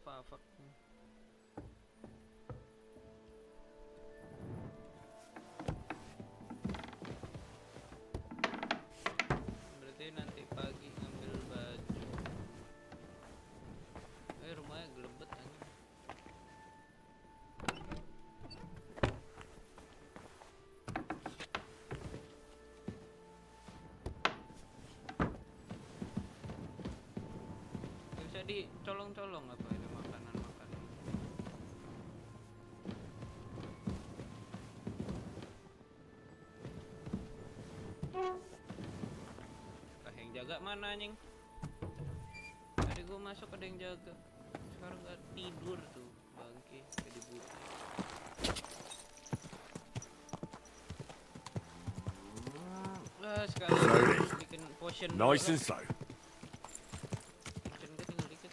Apa-apa. Berarti nanti pagi ngambil baju. Rumahnya gelebet anjing. Bisa dicolong-colong apa ini makanan-makanan. Lah yang jaga mana anjing? Tadi gua masuk ada yang jaga. Sekarang nggak tidur tuh bangke jadi buta. Sekali bikin potion Nice and slow. potion gue tinggal dikit.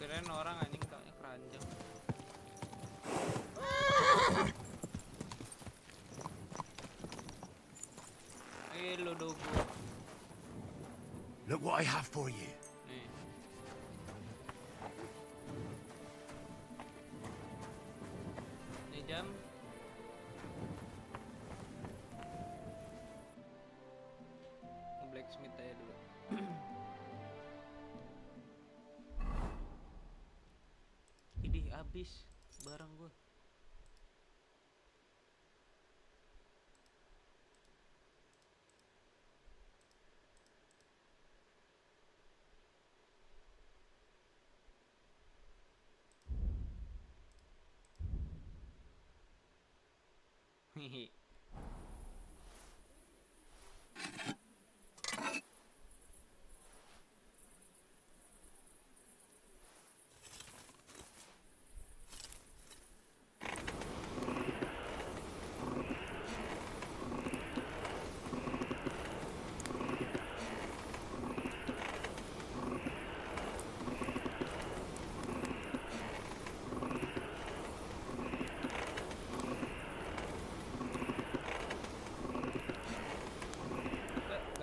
Kirain orang anjing taunya keranjang. Lu dogo. Look what I have for you. Nih. Ini jam. Blacksmith aja dulu. Idih habis barang gua. Hehe.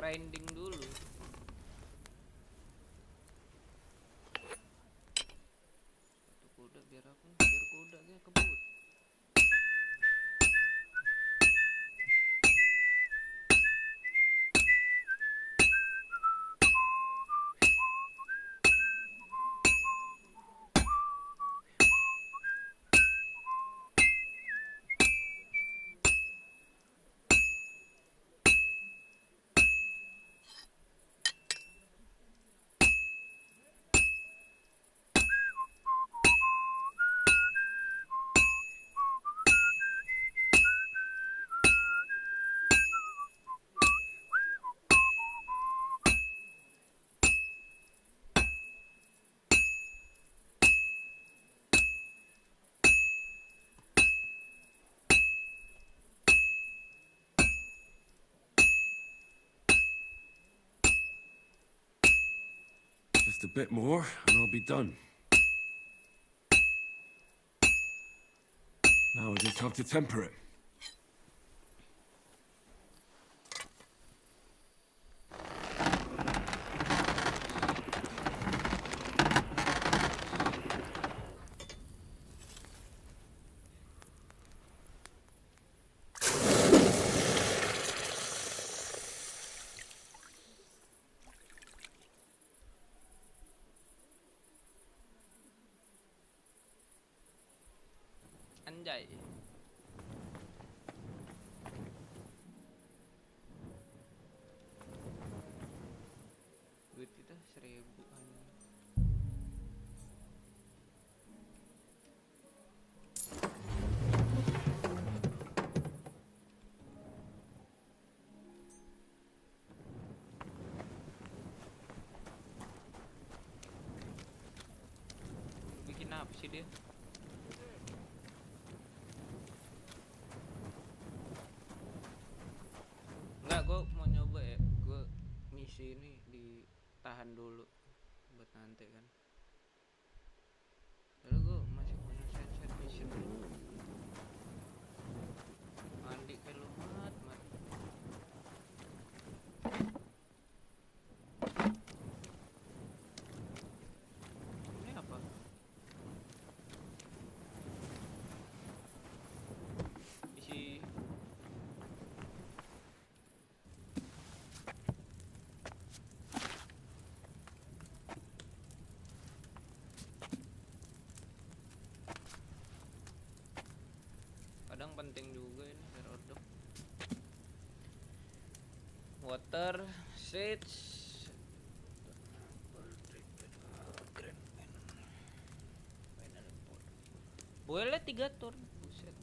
Grinding dulu. Satu kuda biar apa? Biar kudanya kebut. Just a bit more and I'll be done. Now I just have to temper it. Anjay. Duit kita 1000 anjing. sih dia. Enggak, gue mau nyoba ya. Gue misi ini ditahan dulu buat nanti kan. Lalu gue masih punya set mission. Mandi kayak lu mat. Ini apa? Isi kadang penting juga ini rerodok. Water seeds boleh 3 turn. Buset.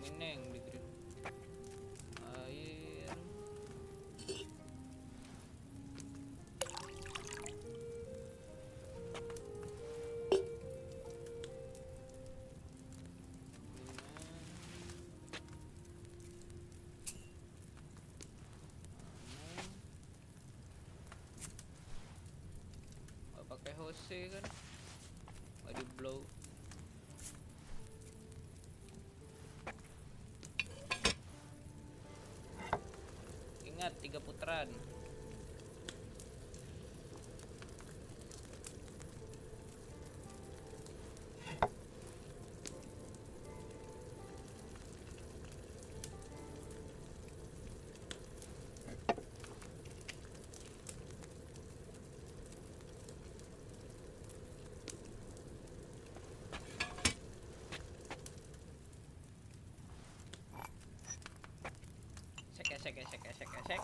Ini yang di green. Air. Pakai hose kan, nggak di blow. Ingat 3 putaran. Sek.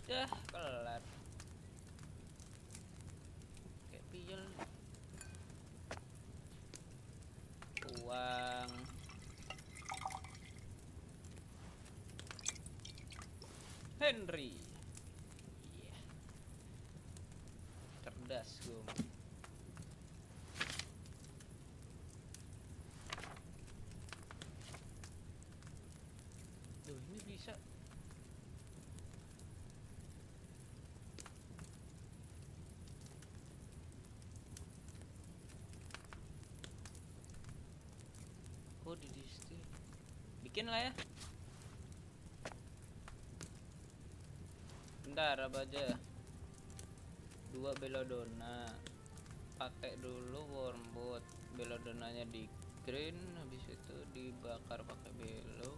Dah kelar. Kayak piyel. Uang. Henry. Iya. Cerdas gue. Ini bisa. Oh, di disti. Bikin lah ya. Bentar apa aja. 2 belladonna. Pakai dulu wormwood. Belladonnanya di green, habis itu dibakar pakai belo.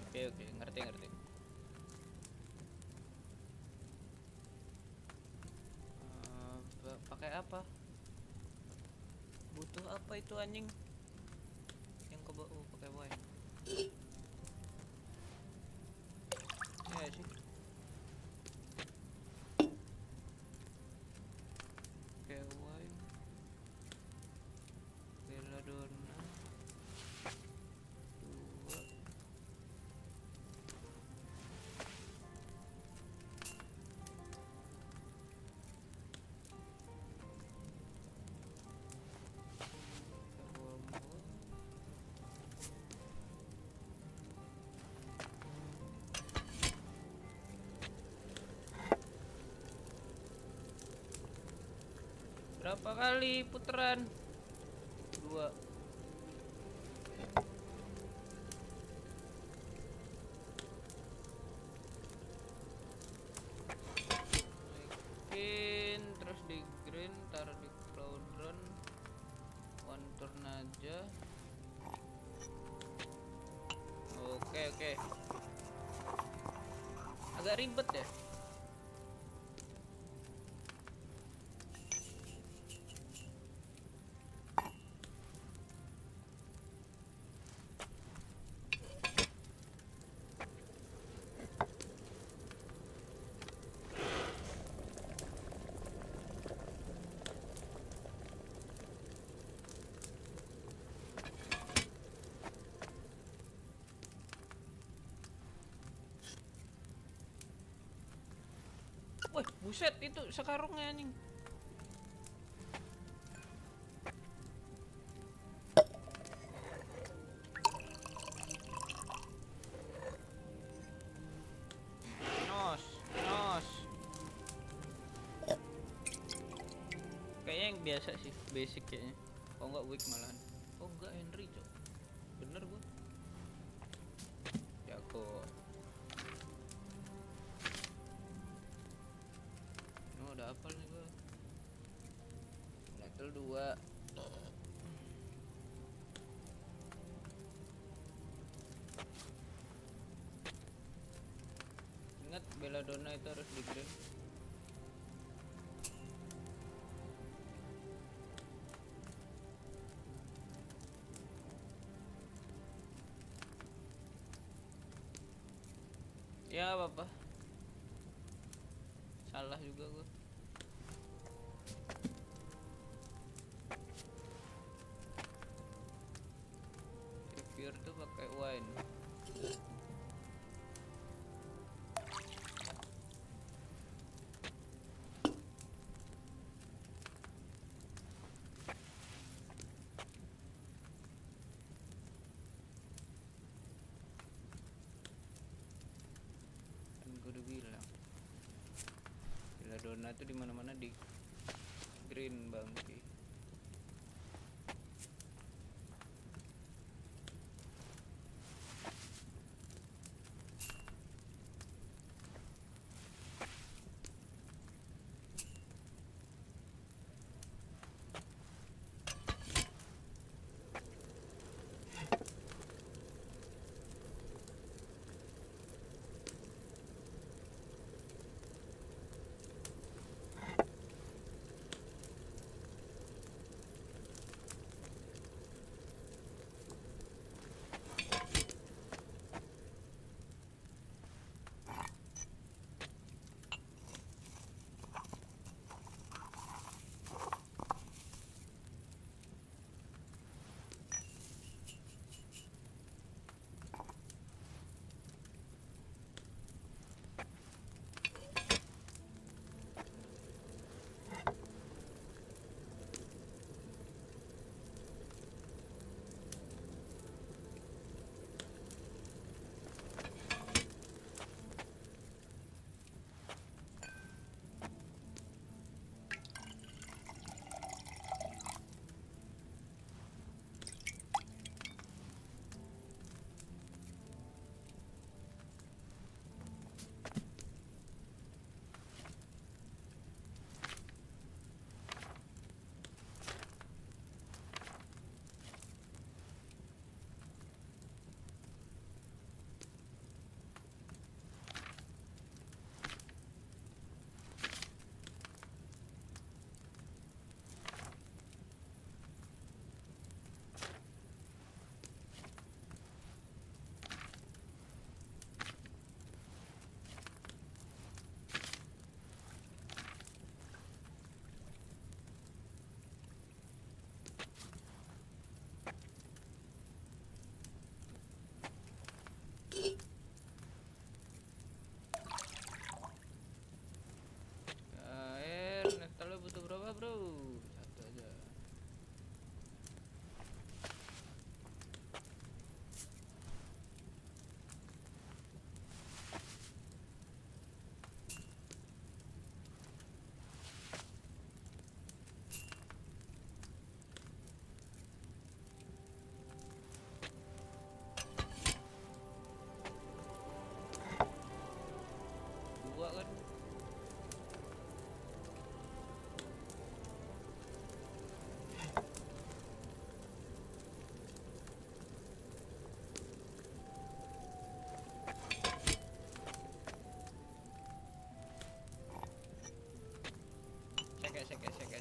Oke, ngerti. Pakai apa? Butuh apa itu anjing? Yang ke bawah pakai wine. Ya sih. Pakai wine. Belladonna. 2. Berapa kali putaran? 2. Bikin terus di green, taruh di cauldron. One turn aja. Oke. Agak ribet ya. Wih, buset itu sekarungnya anjing. Nos, nos. Kayaknya yang biasa sih, basic kayaknya. Oh enggak, weak malahan. Oh enggak, Henry, cok. Bener gua. Jago. Oh, udah hafal nih gua. Level 2. Ingat belladonna itu harus di green. Ya apa-apa. Salah juga gua. Reviewer tuh pakai wine. Kan gua udah bilang. Belladonna tuh di mana-mana di green bangki. Kalau butuh berapa bro? Satu aja. Dua kan?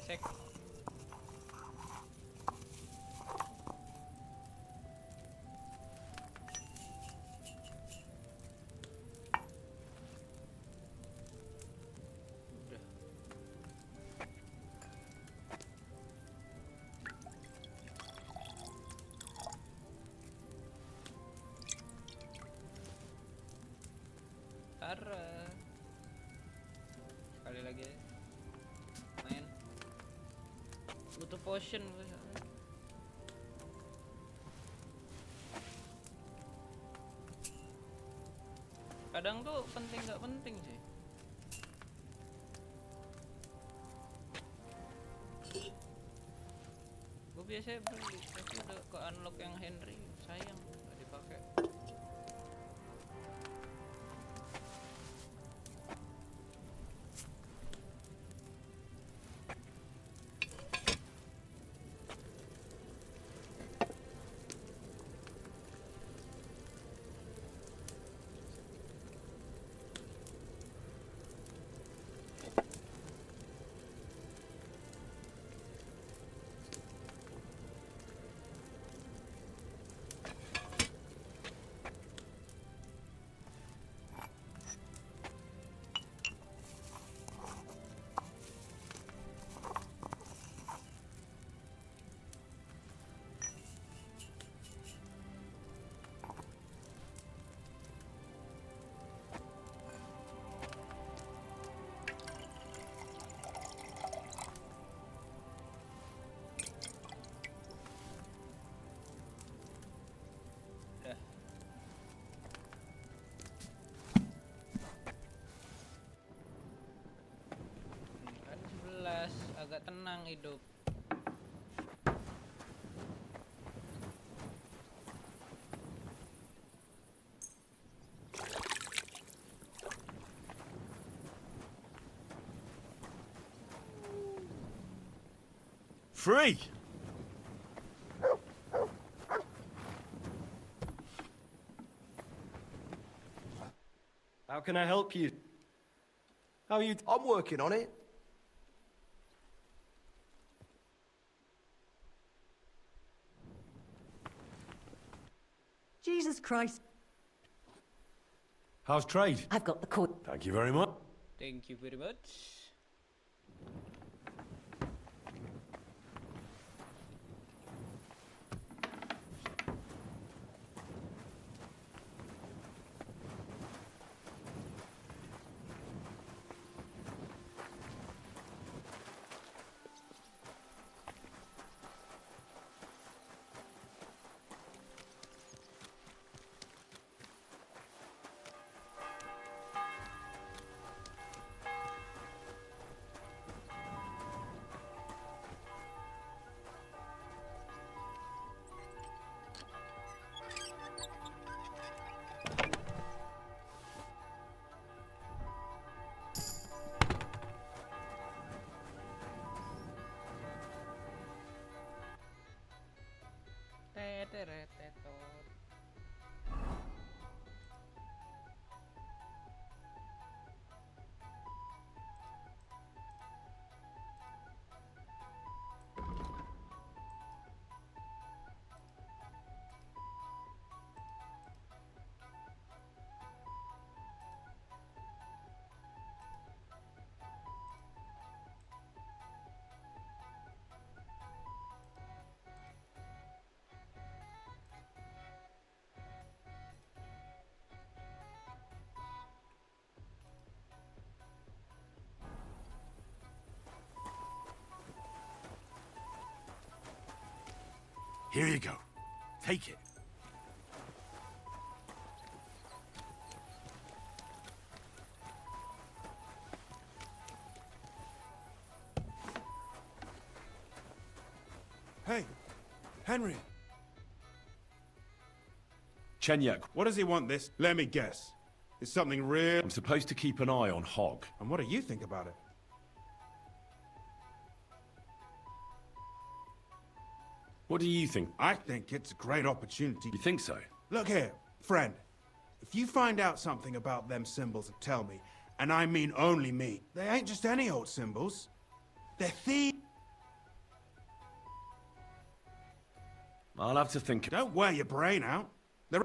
Sek. Udah. Arah. potion. Kadang tuh penting nggak penting sih. Gue biasanya beli, tapi udah ke unlock yang Henry, sayang nggak dipakai. Kan 11 agak tenang hidup. Free! How can I help you? How are you? I'm working on it. Jesus Christ, How's trade? I've got the code. Thank you very much. Thank you very much. Teteretetot. Here you go. Take it. Hey, Henry. Chenyak, What does he want this? Let me guess. It's something real. I'm supposed to keep an eye on Hog. And what do you think about it? What do you think? I think it's a great opportunity. You think so? Look here, friend. If you find out something about them symbols, tell me. And I mean only me. They ain't just any old symbols. They're thieves. I'll have to think. Don't wear your brain out.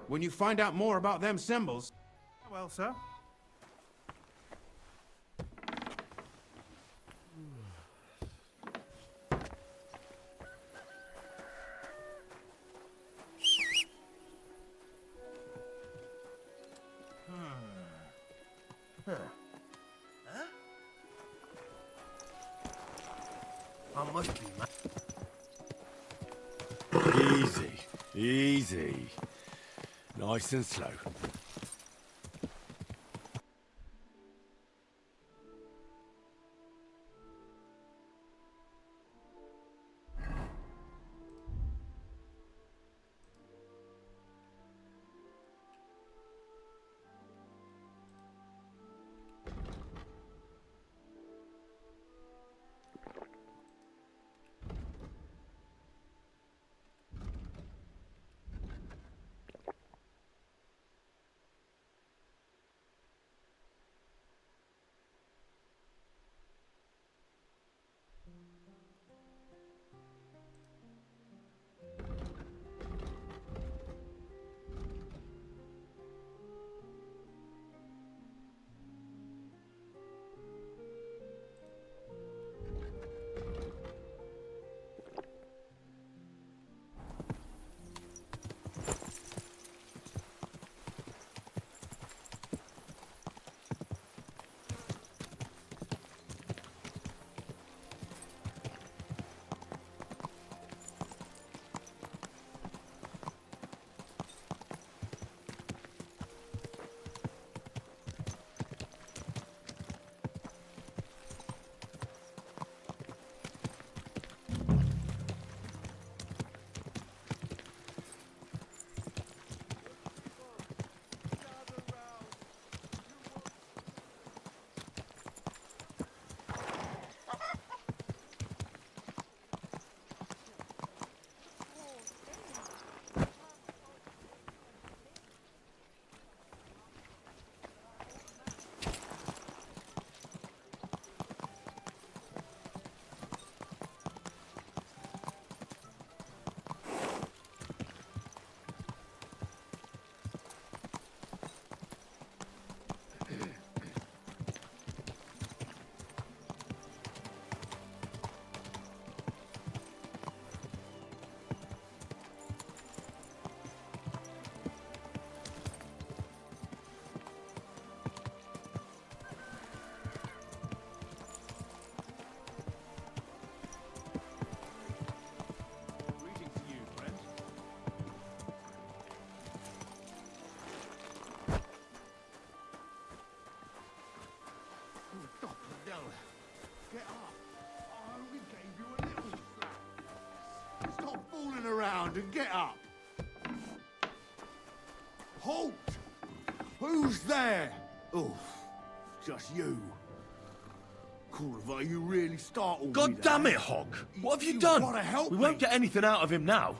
When you find out more about them symbols... Well, sir. I must be, man. Easy. Nice and slow. Get up. I only gave you a little slap. Stop fooling around and get up. Halt! Who's there? Oh, just you. Corva, you really startled me. God damn it, Hog! What have you done? Gotta help We me. won't get anything out of him now.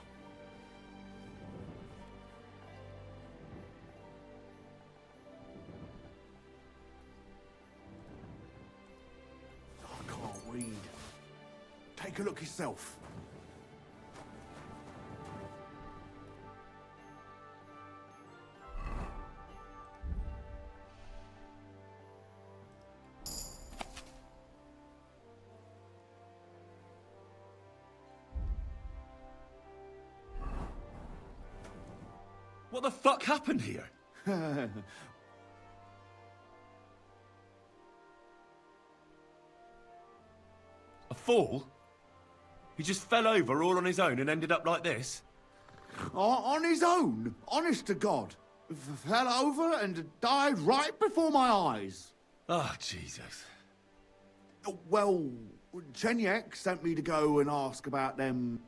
I can't read. Take a look yourself. What the fuck happened here? A fall? He just fell over all on his own and ended up like this? On his own, honest to God. Fell over and died right before my eyes. Oh, Jesus. Well, Chenyek sent me to go and ask about them.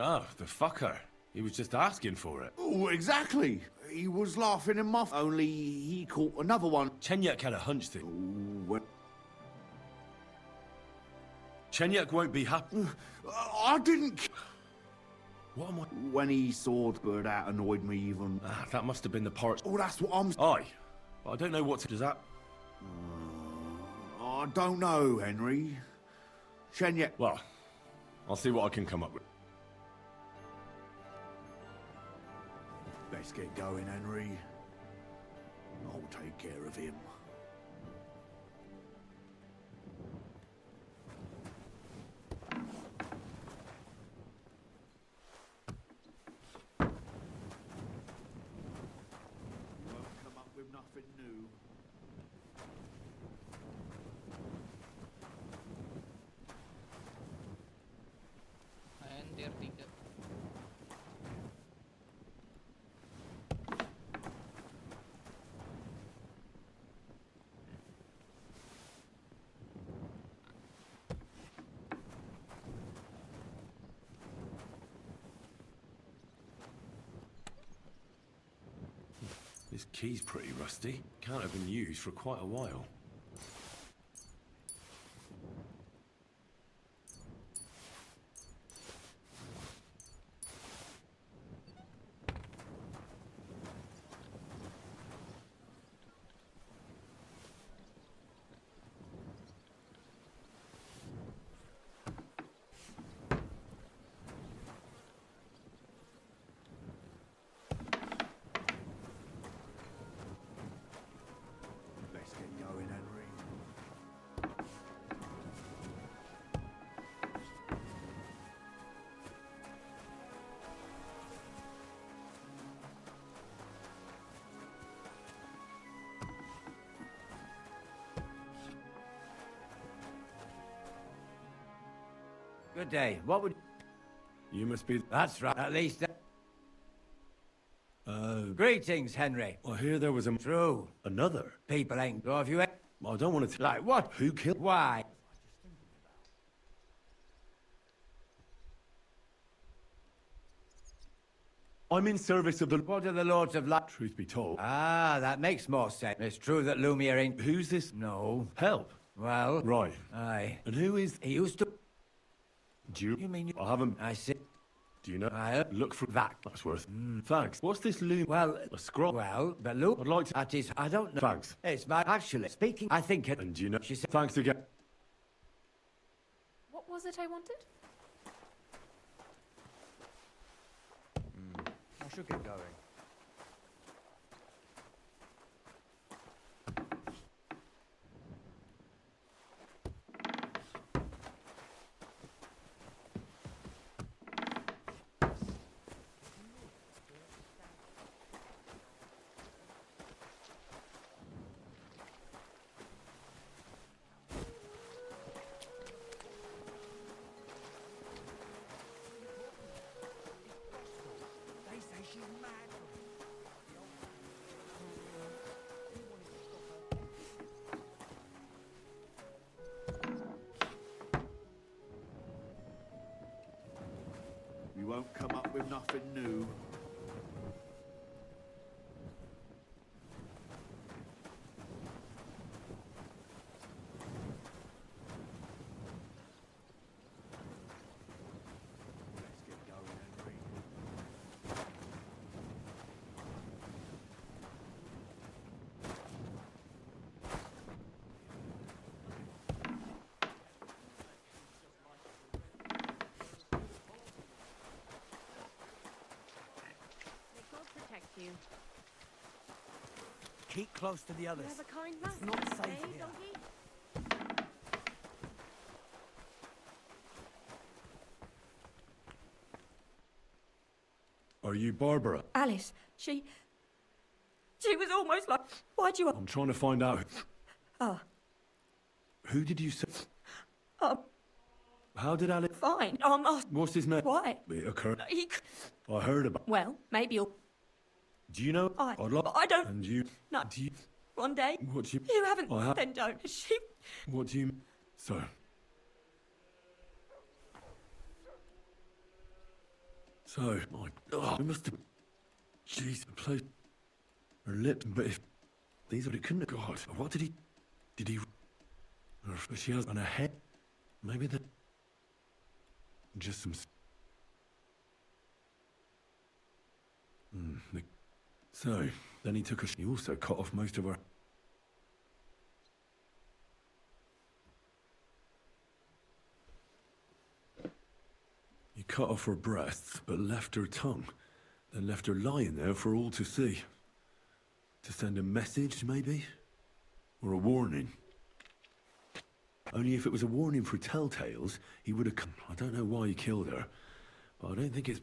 Oh, the fucker. He was just asking for it. Oh, exactly. He was laughing in muff, only he caught another one. Chenyek had a hunch that When Chenyek won't be happy. I didn't. What am I... When he saw the bird out, annoyed me even. Ah, that must have been the porridge. Oh, that's what I'm. Aye. But I don't know what to... Does that... I don't know, Henry. Chenyek. Well, I'll see what I can come up with. Let's get going, Henry. I'll take care of him. You won't come up with nothing new. This key's pretty rusty. Can't have been used for quite a while. Let's get going, Henry. Good day. What would... You must be... That's right. At least... Greetings, Henry. I hear there was a... True. Another? People ain't... Or have you... I don't want to... Like what? Who killed... Why? I'm in service of the... What are the Lords of Light? Truth be told. Ah, that makes more sense. It's true that Lumiere ain't... Who's this? No. Help. Well... Right. Aye. And who is... He used to... Do you... You mean you... I haven't... I see. Do you know? I... Look for... That. That's worth... Thanks. What's this loom... Well... A scroll? Well, but look... I'd like to... That is... I don't know. Thanks. It's my... Actually, speaking... I think it... And do you know... She said... Thanks again. What was it I wanted? I should get going. You won't come up with nothing new. Let's get going, Henry. May God protect you. Keep close to the You others. have a kind master, not safe eh, here. doggy? Are you Barbara? Alice, she was almost like, why'd you... I'm trying to find out... Oh, Who did you say... oh, How did Alex... fine. What's his name? Why? It occurred... He... I heard about... Well, maybe you'll... Do you know... I- I'd like... I don't- And you... No. Do you... One day, What do you... you haven't... I have... Then don't. She... What do you... So... So... My... Oh, it must have... Jeez, the place... Her lips... But if... These are... It couldn't have... God... What did he... Did he... Or if she has on her head... Maybe the... Just some... So... Then he took a... He also cut off most of her... He cut off her breasts, but left her tongue. Then left her lying there for all to see. To send a message, maybe? Or a warning. Only if it was a warning for telltales, he would have come. I don't know why he killed her, but I don't think it's...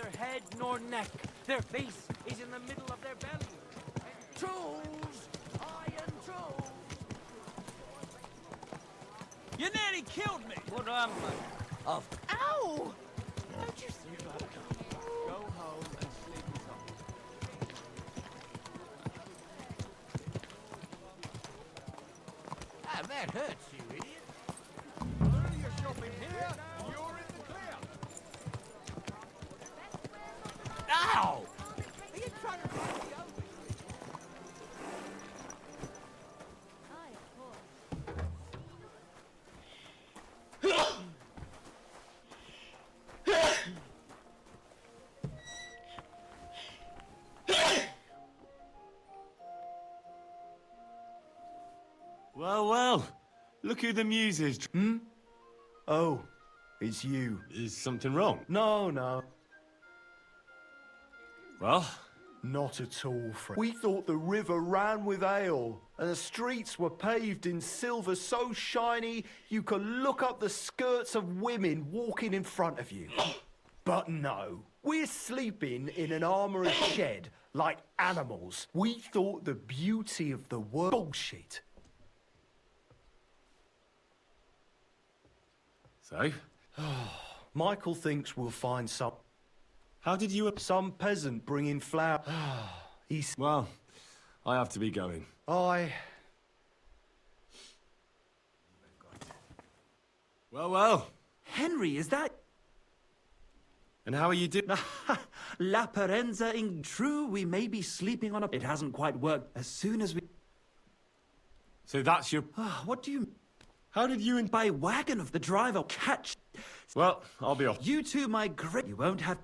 neither head nor neck. Their face is in the middle of their belly. Tools! Iron tools! You nearly killed me! Bodoh amat. Of Ow! Don't you see that? Go home and sleep it off. Ah, that hurts, you idiot. You're shopping here, you're in the clear. Ow! Are you trying to run me over? Well, well. Look who the muse is. Oh, it's you. Is something wrong? No, no. Well, Not at all, friend. We thought the river ran with ale, and the streets were paved in silver so shiny you could look up the skirts of women walking in front of you. But no, we're sleeping in an armourer's shed like animals. We thought the beauty of the world... Bullshit. so? Michael thinks we'll find some... How did you... Some peasant bringing flour. He's... Well, I have to be going. I... Well, well. Henry, is that... And how are you doing? La Perenza in... True, we may be sleeping on a... It hasn't quite worked. As soon as we... So that's your... What do you... How did you... By wagon of the driver catch... Well, I'll be off. You two, my great... You won't have...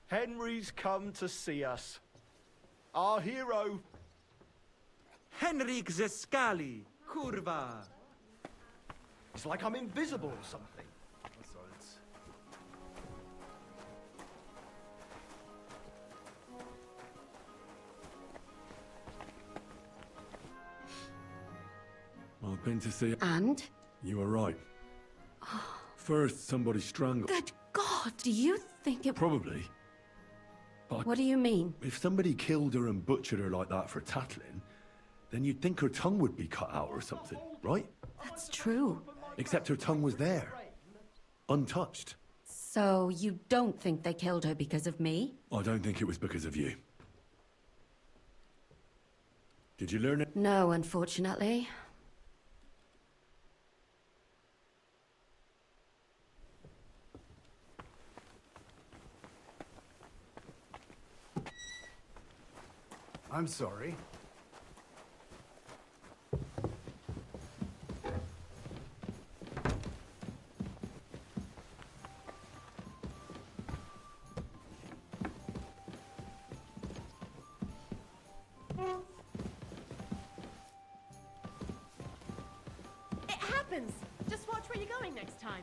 Henry's come to see us. Our hero. Henrik Zescali, Curva. It's like I'm invisible or something. Well, I've been to see... And? You were right. First, somebody strangled... Good God, do you think it... Probably. But What do you mean? if somebody killed her and butchered her like that for tattling, then you'd think her tongue would be cut out or something, right? That's true. Except her tongue was there. Untouched. So you don't think they killed her because of me? I don't think it was because of you. Did you learn it? No, unfortunately. I'm sorry. It happens. Just watch where you're going next time.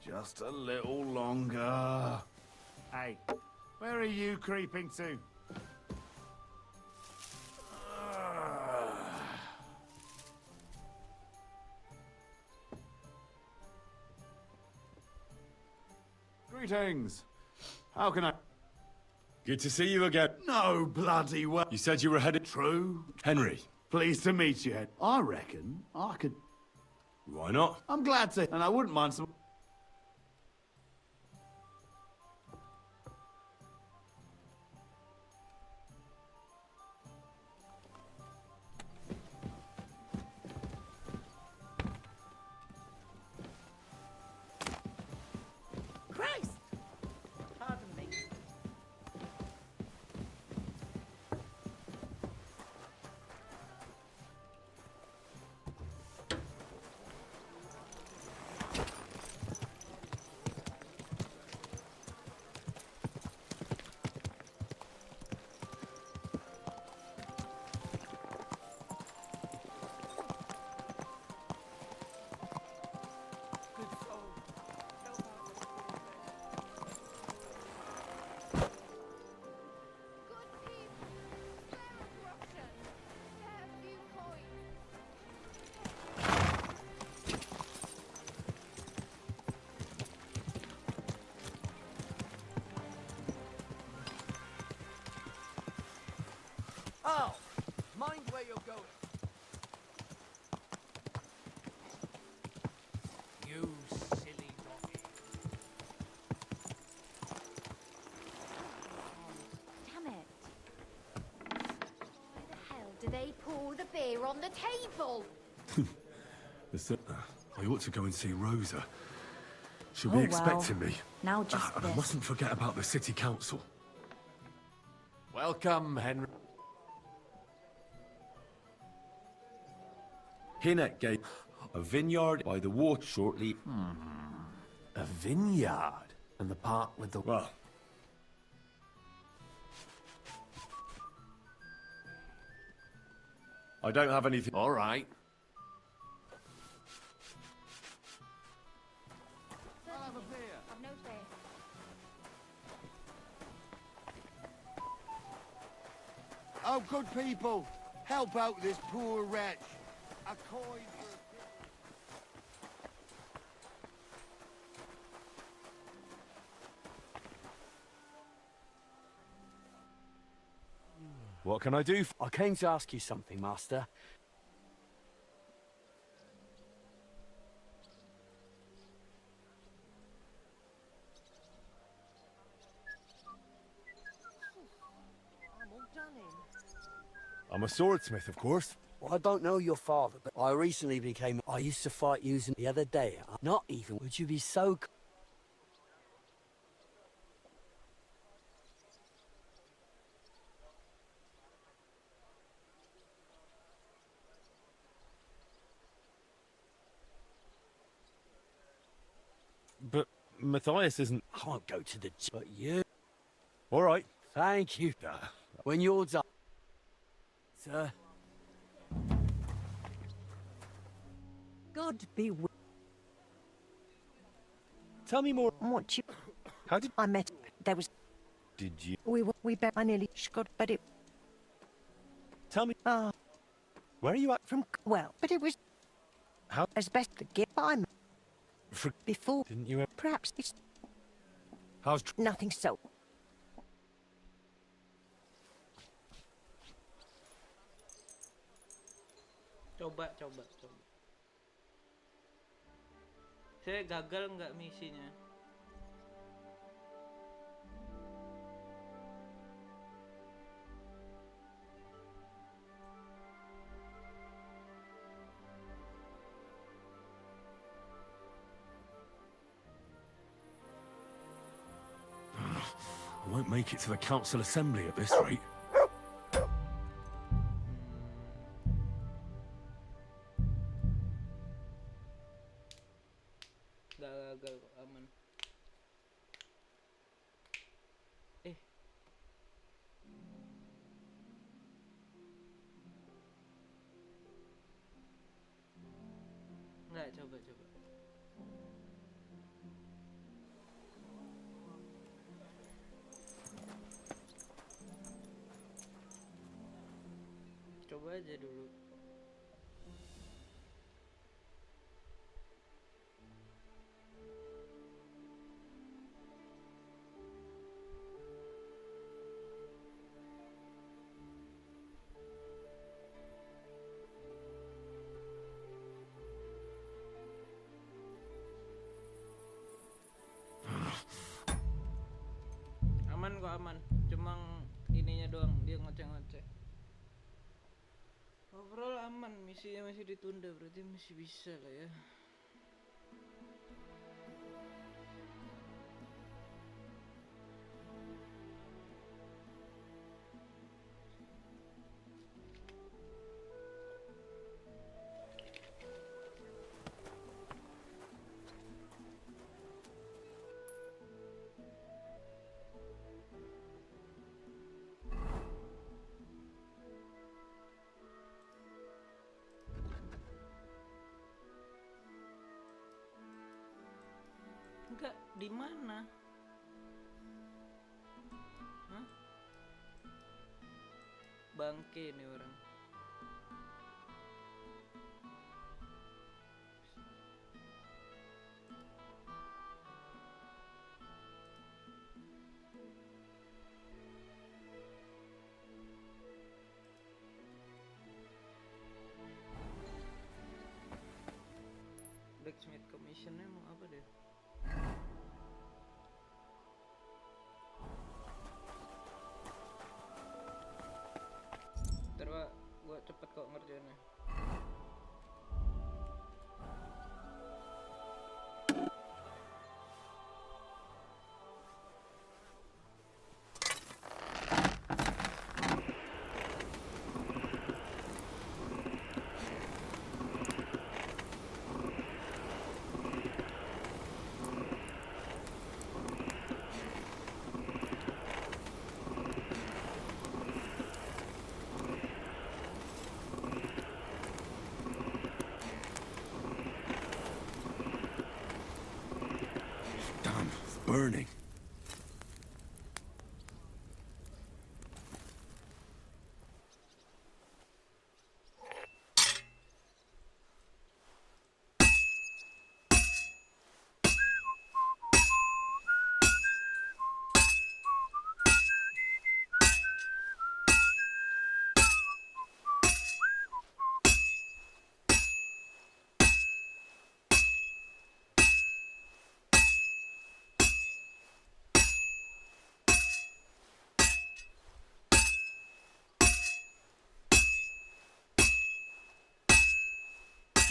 Just a little longer. Hey, where are you creeping to? Greetings. How can I... Good to see you again. No bloody way. You said you were headed... True. Henry. Pleased to meet you. I reckon I could... Why not? I'm glad to, and I wouldn't mind some... Christ! Pardon me. you're going. You silly doggy. Damn it. Why the hell do they pour the beer on the table? I ought to go and see Rosa. She'll Oh, be expecting well. me. Now just And I this. mustn't forget about the city council. Welcome, Henry. Hinnet gave a vineyard by the water shortly. A vineyard. And the part with the... Well, I don't have anything. All right. I'll have a beer. I've no fear. Oh, good people, help out this poor wretch. A coin for a... What can I do? I came to ask you something, Master. I'm all done in. I'm a swordsmith, of course. Well, I don't know your father, but I recently became... I used to fight using the other day. Not even. Would you be so... But Matthias isn't... I won't go to the... But you... All right. Thank you. When you're done... Sir... God be with... Tell me more. What you... How did... I met... There was... Did you... We bet I nearly got, but it... Tell me... Where are you at? From... Well, but it was... How... As best to get by me. For... Before... Didn't you... Perhaps it's... How's... Nothing so... Coba. Saya gagal nggak misinya? I won't make it to the council assembly at this rate. Gagal kok, aman. Nggak, coba. Coba aja dulu. Aman kok, aman. Cuma ininya doang, dia ngoceh-ngoceh. Overall aman, misinya masih ditunda, berarti masih bisa lah ya. Enggak, di mana? Hah? Bangke nih orang. Missionnya mau apa deh? Ntar Pak, gua cepet kok ngerjainnya. Damn, it's burning.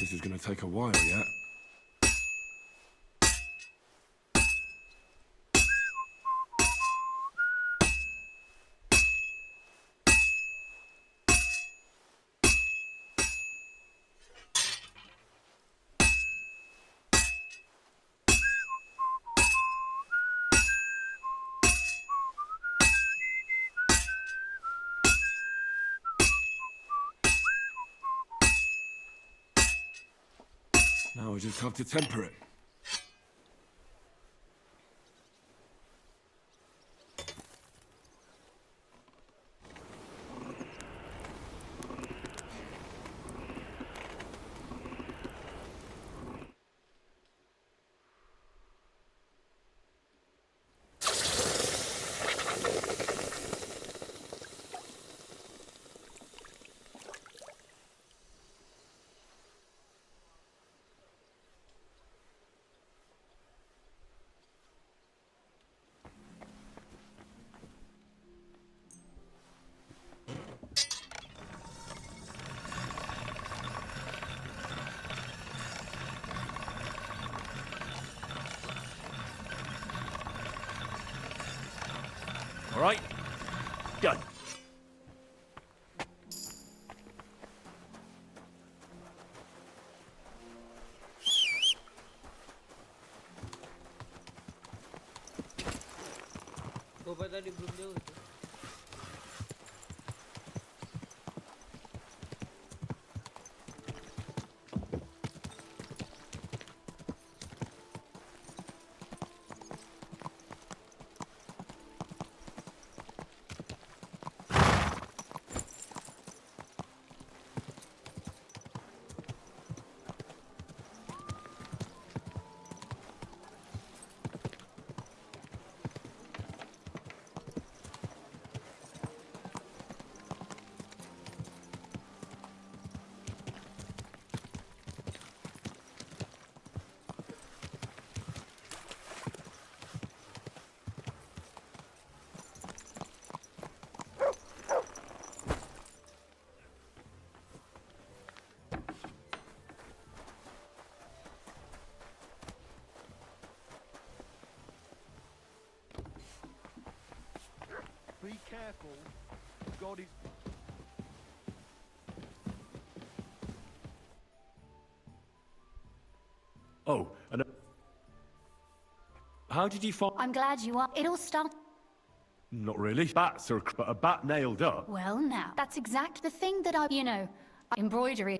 This is gonna take a while yet. Now we just have to temper it. All right, done. Bapak tadi belum jauh itu. Be careful. God is... Oh, and how did you find? I'm glad you are. It all started. Not really. Bats are, but a bat nailed up. Well, now, that's exactly the thing that embroidery.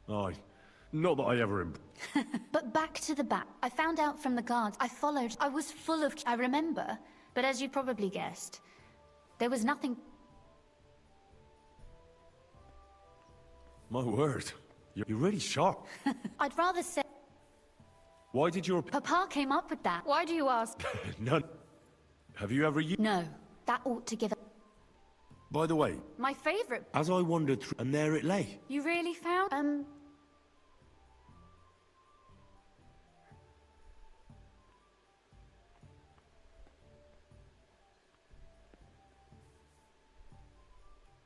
Aye, not that I ever. But back to the bat. I found out from the guards. I followed. I was full of... I remember. But as you probably guessed, there was nothing... My word, you're really sharp. I'd rather say... Why did your... Papa came up with that. Why do you ask? None. Have you ever used... No. That ought to give... By the way, My favourite. as I wandered through, and there it lay. You really found?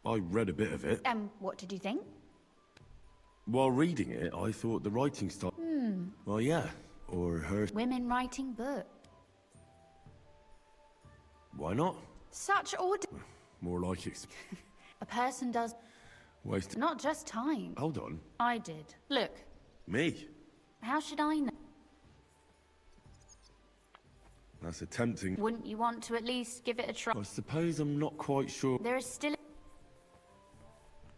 I read a bit of it. What did you think? While reading it, I thought the writing style... Well, yeah. Or her... Women writing books. Why not? Such order. More like it. A person does Wasted... not just time. Hold on. I did. Look, Me? how should I know? That's a tempting... Wouldn't you want to at least give it a try? I suppose I'm not quite sure... There is still.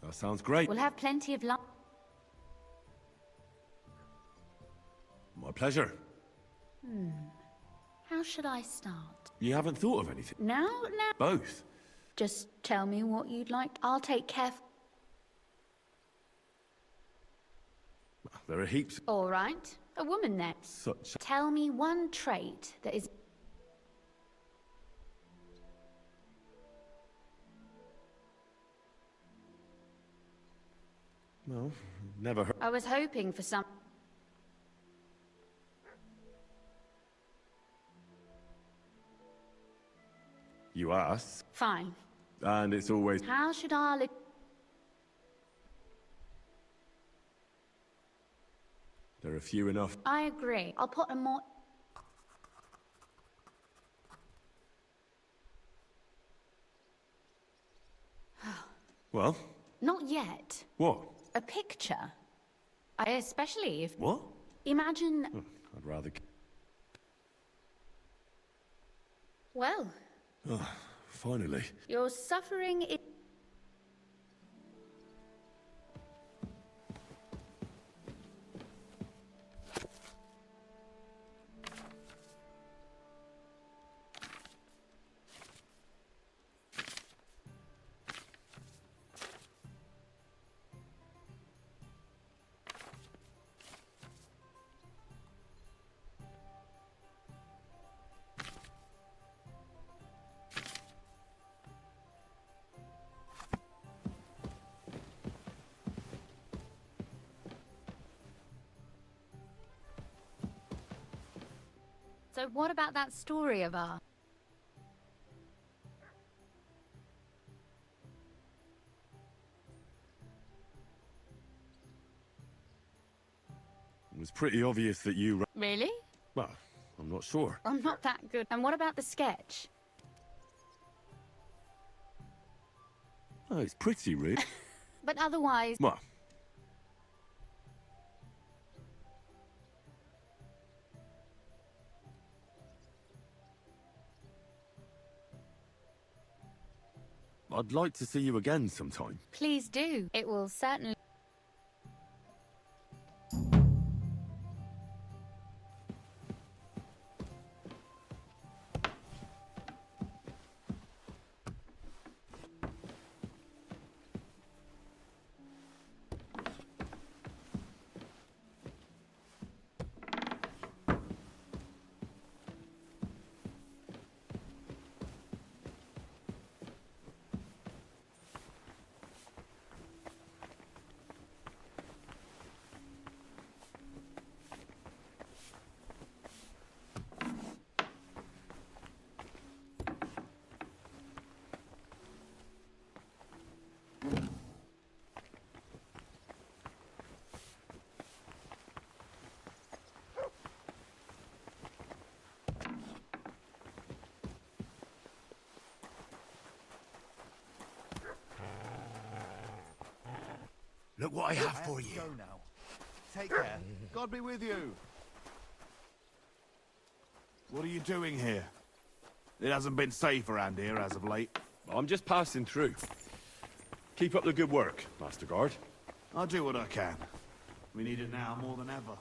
That sounds great. We'll have plenty of lunch. My pleasure. How should I start? You haven't thought of anything? Now? Both? Just tell me what you'd like. I'll take care. There are heaps... All right. A woman then. Such... Tell me one trait that is. Well, never heard... I was hoping for some. You ask, Fine. and it's always... How should I look? There are few enough. I agree. I'll put a more. Well, Not yet. what? A picture. Especially if. What? Imagine. I'd rather... Well, Finally. your suffering is. So what about that story of ours? It was pretty obvious that you... Really? Well, I'm not sure. I'm not that good. And what about the sketch? Oh, it's pretty, really. But otherwise. Well, I'd like to see you again sometime. Please do. It will certainly. Look what I have for you. Go now. Take care. God be with you. What are you doing here? It hasn't been safe around here as of late. I'm just passing through. Keep up the good work, Master Guard. I'll do what I can. We need it now more than ever.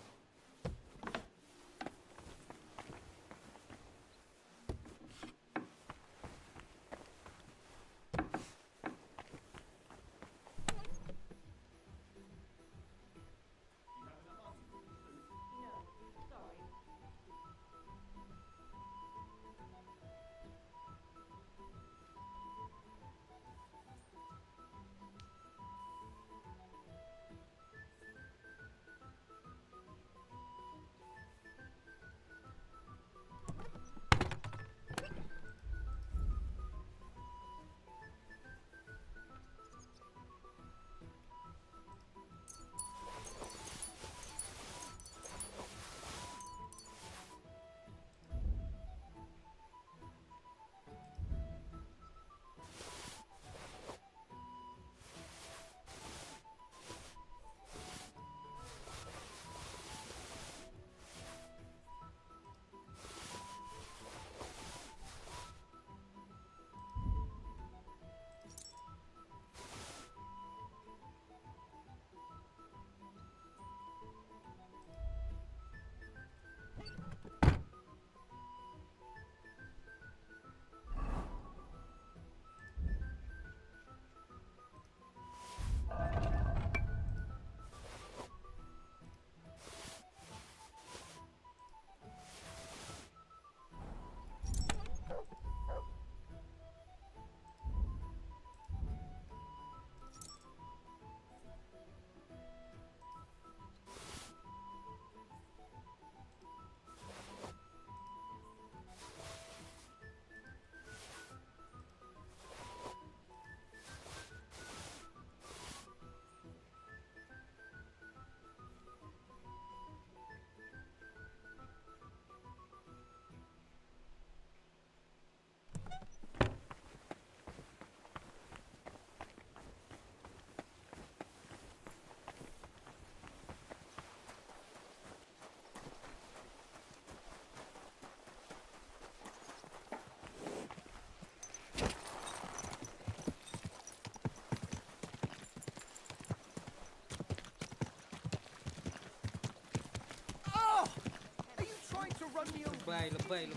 lebay.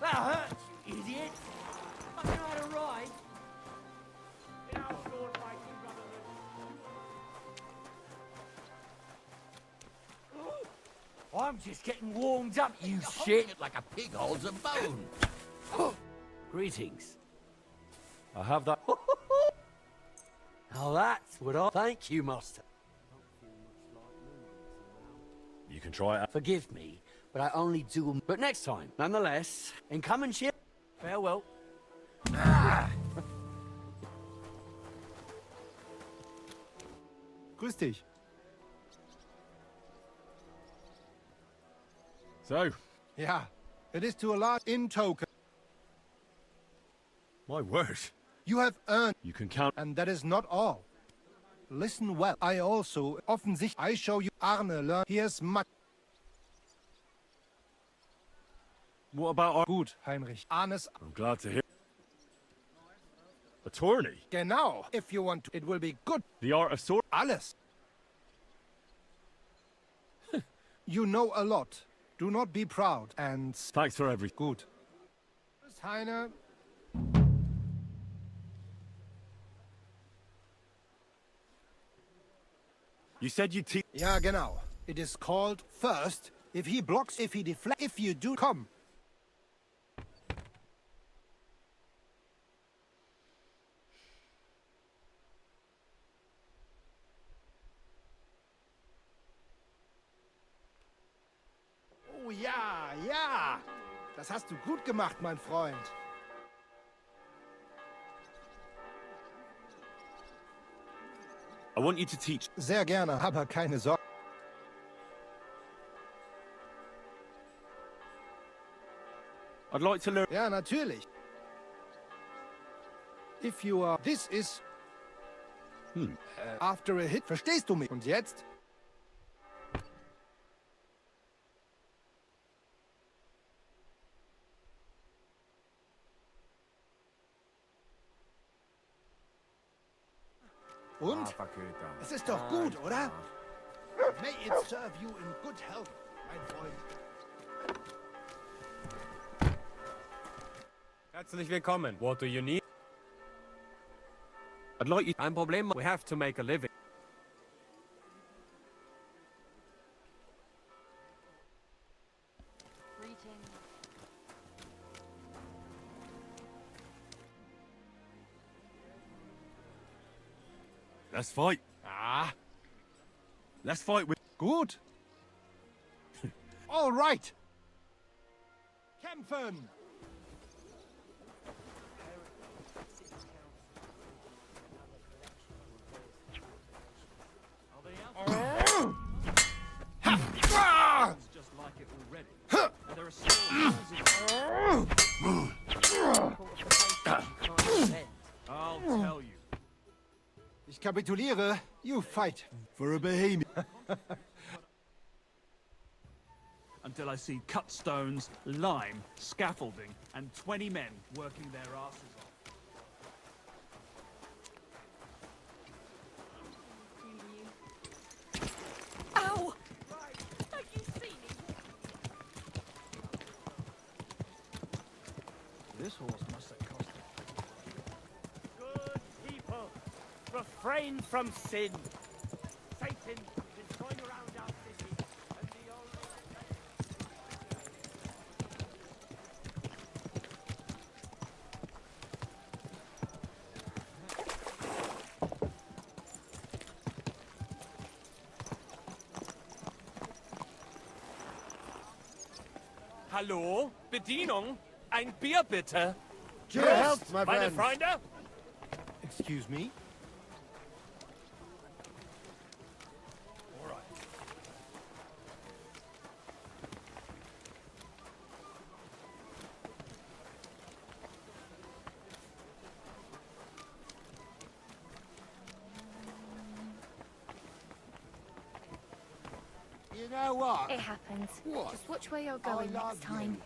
That hurts, you idiot! I know how to ride. I'm just getting warmed up, you shit! It like a pig holds a bone. Greetings. I have that. Now that's what I... Thank you, master. You can try it out. Forgive me, but I only do... But next time, nonetheless, and come and cheer... Farewell. Grüß dich. So, Yeah, it is to a large in token. My word. You have earned, you can count. and that is not all. Listen well. I also offensichtlich. I show you Arne learn. Here's much. What about our... Gut, Heinrich. Arne's. I'm glad to hear. Attorney? Genau. If you want to, it will be good. The art of sword? Alles. You know a lot. Do not be proud. And Thanks for everything. gut. Heine. You said you'd teach... Ja, genau. It is called first. If he blocks, if he deflects, if you do, come. Oh ja, ja. Das hast du gut gemacht, mein Freund. I want you to teach... Sehr gerne, aber keine Sorge. I'd like to learn... Ja, natürlich. If you are... This is... After a hit. Verstehst du mich? Und jetzt? Und? Es ist doch gut, oder? May it serve you in good health, mein Freund. Herzlich willkommen. What do you need? I'd like you... Ein Problem. We have to make a living. Let's fight. Ah, Let's fight with... gut. All right. Kämpfen. Just like it already. And there are still I'll tell you. Ich kapituliere. You fight. For a behemoth. Until I see cut stones, lime, scaffolding, and 20 men working their asses off. Ow! Have you seen him? This horse must have cost Good people, refrain from sin. Satan is going around our city, and the only... Hallo? Bedienung? Ein Bier bitte? Your health, my Meine friend. Freunde? Excuse me. You know what? It happens. What? Just watch where you're I going love next time. you.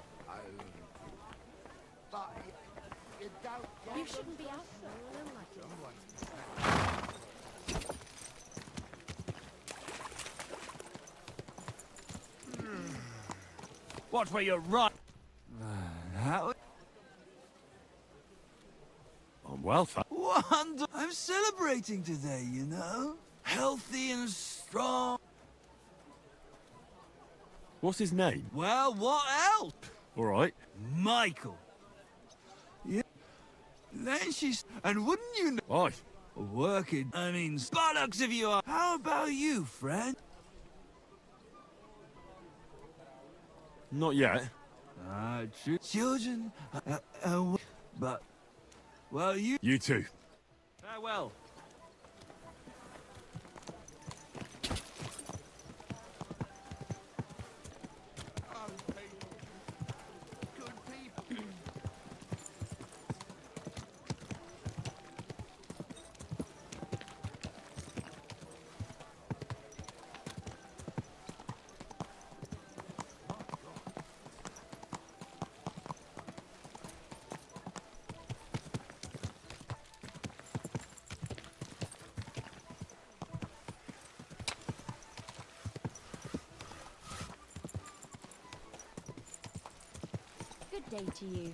But you don't get... You shouldn't be out there alone like Watch where you run. How? I'm well, Wonder. I'm celebrating today, you know? Healthy and strong. What's his name? Well, what else? All right. Michael. Yeah. Then she's... And wouldn't you know... Aye. Working. I mean, bollocks if you are. How about you, friend? Not yet. Children... but... Well, you... You too. Farewell. Good day to you.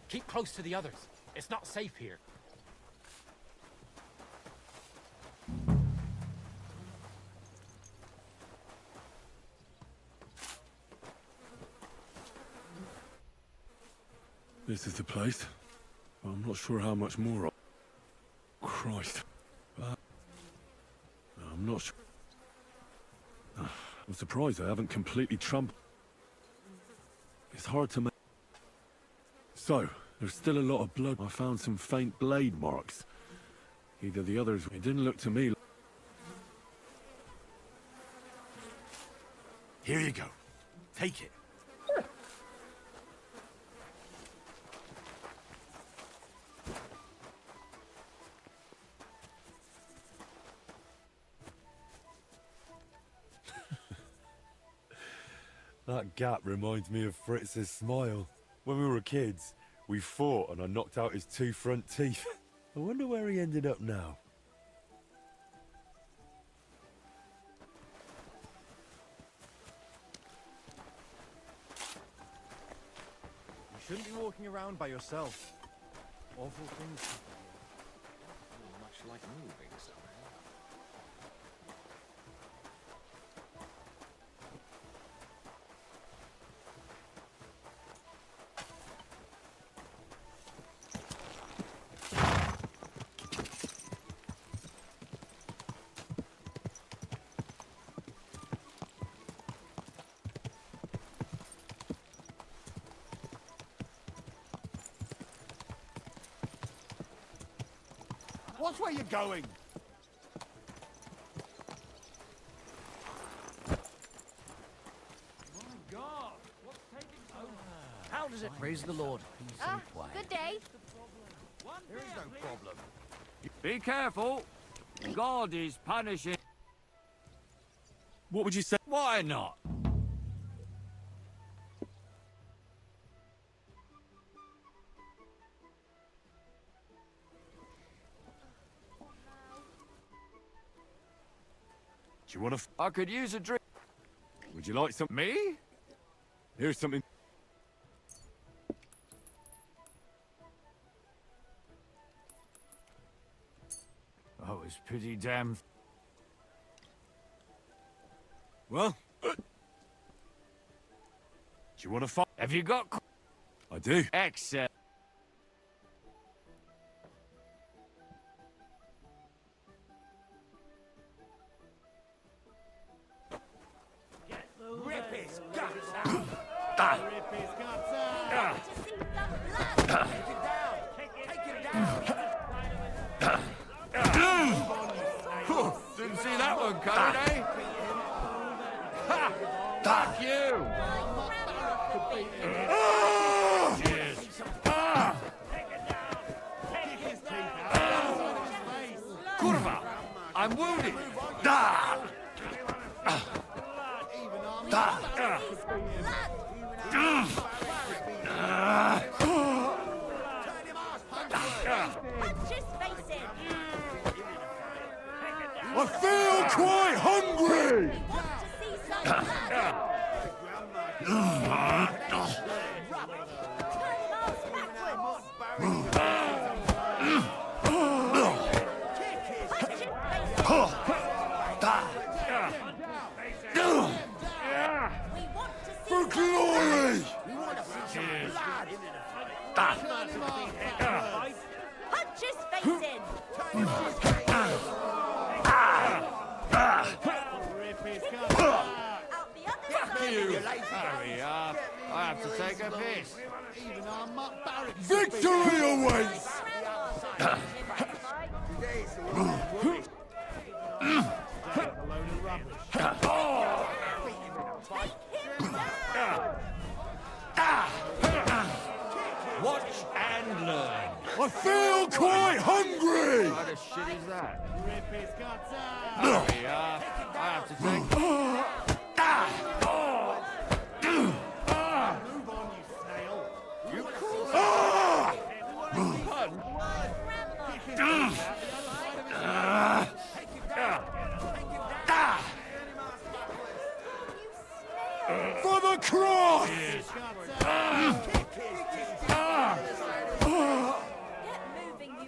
Keep close to the others. It's not safe here. This is the place. I'm not sure how much more. Christ. I'm not sure. I'm surprised I haven't completely trumped. It's hard to make. So, there's still a lot of blood. I found some faint blade marks. Either the others. It didn't look to me. Here you go. Take it. That gap reminds me of Fritz's smile. When we were kids, we fought and I knocked out his 2 front teeth. I wonder where he ended up now. You shouldn't be walking around by yourself. Awful things happen. Much like moving somewhere. Watch where you're going. How does it? Praise the Lord. Peace and quiet. Good day. There is no problem. Be careful. God is punishing. What would you say? Why not? Do you want to? I could use a drink. Would you like some? Me? Here's something. Oh, it's pretty damn. Well, do you want to fight? Have you got? I do. Excellent. Rip his guts out! Rip his guts out! Take it down! Take it down! Didn't see that one coming, eh? Fuck you! Kurva! I'm wounded! Da! Da! I feel quite hungry! For glory! Punch his face in! Hurry up. I have to take a piss. Victory awaits! Watch and learn. I feel quite hungry! What kind of shit is that? Hurry up. I have to take... For the cross!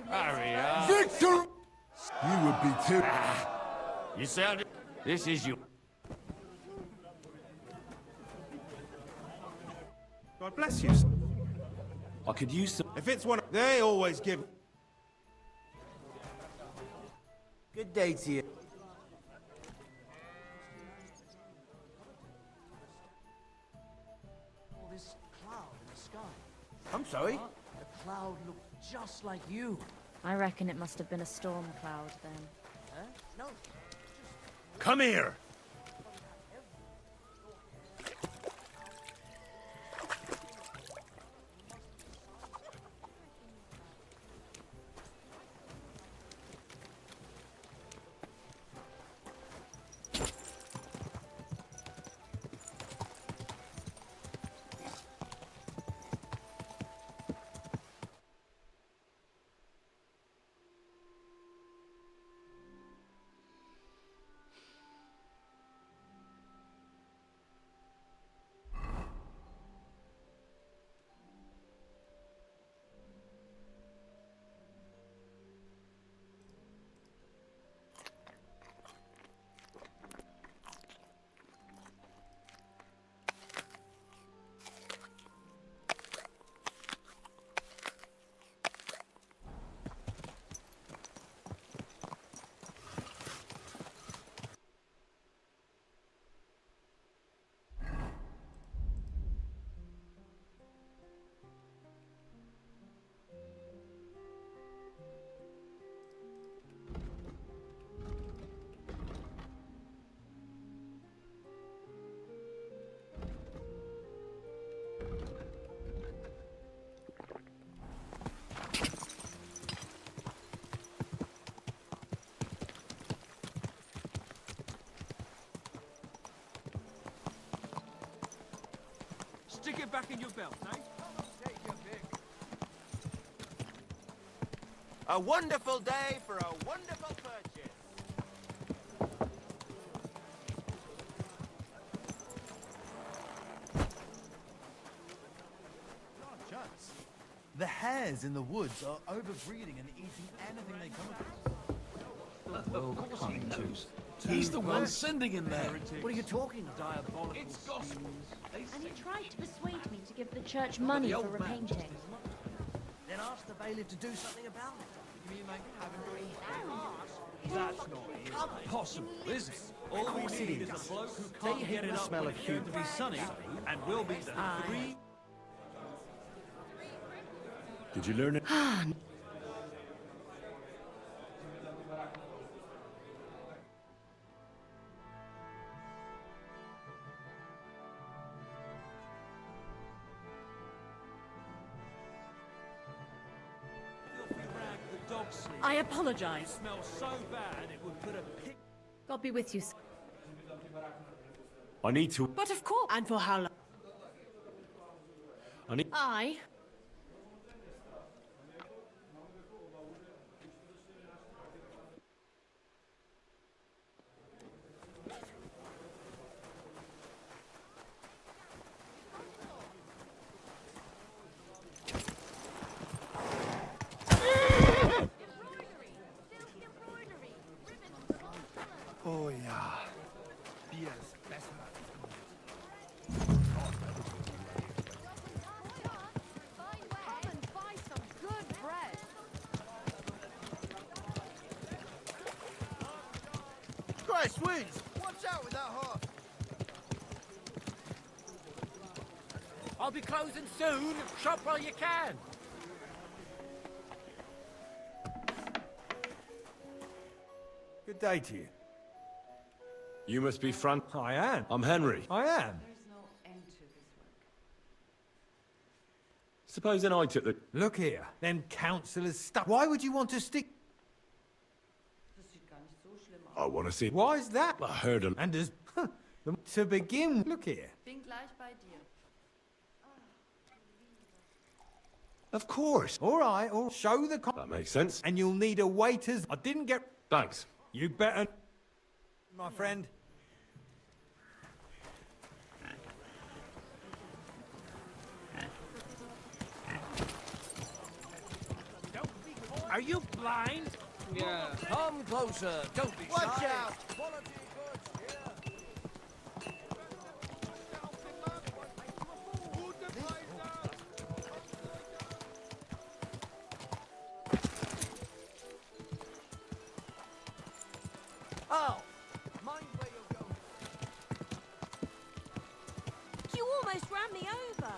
Hurry up. Victor! You would be too... You sounded... This is you. God bless you. I could use some... If it's one, they always give. Good day to you. All this cloud in the sky. I'm sorry? The cloud looked just like you. I reckon it must have been a storm cloud then. Huh? No. Come here! Stick it back in your belt, eh? A wonderful day for a wonderful purchase. The hares in the woods are overbreeding and eating anything they come across. He's the one sending him there. What are you talking about? Diabolical. It's gospel. And he tried to persuade me to give the church money for repainting. Then ask the bailiff to do something about it. You mean like have That's not possible, is it? All we need is a bloke who can't get it up when it's going to be sunny, and we'll be the three... Did you learn it? Oxley. I apologize. It smells so bad it would put a pig. God be with you. I need to... But of course. And for how long? I need... I. Oh, yeah. Beer's better. Christ, Wins! Watch out with that horse! I'll be closing soon. Shop while you can. Good day to you. You must be Fran... I am. I'm Henry. I am. Supposing I took the... Look here, them councillors stuff. Why would you want to stick? I want to see... Why is that? I heard a... And as... to begin, look here. Of course. All right, or show the... That makes sense. And you'll need a waiter's... I didn't get... Thanks. You better... My friend. Are you blind? Yeah. Come closer. Don't be Watch shy. out! Quality goods here! Oh, mind where you're going. You almost ran me over.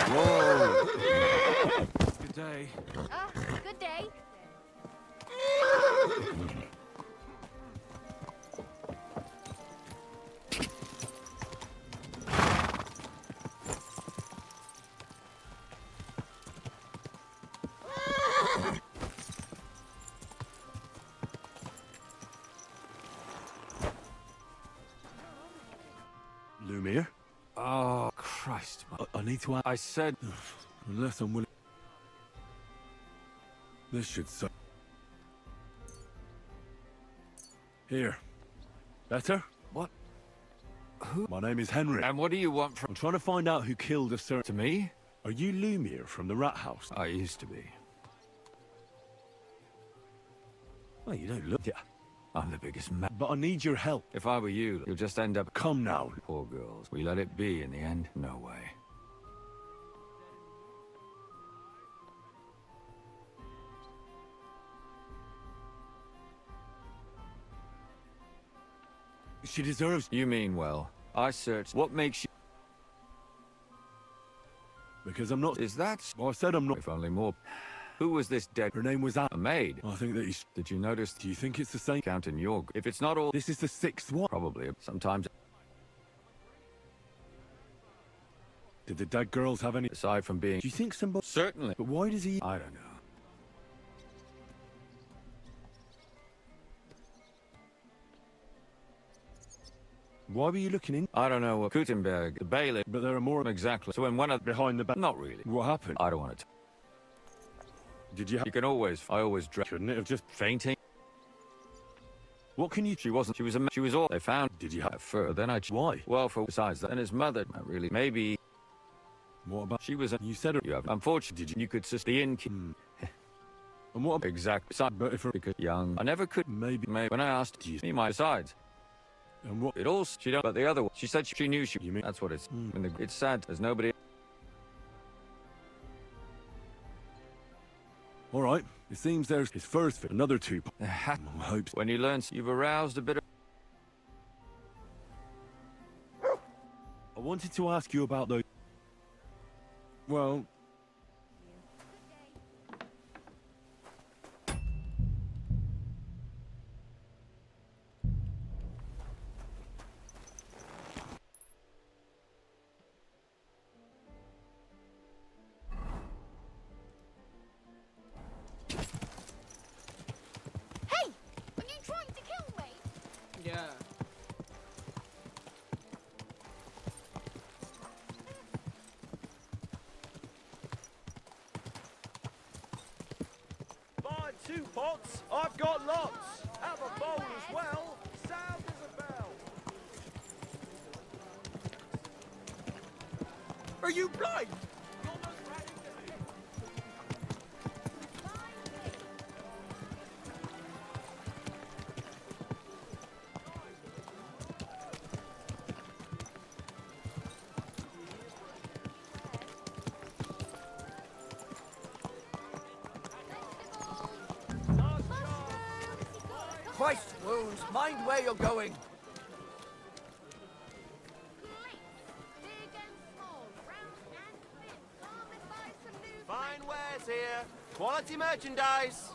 Whoa! Good day. Good day. Lumiere? Oh, Christ. I need to... I said... Unless I'm willing... This should suck. Here. Better? What? Who? My name is Henry. And what do you want from... I'm trying to find out who killed a certain... To me? Are you Lumiere from the Rat House? I used to be. Well, you don't look... Yeah. I'm the biggest man. But I need your help. If I were you, you'll just end up... Come now. Poor girls. We let it be in the end? No way. She deserves... You mean well. I searched. What makes you... Because I'm not... Is that... Well, I said I'm not... If only more... Who was this dead? Her name was Anne. A maid. I think that he's... Did you notice? Do you think it's the same? Counting your... If it's not all... This is the sixth one. Probably. Sometimes... Did the dead girls have any... Aside from being... Do you think somebody... Certainly. But why does he... I don't know. Why were you looking in? I don't know what... Gutenberg, the bailiff... But there are more... Exactly. So when one of... Behind the back... Not really. What happened? I don't want to... Did you... You can always... I always... Couldn't it have just... Fainting? What can you... She wasn't... She was a... She was all... They found... Did you have... Fur. Then I... Why? Well, for... Besides that... And his mother... Not really... Maybe... What about... She was a... You said her... You have... Unfortunately... Did you... You could just... The inn... And what about... Exactly. But if her... Because young... I never could... Maybe... When I asked... Do you... Me, my sides. And what... It all... She don't... But the other one... She said she knew she... You mean... That's what it's... And the, it's sad. There's nobody... All right. It seems there's his first fit. Another two... I hope... When he learns... You've aroused a bit of... I wanted to ask you about those... Well... 2 pots? I've got lots. Have a bowl as well. Sound as a bell. Are you blind? Christ wounds, mind where you're going. Fine wares here. Quality merchandise.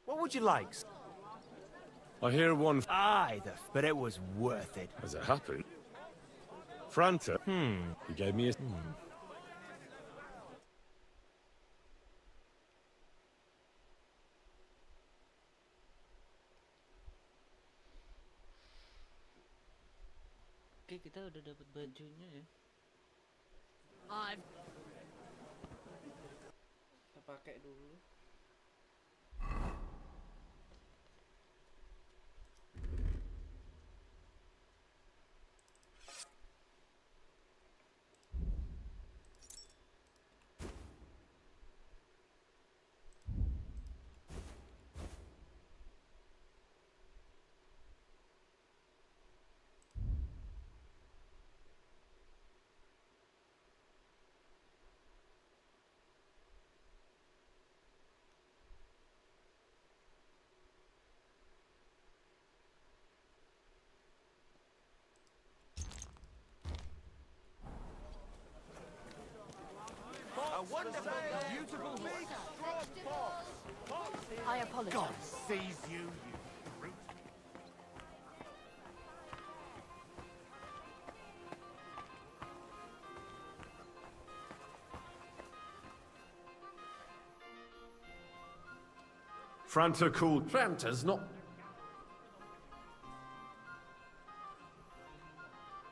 What would you like? I hear one. Aye, but it was worth it. As it happened, Franta. He gave me a. Oke, kita udah dapat bajunya ya. Kita pakai dulu. A wonderful, beautiful big straw pot. I apologize. God seize you, you brute. Franta called. Franta's not.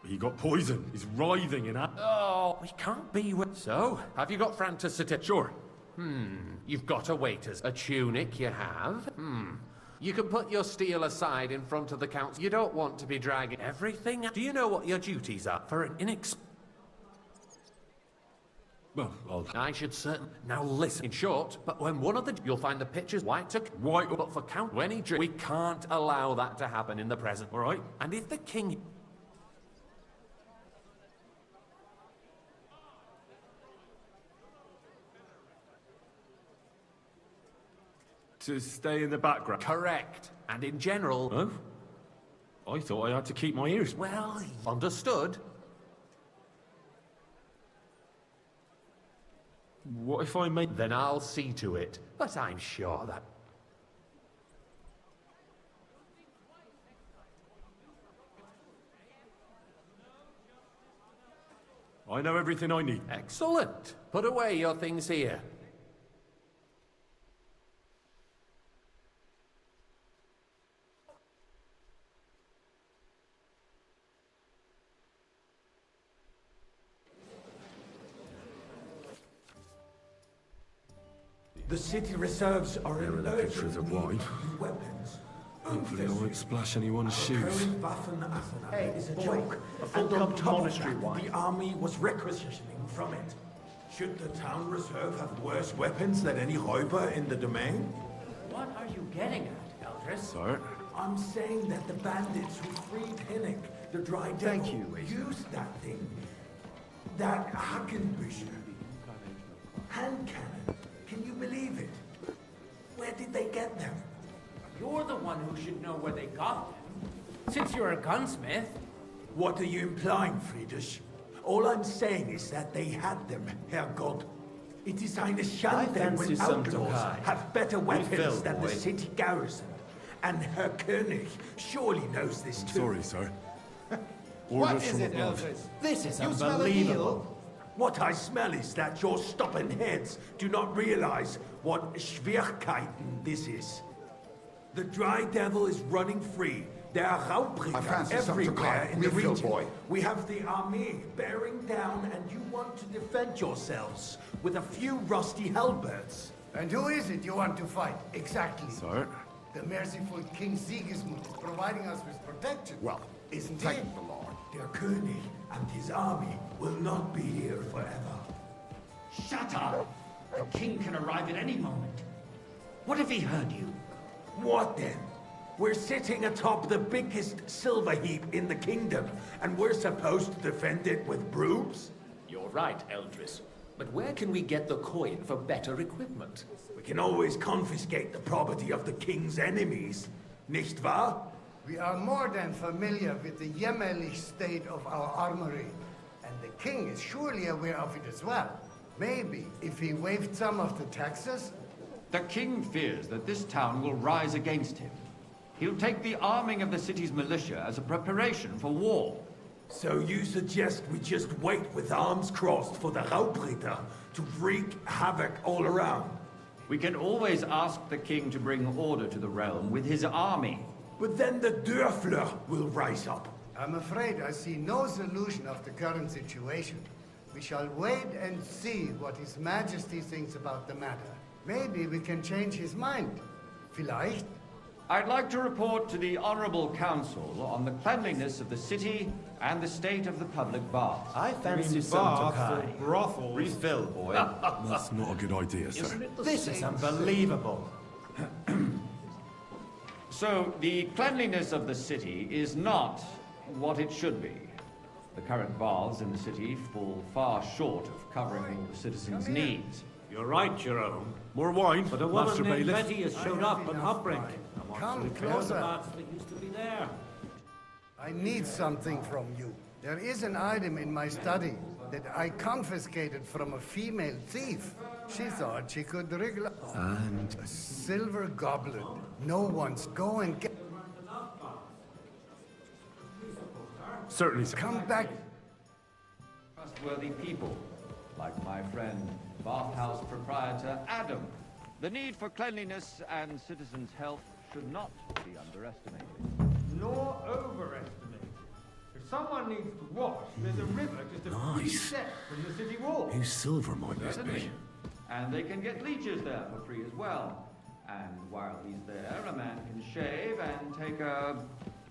He got poisoned. He's writhing in. Oh, we can't be with. So, have you got Franta's certificate? Sure. You've got a waiter's. A tunic you have? You can put your steel aside in front of the council. You don't want to be dragging everything. Do you know what your duties are for an Well, I should certain. Now listen. In short, but when one of the you'll find the pictures white to White. but for count when he drink. We can't allow that to happen in the present. All right. And if the king. To stay in the background. Correct. And in general. Oh? I thought I had to keep my ears. Well, understood. What if I make. Then I'll see to it. But I'm sure that. I know everything I need. Excellent. Put away your things here. The city reserves are There are the pictures of wine. weapons. Hopefully I won't splash anyone's shoes. Hey, is a joke. A full monastery wine. The army was requisitioning from it. Should the town reserve have worse weapons than any räuber in the domain? What are you getting at, Eldris? Sir? I'm saying that the bandits who freed Hinnick, the dry devil, used that thing. That Hackenbücher. Hand cannon. Can you believe it? Where did they get them? You're the one who should know where they got them. Since you're a gunsmith. What are you implying, Friedrich? All I'm saying is that they had them, Herrgott. It is eine Schande when outlaws have better weapons than the city garrison. And Herr König surely knows this too. Sorry, sir. What is it, Eldris? This is unbelievable. What I smell is that your stubborn heads do not realize what Schwierigkeiten this is. The Dry Devil is running free. There are Raubringer everywhere in the region. We have the army bearing down, and you want to defend yourselves with a few rusty halberds. And who is it you want to fight, exactly? Sir? The merciful King Sigismund is providing us with protection. Well, isn't thank he? the Lord. Der König and his army will not be here forever. Shut up! The king can arrive at any moment. What if he heard you? What then? We're sitting atop the biggest silver heap in the kingdom, and we're supposed to defend it with brooms? You're right, Eldris. But where can we get the coin for better equipment? We can always confiscate the property of the king's enemies, nicht wahr? We are more than familiar with the jämmerlich state of our armory, and the king is surely aware of it as well. Maybe if he waived some of the taxes? The king fears that this town will rise against him. He'll take the arming of the city's militia as a preparation for war. So you suggest we just wait with arms crossed for the Raubritter to wreak havoc all around? We can always ask the king to bring order to the realm with his army. But then the Dörfler will rise up. I'm afraid I see no solution of the current situation. We shall wait and see what His Majesty thinks about the matter. Maybe we can change his mind. Vielleicht? I'd like to report to the Honorable Council on the cleanliness of the city and the state of the public baths. I fancy some Tokai. Brothels. Refill, boy. That's not a good idea, sir. This is unbelievable. So, the cleanliness of the city is not what it should be. The current baths in the city fall far short of covering all the citizens' needs. You're right, Jerome. More wine, But a Master woman named Bailiff. Betty has showed up on Hubbrink and wants Come to repair the closer. baths that used to be there. I need something from you. There is an item in my study that I confiscated from a female thief. She thought she could wriggle And a silver goblet. No one's go and get. certainly, sir. Come back. Trustworthy people, like my friend, bathhouse proprietor Adam. The need for cleanliness and citizens' health should not be underestimated. Nor overestimated. If someone needs to wash, there's a river just a few steps from the city wall. Whose silver might this be? And they can get leeches there for free as well. And while he's there, a man can shave and take a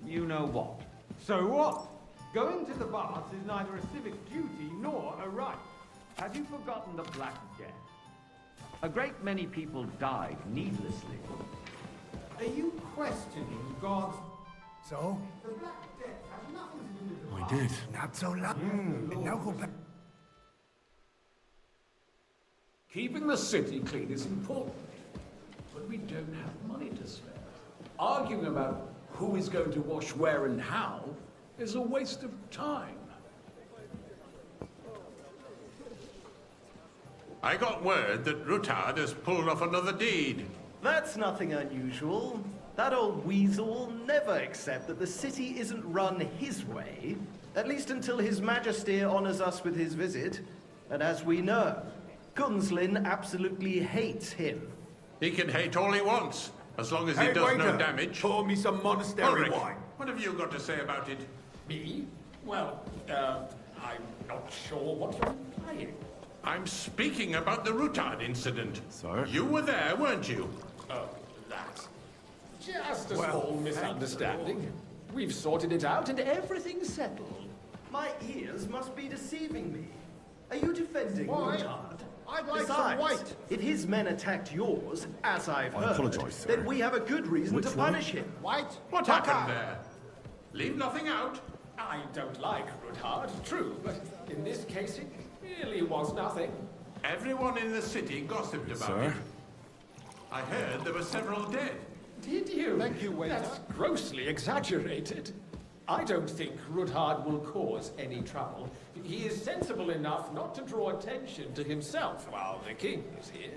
you-know-what. So what? Going to the baths is neither a civic duty nor a right. Have you forgotten the Black Death? A great many people died needlessly. Are you questioning God's... So? The Black Death has nothing to do with the I did. Not so loud. Now go back. Keeping the city clean is important, but we don't have money to spare. Arguing about who is going to wash where and how is a waste of time. I got word that Rutard has pulled off another deed. That's nothing unusual. That old weasel will never accept that the city isn't run his way, at least until His Majesty honors us with his visit. And as we know, Gunslin absolutely hates him. He can hate all he wants, as long as he does no damage. Pour me some monastery Ulrich, wine. what have you got to say about it? Me? Well, I'm not sure what you're implying. I'm speaking about the Rutard incident. Sir? You were there, weren't you? Oh, that. Just a small misunderstanding. We've sorted it out and everything's settled. My ears must be deceiving me. Are you defending Rutard? I'd like Besides, some white. if his men attacked yours, as I've I heard, apologise, sir. then we have a good reason Which to one? punish him. White? What happened there? Leave nothing out. I don't like Rutard, true, but in this case it really was nothing. Everyone in the city gossiped about Sir? it. I heard there were several dead. Did you? Thank you, waiter. That's grossly exaggerated. I don't think Rutard will cause any trouble. He is sensible enough not to draw attention to himself while the king is here.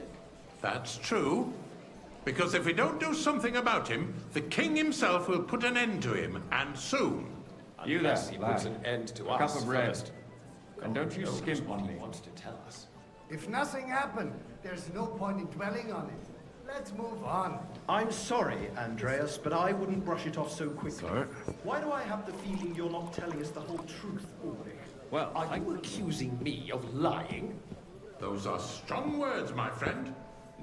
That's true. Because if we don't do something about him, the king himself will put an end to him, and soon. You Unless there, he lad. puts an end to A us cup of bread. first. And don't you God knows skimp what on he me. wants to tell us. If nothing happened, there's no point in dwelling on it. Let's move on. I'm sorry, Andreas, but I wouldn't brush it off so quickly. Sir? Why do I have the feeling you're not telling us the whole truth, Ulrich? Well, are you accusing me of lying? Those are strong words, my friend.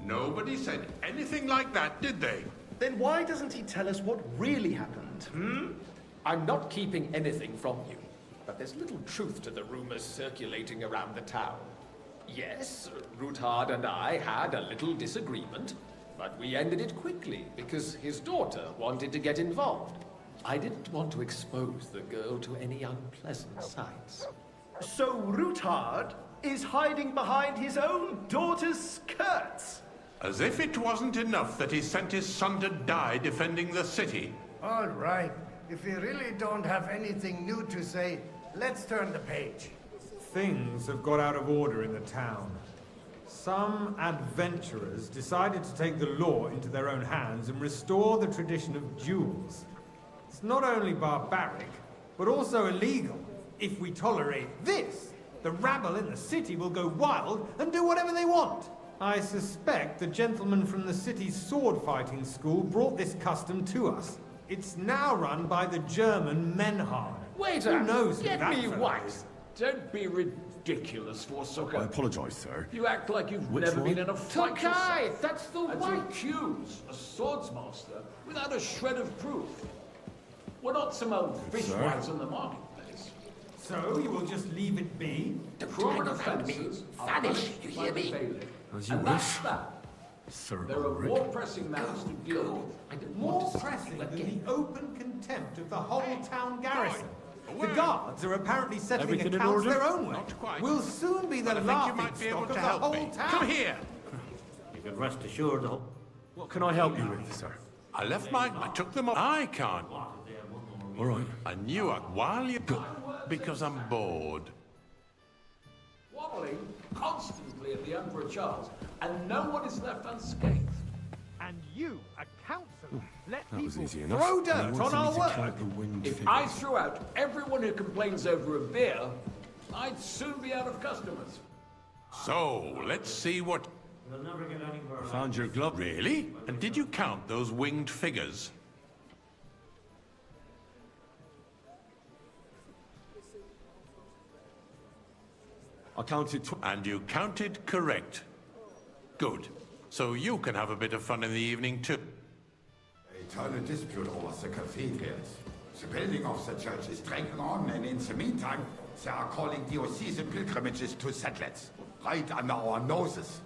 Nobody said anything like that, did they? Then why doesn't he tell us what really happened, I'm not keeping anything from you, but there's little truth to the rumors circulating around the town. Yes, Ruthard and I had a little disagreement, but we ended it quickly because his daughter wanted to get involved. I didn't want to expose the girl to any unpleasant sights. So Ruthard is hiding behind his own daughter's skirts? As if it wasn't enough that he sent his son to die defending the city. All right. If we really don't have anything new to say, let's turn the page. Things have got out of order in the town. Some adventurers decided to take the law into their own hands and restore the tradition of duels. It's not only barbaric, but also illegal. If we tolerate this, the rabble in the city will go wild and do whatever they want. I suspect the gentleman from the city's sword-fighting school brought this custom to us. It's now run by the German Menhard. Waiter, Who knows who get that me fellow white. is? Don't be ridiculous, Forsucker. I apologize, sir. You act like you've Which never one? been in a fight Tokai, yourself. that's the And white. to accuse a swordsmaster without a shred of proof. We're not some old fishwives on the marketplace. So you will just leave it be? Proven offences are punished by the bailiff. As you And that's wish. that. Sir There are Ulrich. more pressing matters to deal with. I don't want More to see pressing you than again. the open contempt of the whole town garrison. The guards are apparently settling Everything in accounts order? their own way. Not quite. We'll soon be the But I think you laughing might be able stock of to the help whole me. town. Come here. You can rest assured the What can I help you with, sir? I left mine. I took them off. I can't. All right. I knew I... While you... Because I'm bored. Waddling constantly at the Emperor Charles, and no one is left unscathed. And you, a councillor, let That was people easy enough. Throw And dirt he on wanted our me to work. count the winged If figures. I threw out everyone who complains over a beer, I'd soon be out of customers. So, let's see what... You'll never get anywhere. Found your glove. Really? And did you count those winged figures? I counted And you counted correct. Good. So you can have a bit of fun in the evening too. Eternal dispute over the cathedrals. The building of the church is dragging on, and in the meantime, they are calling diocesan pilgrimages to settlers, right under our noses.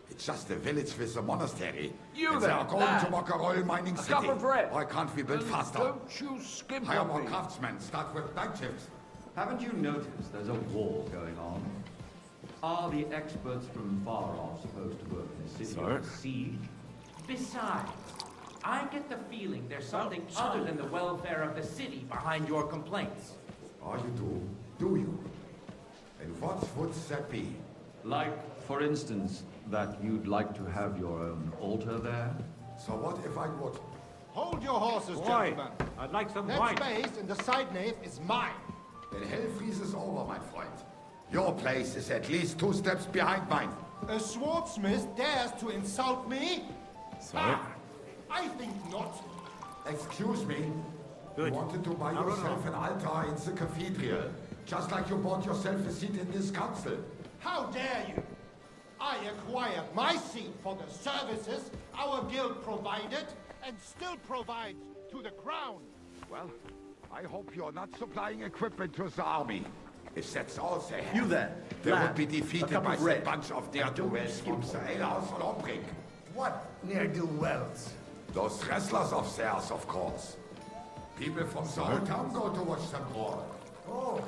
It's just a village with a monastery. You and they there, are going lad. to mock a royal mining A city. cup of bread. Why can't we build And faster? Don't you skimp Hire on more me. craftsmen, start with night shifts. Haven't you noticed there's a war going on? Are the experts from far off supposed to work in the city Sir? or siege? Besides, I get the feeling there's something other than the welfare of the city behind your complaints. Oh, you do? Do you? And what would that be? Like, for instance, that you'd like to have your own altar there? So what if I would? Hold your horses, Why? gentlemen. I'd like some That wine. space in the side nave is mine. Then hell freezes over, my friend. Your place is at least 2 steps behind mine. A swordsmith dares to insult me? Sorry. I think not. Excuse me. Good. You wanted to buy No, no, yourself no. an altar in the cathedral, just like you bought yourself a seat in this council. How dare you? I acquired my seat for the services our guild provided and still provides to the crown. Well, I hope you're not supplying equipment to the army. If that's all they have, You there, they lad, would be a defeated cup by of that red. bunch of ne'er-do-wells from the alehouse or Lombrick. What ne'er-do-wells? Those wrestlers of theirs, of course. People from the whole town go to watch them brawl. Oh,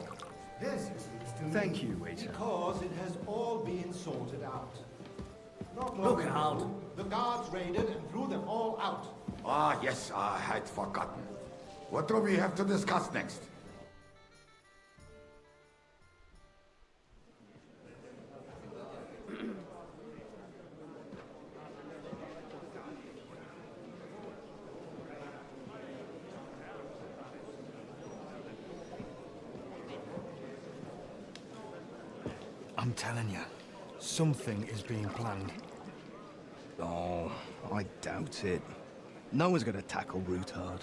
this is news to me. Thank you, waiter. Because it has all been sorted out. Not Look long out. ago, the guards raided and threw them all out. Ah, yes, I had forgotten. What do we have to discuss next? I'm telling you, something is being planned. Oh, I doubt it. No one's gonna tackle Ruthard.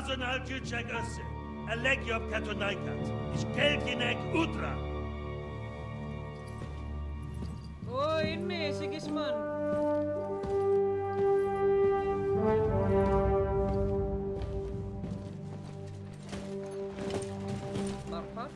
Personal küçük öse. Elek yok katonaykat. Ich kelkinek utra. Oh ini Sigismund. Tarpa.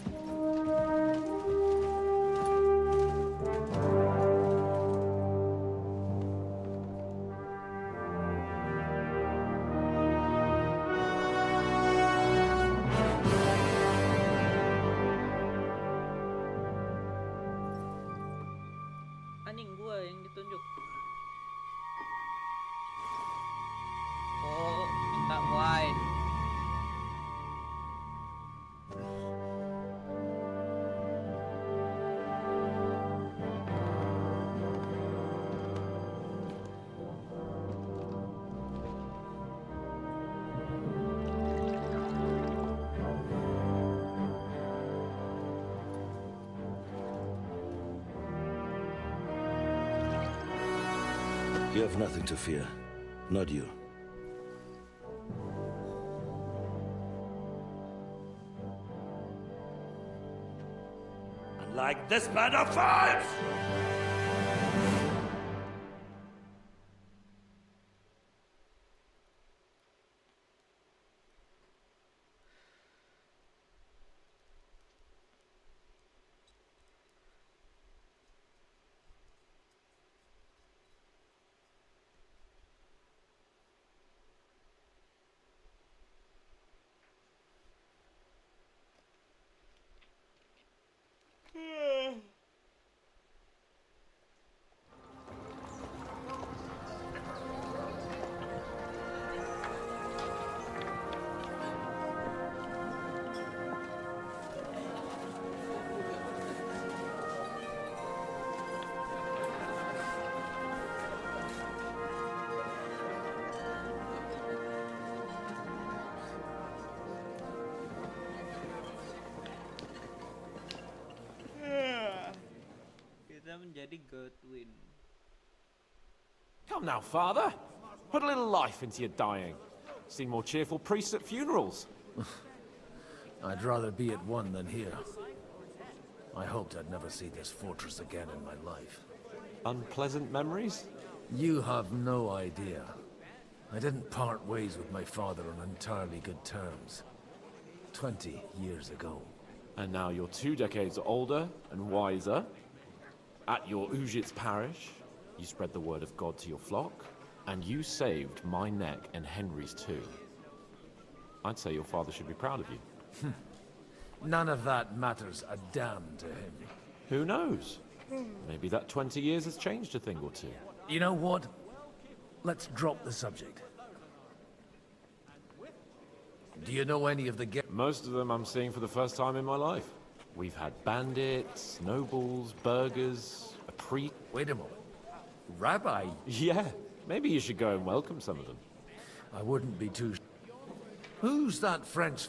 Anjing gua yang ditunjuk. Oh, minta wine. You have nothing to fear. Not you. Like this man of fires! Kita menjadi Godwin. Come now, Father. Put a little life into your dying. Seen more cheerful priests at funerals. I'd rather be at one than here. I hoped I'd never see this fortress again in my life. Unpleasant memories? You have no idea. I didn't part ways with my father on entirely good terms. 20 years ago. And now you're 2 decades older and wiser. At your Ujit's parish, you spread the word of God to your flock, and you saved my neck and Henry's too. I'd say your father should be proud of you. None of that matters a damn to him. Who knows? Maybe that 20 years has changed a thing or two. You know what? Let's drop the subject. Do you know any of the Most of them I'm seeing for the first time in my life. We've had bandits, nobles, burghers, a priest. Wait a moment. Rabbi? Yeah, maybe you should go and welcome some of them. I wouldn't be too... Who's that French...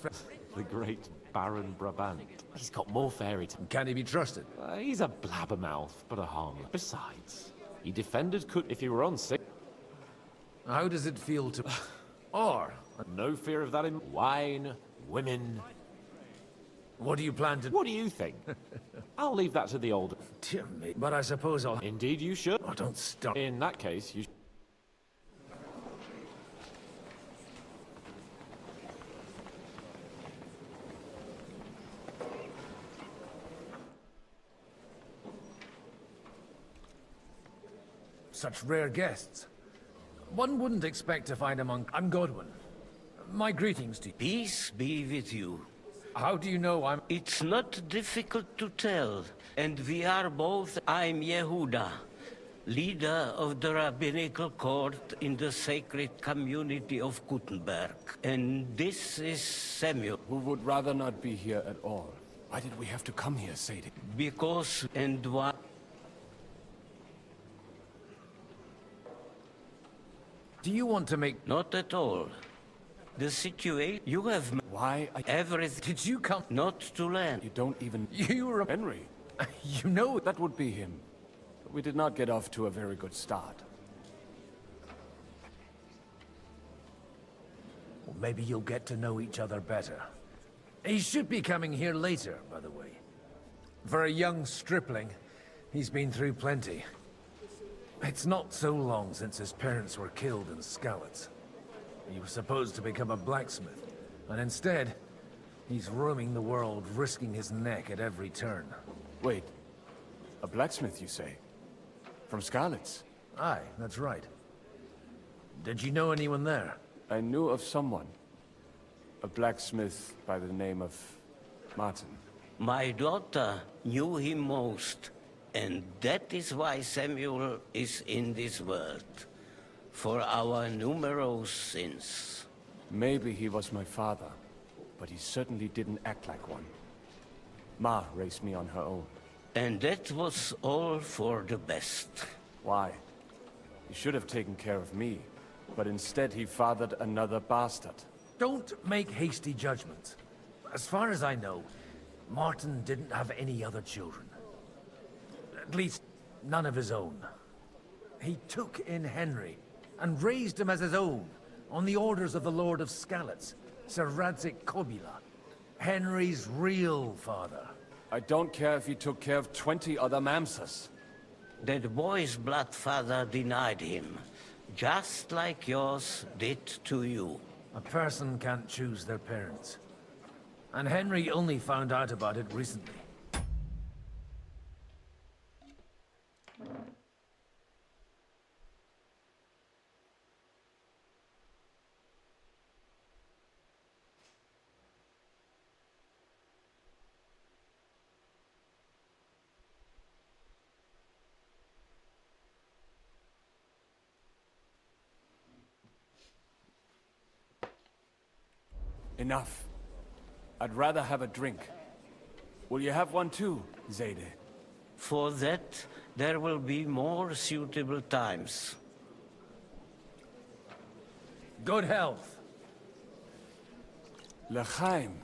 The great Baron Brabant. He's got more fairy tales. Can he be trusted? He's a blabbermouth, but a harmless. Besides, he defended could if he were on sick. How does it feel to... Or... No fear of that in... Wine, women... What do you plan to... What do you think? I'll leave that to the older... Dear me, but I suppose I'll... Indeed you should. Oh, don't stop. In that case, you... Such rare guests. One wouldn't expect to find among... I'm Godwin. My greetings to you. Peace be with you. How do you know I'm... It's not difficult to tell. And we are both... I'm Yehuda, leader of the rabbinical court in the sacred community of Gutenberg. And this is Samuel. Who would rather not be here at all. Why did we have to come here, Sadie? Because and why... Do you want to make... Not at all. The situation... You have... Why? Everything... Did you come... Not to land. You don't even... You were... Henry. You know... That would be him. But we did not get off to a very good start. Well, maybe you'll get to know each other better. He should be coming here later, by the way. For a young stripling, he's been through plenty. It's not so long since his parents were killed in Skalitz. He was supposed to become a blacksmith, and instead, he's roaming the world, risking his neck at every turn. Wait, a blacksmith, you say? From Skalitz? Aye, that's right. Did you know anyone there? I knew of someone. A blacksmith by the name of Martin. My daughter knew him most, and that is why Samuel is in this world. For our numerous sins. Maybe he was my father, but he certainly didn't act like one. Ma raised me on her own. And that was all for the best. Why? He should have taken care of me, but instead he fathered another bastard. Don't make hasty judgments. As far as I know, Martin didn't have any other children. At least, none of his own. He took in Henry, and raised him as his own, on the orders of the Lord of Skalitz, Sir Radzik Kobila, Henry's real father. I don't care if he took care of 20 other mamsas. That boy's blood father denied him, just like yours did to you. A person can't choose their parents. And Henry only found out about it recently. Enough. I'd rather have a drink. Will you have one too, Zayde? For that, there will be more suitable times. Good health. L'chaim.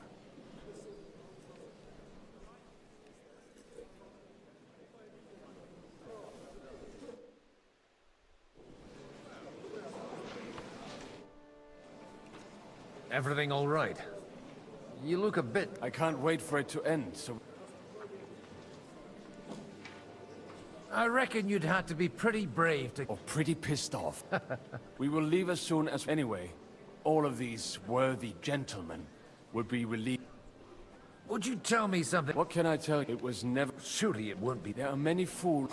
Everything all right? You look a bit... I can't wait for it to end, so... I reckon you'd have to be pretty brave to... Or pretty pissed off. We will leave as soon as... Anyway, all of these worthy gentlemen will be relieved. Would you tell me something? What can I tell you? It was never... Surely it won't be... There are many fools...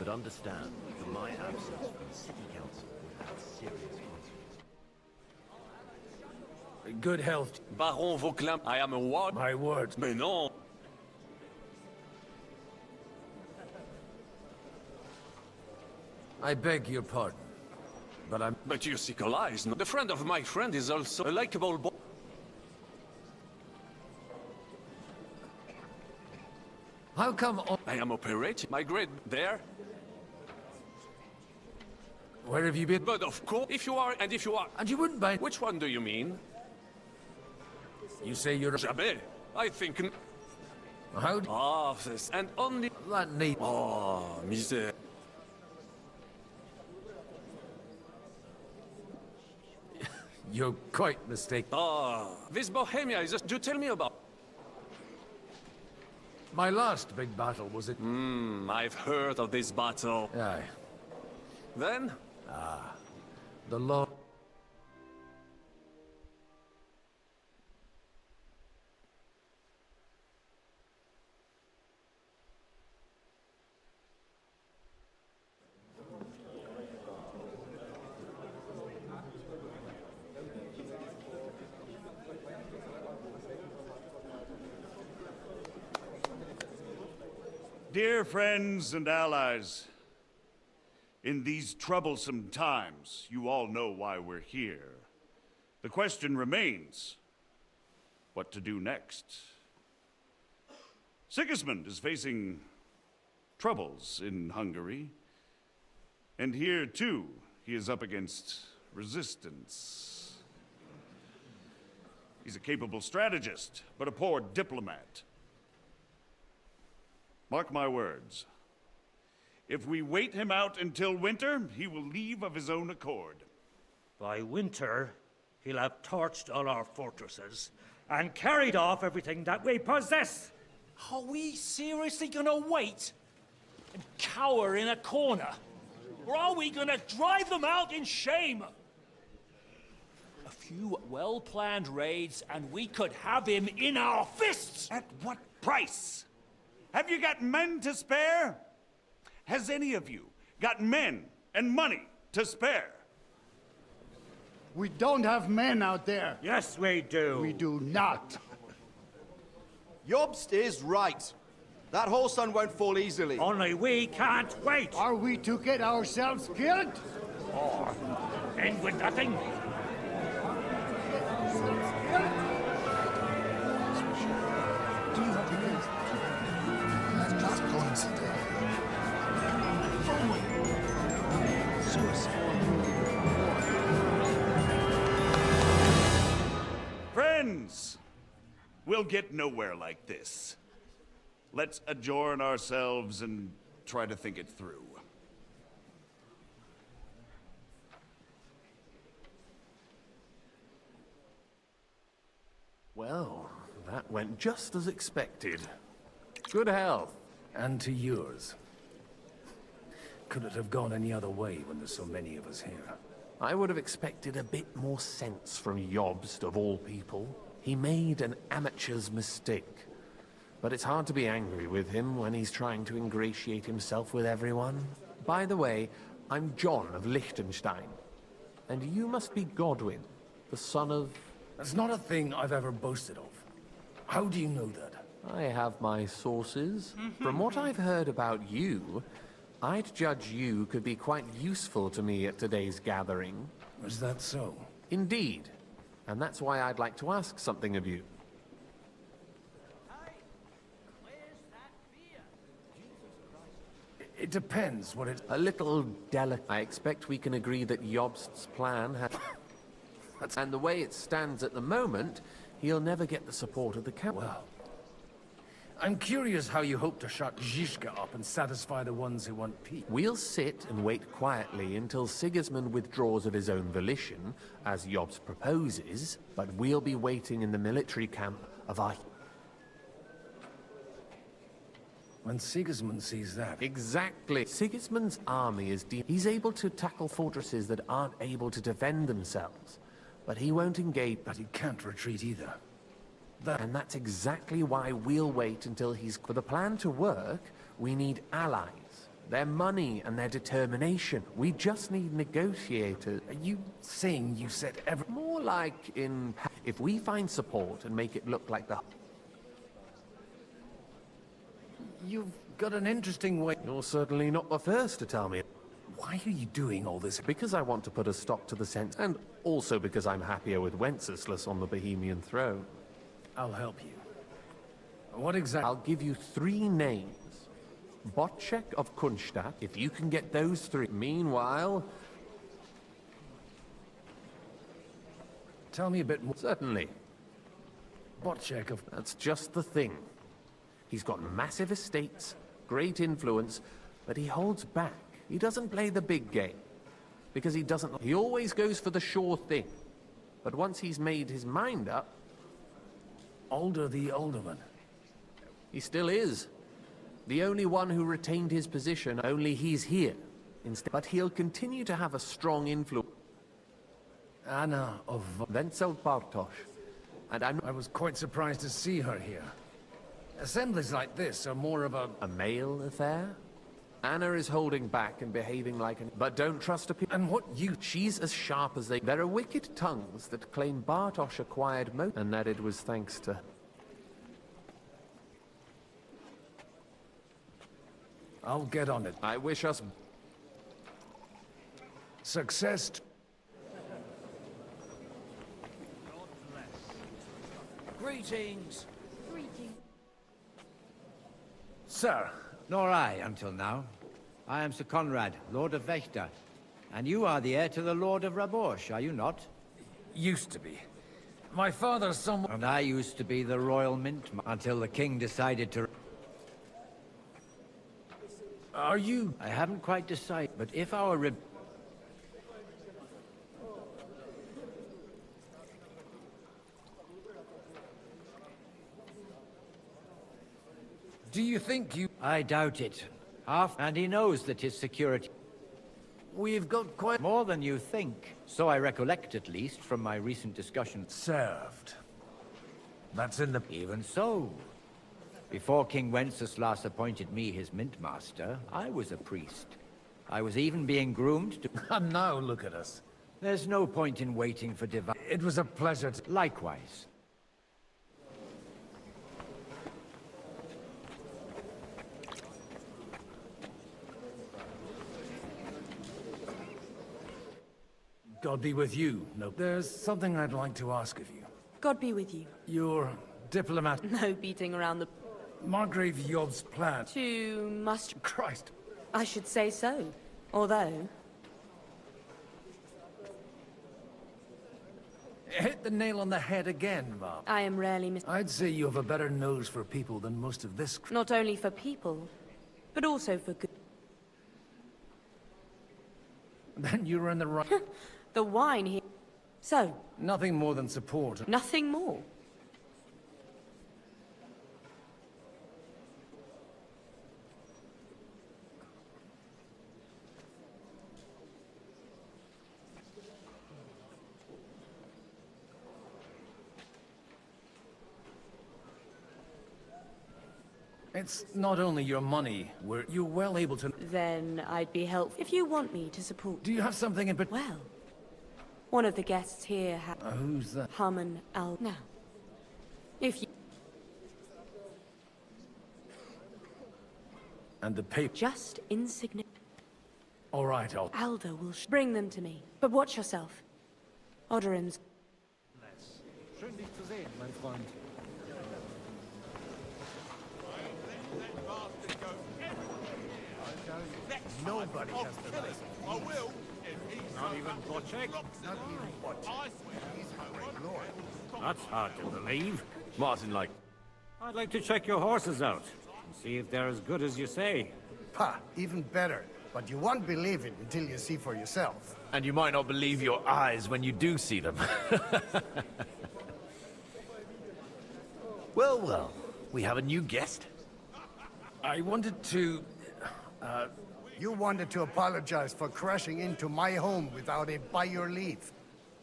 Understand that my absence from the city council will have serious consequences. Good health. Baron Vauclin, I am a ward. My word. Mais non. I beg your pardon, but I'm... But you Sikolize, the friend of my friend is also a likable boy. How come... I am operating. My grade there. Where have you been? But of course, if you are, and if you are... And you wouldn't mind... Which one do you mean? You say you're... Jamais. I think... How? Ah, this, and only... That need... Oh, misère. You're quite mistaken. Ah, this Bohemia is just... You tell me about... My last big battle was at... I've heard of this battle. Aye. Then? The law... Dear friends and allies, in these troublesome times, you all know why we're here. The question remains, what to do next? Sigismund is facing troubles in Hungary. And here, too, he is up against resistance. He's a capable strategist, but a poor diplomat. Mark my words. If we wait him out until winter, he will leave of his own accord. By winter, he'll have torched all our fortresses and carried off everything that we possess. Are we seriously gonna wait and cower in a corner? Or are we gonna drive them out in shame? A few well-planned raids and we could have him in our fists! At what price? Have you got men to spare? Has any of you got men and money to spare? We don't have men out there. Yes, we do. We do not. Jobst is right. That whole sun won't fall easily. Only we can't wait. Are we to get ourselves killed? Or end with nothing? Friends, we'll get nowhere like this. Let's adjourn ourselves and try to think it through. Well, that went just as expected. Good health. And to yours. Could it have gone any other way when there's so many of us here? I would have expected a bit more sense from Jobst, of all people. He made an amateur's mistake. But it's hard to be angry with him when he's trying to ingratiate himself with everyone. By the way, I'm John of Liechtenstein. And you must be Godwin, the son of... That's not a thing I've ever boasted of. How do you know that? I have my sources. From what I've heard about you, I'd judge you could be quite useful to me at today's gathering. Was that so? Indeed. And that's why I'd like to ask something of you. It depends what it... A little delicate. I expect we can agree that Jobst's plan has... And the way it stands at the moment, he'll never get the support of the council. Well, I'm curious how you hope to shut Zizka up and satisfy the ones who want peace. We'll sit and wait quietly until Sigismund withdraws of his own volition, as Jobst proposes, but we'll be waiting in the military camp of our... When Sigismund sees that... Exactly. Sigismund's army is deep. He's able to tackle fortresses that aren't able to defend themselves. But he won't engage. But he can't retreat either. And that's exactly why we'll wait until he's... For the plan to work, we need allies. Their money and their determination. We just need negotiators. Are you saying you said ever... More like in... If we find support and make it look like the... You've got an interesting way... You're certainly not the first to tell me. Why are you doing all this? Because I want to put a stop to the sense, and also because I'm happier with Wenceslas on the Bohemian throne. I'll help you. What exactly? I'll give you 3 names. Botchek of Kunstadt, if you can get those 3. Meanwhile... Tell me a bit more. Certainly. Botchek of... That's just the thing. He's got massive estates, great influence, but he holds back. He doesn't play the big game. Because he doesn't... He always goes for the sure thing. But once he's made his mind up... Alder the Alderman. He still is. The only one who retained his position, only he's here. Instead, but he'll continue to have a strong influence. Anna of... Wenzel Bartosz. And I was quite surprised to see her here. Assemblies like this are more of a... A male affair? Anna is holding back and behaving like an... But don't trust a... And what you... She's as sharp as they... There are wicked tongues that claim Bartosz acquired and that it was thanks to... I'll get on it. I wish us... Success. Greetings. Sir. Nor I, until now. I am Sir Conrad, Lord of Wächter. And you are the heir to the Lord of Raborsch, are you not? Used to be. My father's son... And I used to be the Royal Mint until the King decided to... Are you... I haven't quite decided, but if our... Do you think you... I doubt it. And he knows that his security... We've got quite more than you think. So I recollect, at least, from my recent discussion. Served. That's in the... Even so. Before King Wenceslas appointed me his mint master, I was a priest. I was even being groomed to... And now look at us. There's no point in waiting for divine... It was a pleasure to... Likewise. God be with you. No, there's something I'd like to ask of you. God be with you. Your diplomat... No beating around the... Margrave Yob's plan... To must... Christ. I should say so. Although... Hit the nail on the head again, Bob. I am rarely I'd say you have a better nose for people than most of this... Not only for people, but also for good... Then you were in the right... The wine here... So... Nothing more than support. Nothing more. It's not only your money, you're well able to... Then I'd be helpful if you want me to support... Do you have something in... Well... One of the guests here has... who's that? Harmon Al... Now... If you... And the paper... Just insignificant... All right, I'll... Alda will bring them to me. But watch yourself. Odorim's... Schön dich zu sehen, mein Freund. Nobody has the right. I will. Not even Bocek? Not even Bocek. He's a great lord. That's hard to believe. Martin, like... I'd like to check your horses out and see if they're as good as you say. Ha, even better. But you won't believe it until you see for yourself. And you might not believe your eyes when you do see them. Well, well. We have a new guest. I wanted to... You wanted to apologize for crashing into my home without it by your leave.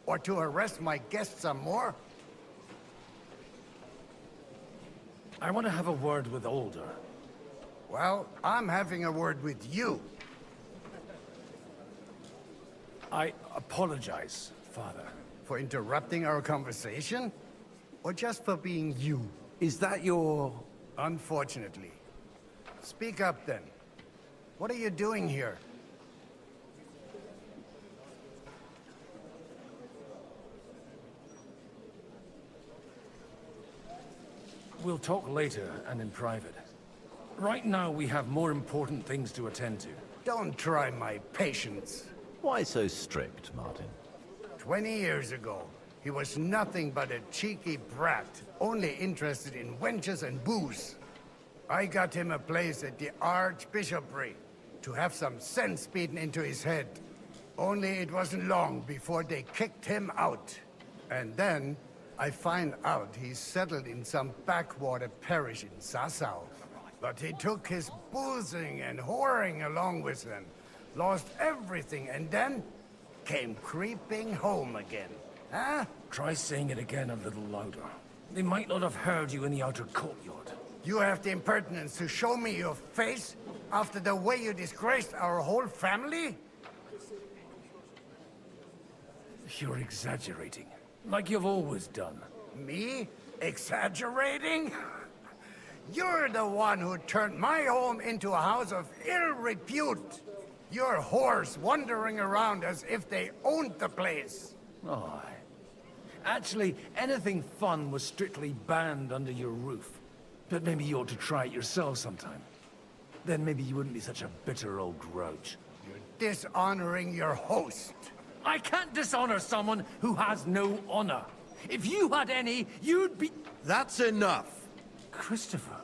Or to arrest my guests some more? I want to have a word with Older. Well, I'm having a word with you. I apologize, Father. For interrupting our conversation? Or just for being you? Is that your... Unfortunately. Speak up, then. What are you doing here? We'll talk later and in private. Right now, we have more important things to attend to. Don't try my patience. Why so strict, Martin? 20 years ago, he was nothing but a cheeky brat, only interested in wenches and booze. I got him a place at the Archbishopric to have some sense beaten into his head. Only it wasn't long before they kicked him out. And then I find out he's settled in some backwater parish in Sassau. But he took his boozing and whoring along with him, lost everything, and then came creeping home again. Huh? Try saying it again a little louder. They might not have heard you in the outer courtyard. You have the impertinence to show me your face after the way you disgraced our whole family? You're exaggerating, like you've always done. Me? Exaggerating? You're the one who turned my home into a house of ill repute. Your whores wandering around as if they owned the place. Oh, Actually, anything fun was strictly banned under your roof. But maybe you ought to try it yourself sometime. Then maybe you wouldn't be such a bitter old grouch. You're dishonoring your host. I can't dishonor someone who has no honor. If you had any, you'd be... That's enough. Christopher.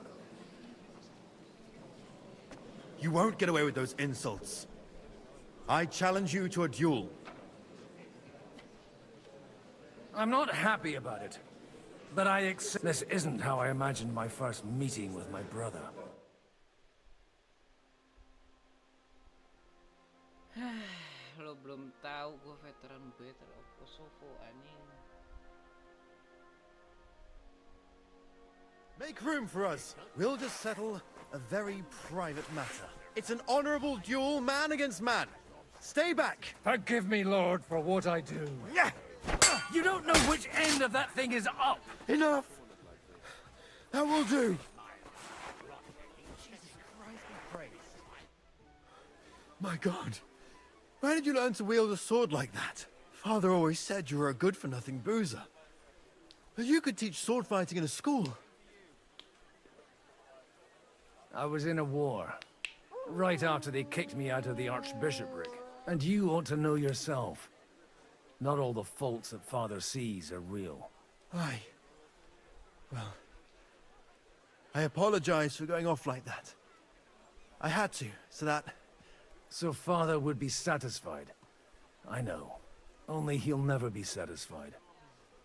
You won't get away with those insults. I challenge you to a duel. I'm not happy about it. But I accept... This isn't how I imagined my first meeting with my brother. Lo belum tahu gue veteran battle of Kosovo anjing. Make room for us. We'll just settle a very private matter. It's an honorable duel, man against man. Stay back. Forgive me, Lord, for what I do. Yeah. You don't know which end of that thing is up. Enough. That will do. My God. Where did you learn to wield a sword like that? Father always said you were a good-for-nothing boozer. But you could teach sword fighting in a school. I was in a war. Right after they kicked me out of the archbishopric. And you ought to know yourself. Not all the faults that Father sees are real. Aye. Well, I apologize for going off like that. I had to, so that... So Father would be satisfied. I know. Only he'll never be satisfied.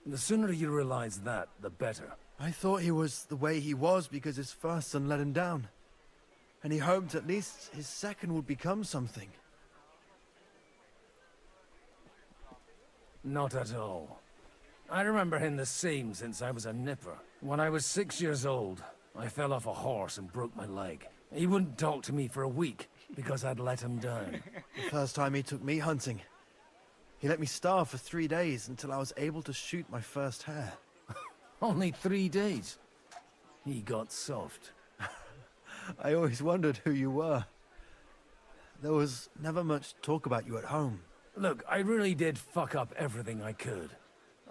The sooner you realize that, the better. I thought he was the way he was because his first son let him down. And he hoped at least his second would become something. Not at all. I remember him the same since I was a nipper. When I was 6 years old, I fell off a horse and broke my leg. He wouldn't talk to me for a week because I'd let him down. The first time he took me hunting, he let me starve for 3 days until I was able to shoot my first hare. Only 3 days. He got soft. I always wondered who you were. There was never much talk about you at home. Look, I really did fuck up everything I could.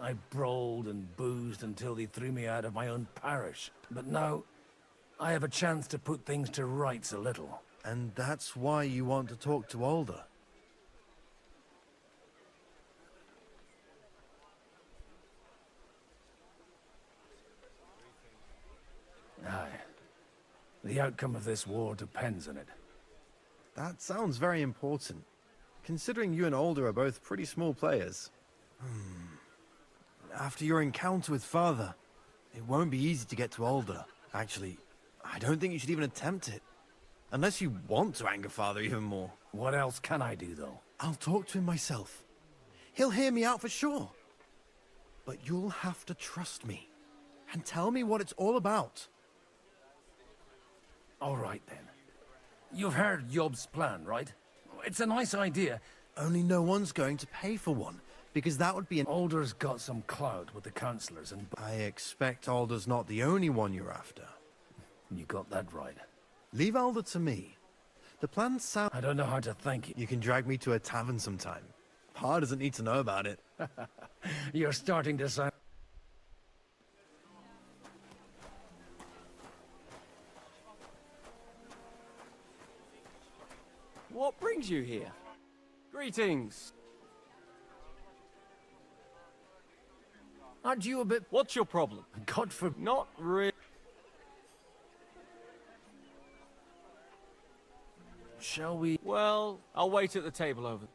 I brawled and boozed until they threw me out of my own parish. But now, I have a chance to put things to rights a little. And that's why you want to talk to Alder. Aye. The outcome of this war depends on it. That sounds very important, considering you and Alder are both pretty small players. After your encounter with Father, it won't be easy to get to Alder. Actually, I don't think you should even attempt it. Unless you want to anger Father even more. What else can I do, though? I'll talk to him myself. He'll hear me out for sure. But you'll have to trust me. And tell me what it's all about. All right, then. You've heard Yob's plan, right? It's a nice idea. Only no one's going to pay for one, because that would be an... Alder's got some clout with the councillors and... I expect Alder's not the only one you're after. You got that right. Leave Alder to me. The plan sounds... I don't know how to thank you. You can drag me to a tavern sometime. Pa doesn't need to know about it. You're starting to sound... What brings you here? Greetings. Aren't you a bit... What's your problem? God forbid... Not really. Shall we... Well, I'll wait at the table over.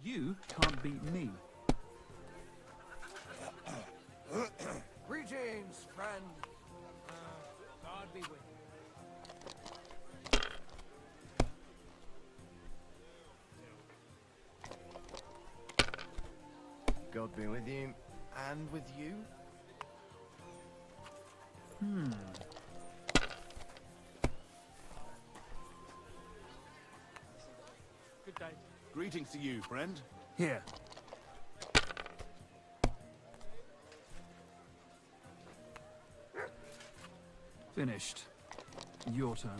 You can't beat me. Greetings, friend. God be with you. God be with you, and with you. Good day. Greetings to you, friend. Here. Finished. Your turn.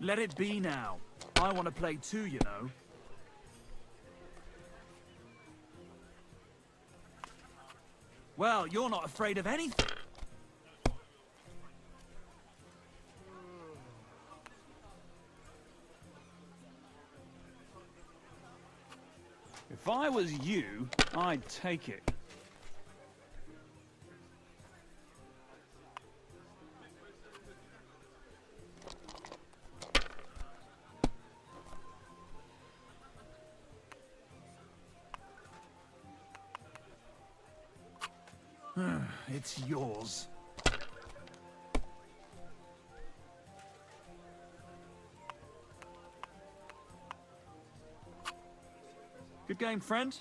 Let it be now. I want to play too, you know. Well, you're not afraid of anything. If I was you, I'd take it. It's yours. Good game, friend.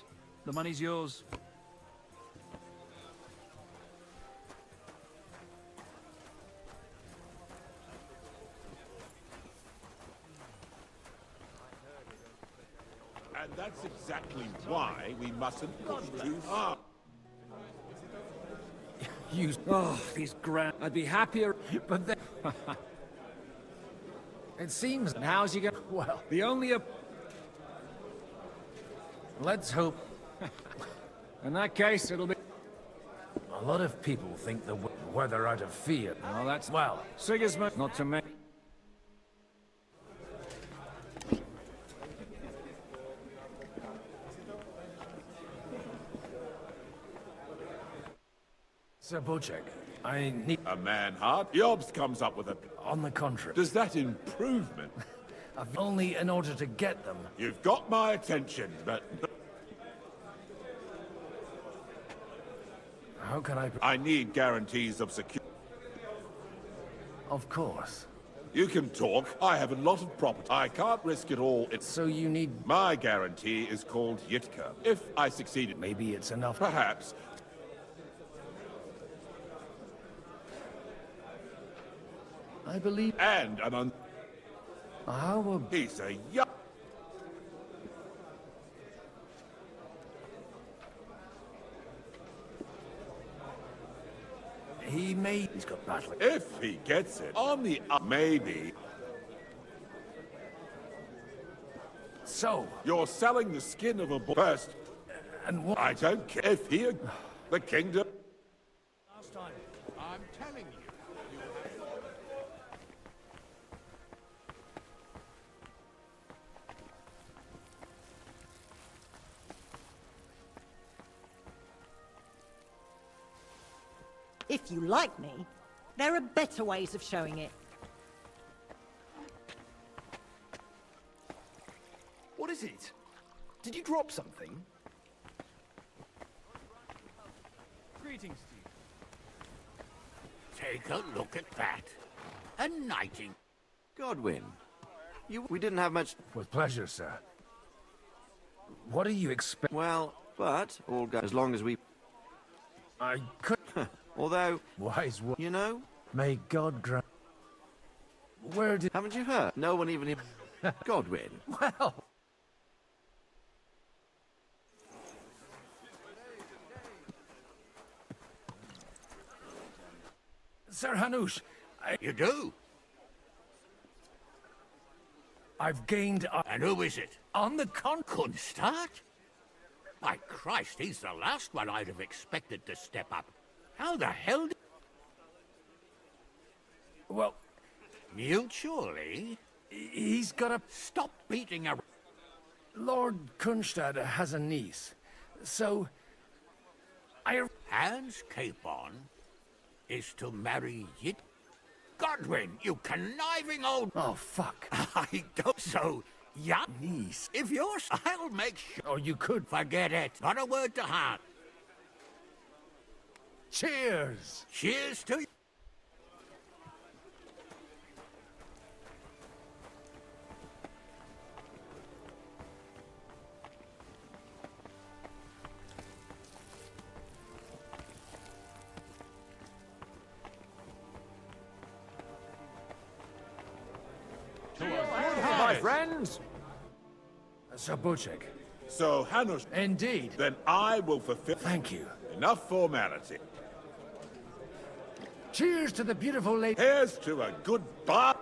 The money's yours. And that's exactly why we mustn't push too hard. You. Oh, these grand. I'd be happier, But then. It seems. And how's you going? Well, the only. let's hope. In that case, it'll be. A lot of people think the weather out of fear. Oh, that's. Well, Sigismund. Not to me. Sir Bocek, I need. A man hard. Jobs comes up with a... On the contrary. Does that improvement? Only in order to get them. You've got my attention, but... How can I... I need guarantees of security. Of course. You can talk. I have a lot of property. I can't risk it all. So you need... My guarantee is called Yitka. If I succeed... Maybe it's enough. Perhaps. I believe... And an How He's a young... He may... He's got battle. If he gets it, on the... maybe... So... You're selling the skin of a bull first. And what... I don't care if he... The kingdom... Last time. I'm telling you. If you like me, there are better ways of showing it. What is it? Did you drop something? Greetings to you. Take a look at that. A nighting. Godwin, we didn't have much... With pleasure, sir. What do you expect? Well, but all go as long as we... I could... Although... Wise one. You know? May God grant... Where did... Haven't you heard? No one even... Godwin. Well... Sir Hanush, You do? I've gained... And who is it? On the Kunstart? By Christ, he's the last one I'd have expected to step up. How the hell did... Well, Mutually? He's got a... Stop beating a... Lord Kunstad has a niece, so... Hans Capon is to marry Yit... Godwin, you conniving old... Oh, fuck. I don't... So, yeah, niece. If you're... I'll make sure... Or you could... Forget it. Not a word to Hans. Cheers! Cheers to you. My friends! Sir Bocek. So, Hanush... Indeed. Then I will fulfill... Thank you. Enough formality. Cheers to the beautiful lady. Here's to a good bar...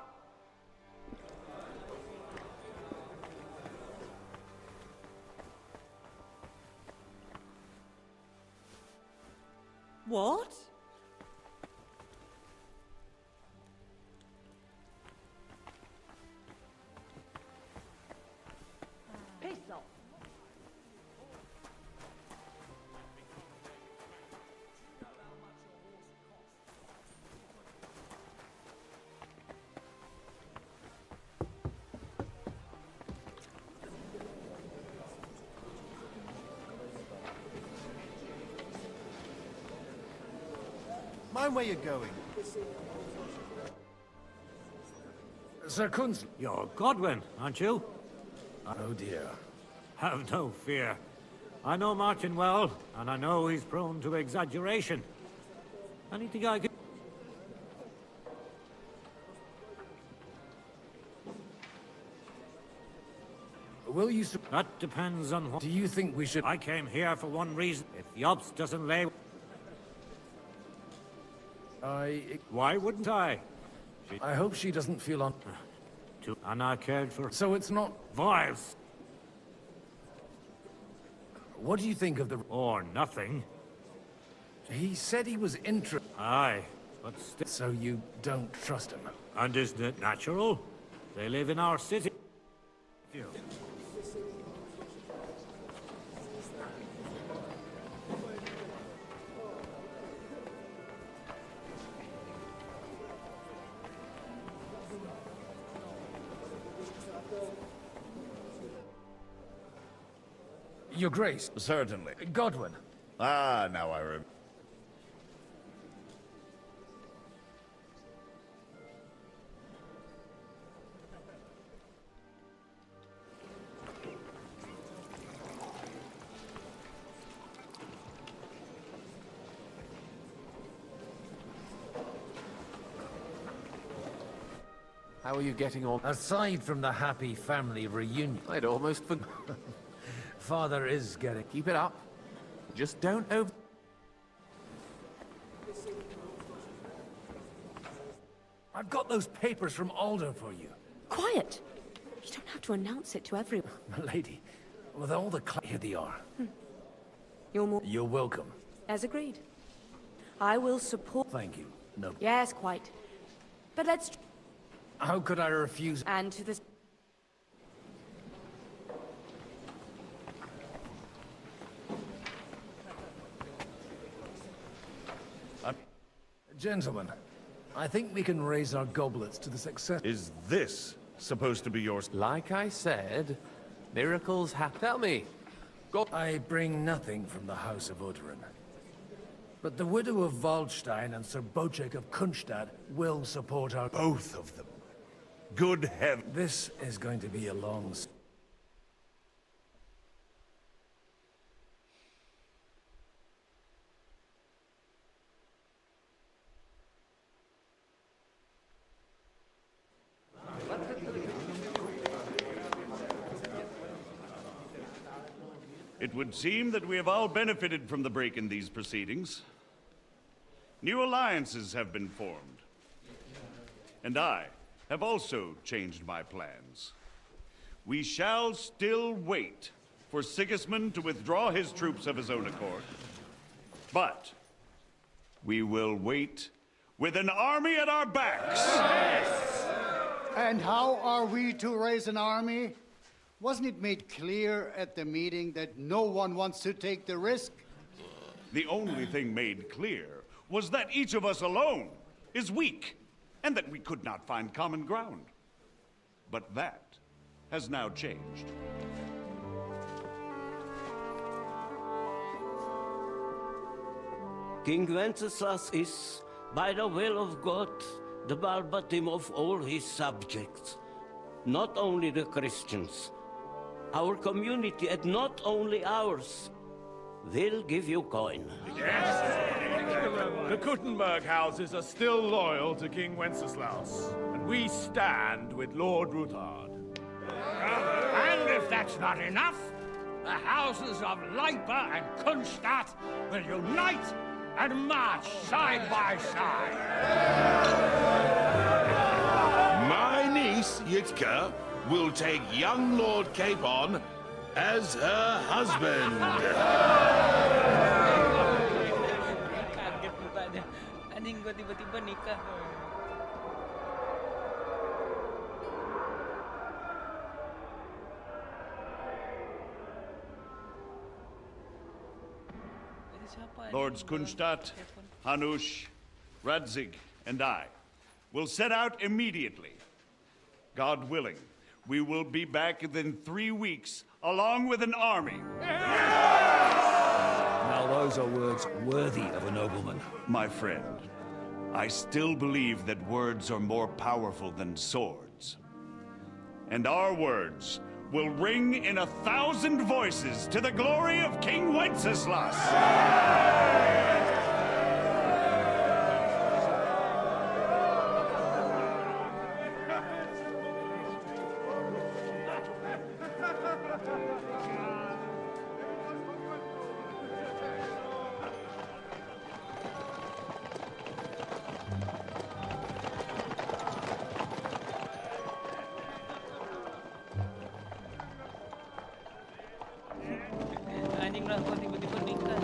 What? Piss off. Mind where you're going. Sir Kunz. You're Godwin, aren't you? Oh dear. Have no fear. I know Martin well, and I know he's prone to exaggeration. Anything I can... Will you... That depends on what... Do you think we should... I came here for one reason. If the Ops doesn't lay... Why wouldn't I? I hope she doesn't feel on... And I cared for... So it's not... Viles. What do you think of the... Or nothing. He said he was interested... Aye, but still... So you don't trust him? And isn't it natural? They live in our city. Your Grace. Certainly. Godwin. Ah, now I remember. How are you getting on? Aside from the happy family reunion... I'd almost forgot. Father is getting... Keep it up. Just don't over... I've got those papers from Alder for you. Quiet! You don't have to announce it to everyone. Milady, with all the... Here they are. You're more... You're welcome. As agreed. I will support... Thank you. No. Yes, quite. But let's... How could I refuse? And to this... Gentlemen, I think we can raise our goblets to the success... Is this supposed to be yours? Like I said, miracles happen. Tell me. I bring nothing from the House of Odoran. But the widow of Waldstein and Sir Bocek of Kunstad will support our... Both of them. Good heaven. This is going to be a long... It would seem that we have all benefited from the break in these proceedings. New alliances have been formed. And I have also changed my plans. We shall still wait for Sigismund to withdraw his troops of his own accord. But we will wait with an army at our backs. Yes! And how are we to raise an army? Wasn't it made clear at the meeting that no one wants to take the risk? The only thing made clear was that each of us alone is weak, and that we could not find common ground. But that has now changed. King Wenceslas is, by the will of God, the balbatim of all his subjects. Not only the Christians, our community, and not only ours, will give you coin. The Kuttenberg houses are still loyal to King Wenceslas, and we stand with Lord Ruthard. And if that's not enough, the houses of Leipa and Kunstadt will unite and march side by side. My niece, Yitka, will take young Lord Capon as her husband. Kaget mukanya. Anjing gua tiba-tiba nikah. Lords Kunstadt, Hanush, Radzig, and I will set out immediately. God willing, we will be back within 3 weeks, along with an army. Now those are words worthy of a nobleman. My friend, I still believe that words are more powerful than swords. And our words will ring in 1,000 voices to the glory of King Wenceslas. Anjing lah gua tiba-tiba nikah.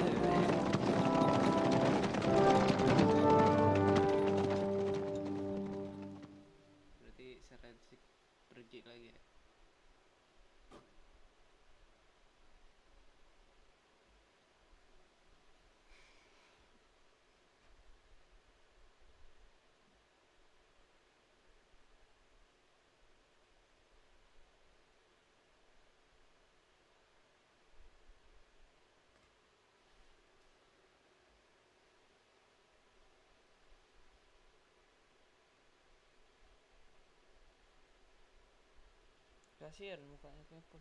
Berarti Serenzik pergi lagi ya. Kasian mukanya Kepon,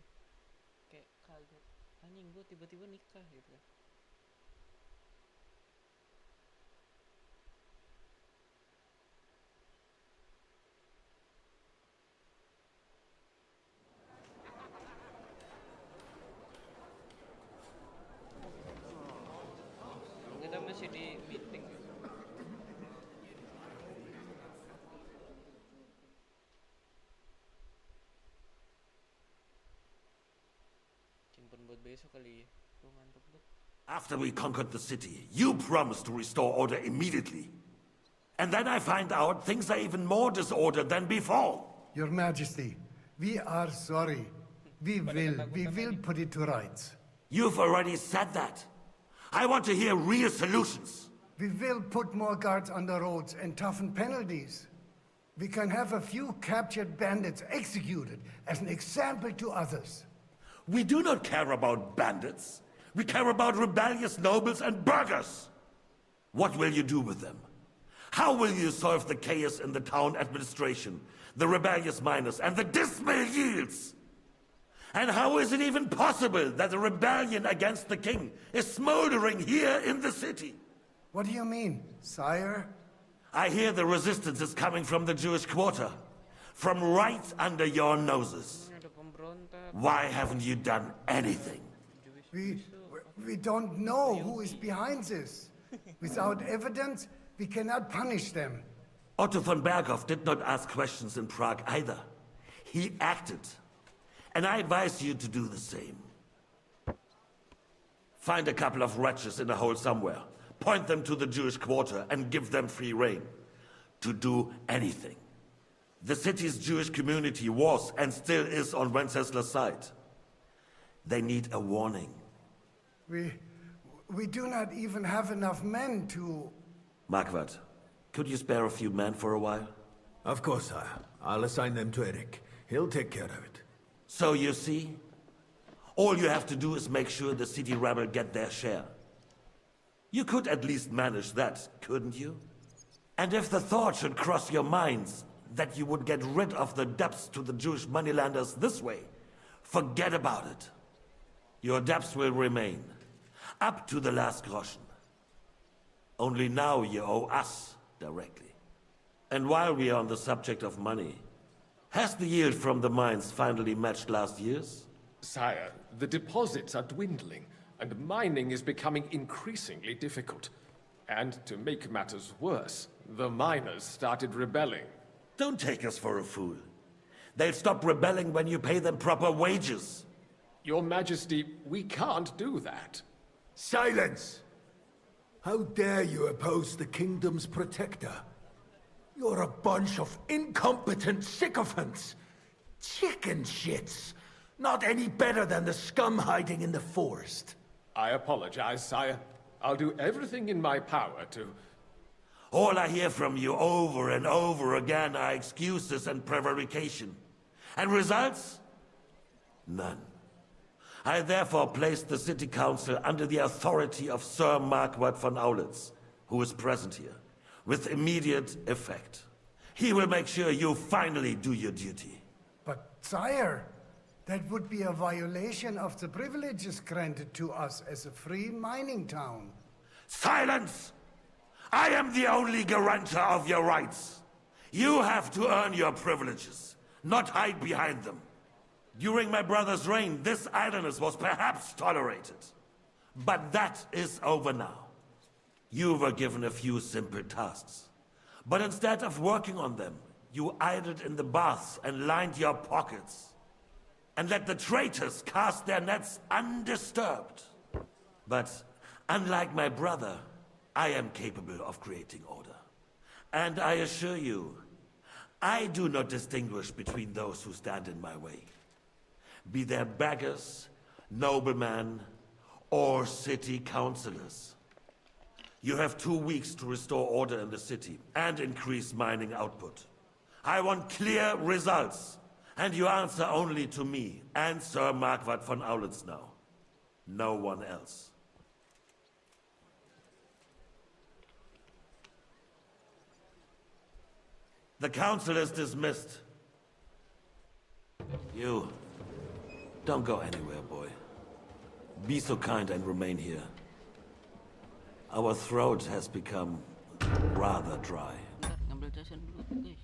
kayak kaget, anjing gue tiba-tiba nikah gitu kan. Kita masih di meeting gitu. After we conquered the city, you promised to restore order immediately. And then I find out things are even more disordered than before. Your Majesty, we are sorry. We will put it to rights. You've already said that. I want to hear real solutions. We will put more guards on the roads and toughen penalties. We can have a few captured bandits executed as an example to others. We do not care about bandits. We care about rebellious nobles and burghers. What will you do with them? How will you solve the chaos in the town administration, the rebellious miners, and the dismal yields? And how is it even possible that a rebellion against the king is smoldering here in the city? What do you mean, sire? I hear the resistance is coming from the Jewish quarter, from right under your noses. Why haven't you done anything? We don't know who is behind this. Without evidence, we cannot punish them. Otto von Berghoff did not ask questions in Prague either. He acted. And I advise you to do the same. Find a couple of wretches in a hole somewhere, point them to the Jewish quarter, and give them free rein to do anything. The city's Jewish community was and still is on Wencesla's side. They need a warning. We do not even have enough men to... Marquardt, could you spare a few men for a while? Of course, sire. I'll assign them to Eric. He'll take care of it. So you see, all you have to do is make sure the city rebel get their share. You could at least manage that, couldn't you? And if the thought should cross your minds that you would get rid of the debts to the Jewish moneylenders this way, forget about it. Your debts will remain, up to the last groschen. Only now you owe us directly. And while we are on the subject of money, has the yield from the mines finally matched last year's? Sire, the deposits are dwindling, and mining is becoming increasingly difficult. And to make matters worse, the miners started rebelling. Don't take us for a fool. They'll stop rebelling when you pay them proper wages. Your Majesty, we can't do that. Silence! How dare you oppose the kingdom's protector? You're a bunch of incompetent sycophants! Chicken shits! Not any better than the scum hiding in the forest. I apologize, sire. I'll do everything in my power to... All I hear from you over and over again are excuses and prevarication. And results? None. I therefore placed the city council under the authority of Sir Marquardt von Aulitz, who is present here, with immediate effect. He will make sure you finally do your duty. But, sire, that would be a violation of the privileges granted to us as a free mining town. Silence! I am the only guarantor of your rights. You have to earn your privileges, not hide behind them. During my brother's reign, this idleness was perhaps tolerated. But that is over now. You were given a few simple tasks. But instead of working on them, you idled in the baths and lined your pockets. And let the traitors cast their nets undisturbed. But unlike my brother, I am capable of creating order. And I assure you, I do not distinguish between those who stand in my way. Be they beggars, noblemen, or city councillors. You have 2 weeks to restore order in the city and increase mining output. I want clear results, and you answer only to me and Sir Marquardt von Aulitz now. No one else. The council is dismissed. You, don't go anywhere, boy. Be so kind and remain here. Our throat has become rather dry. Ngambil casan dulu, guys.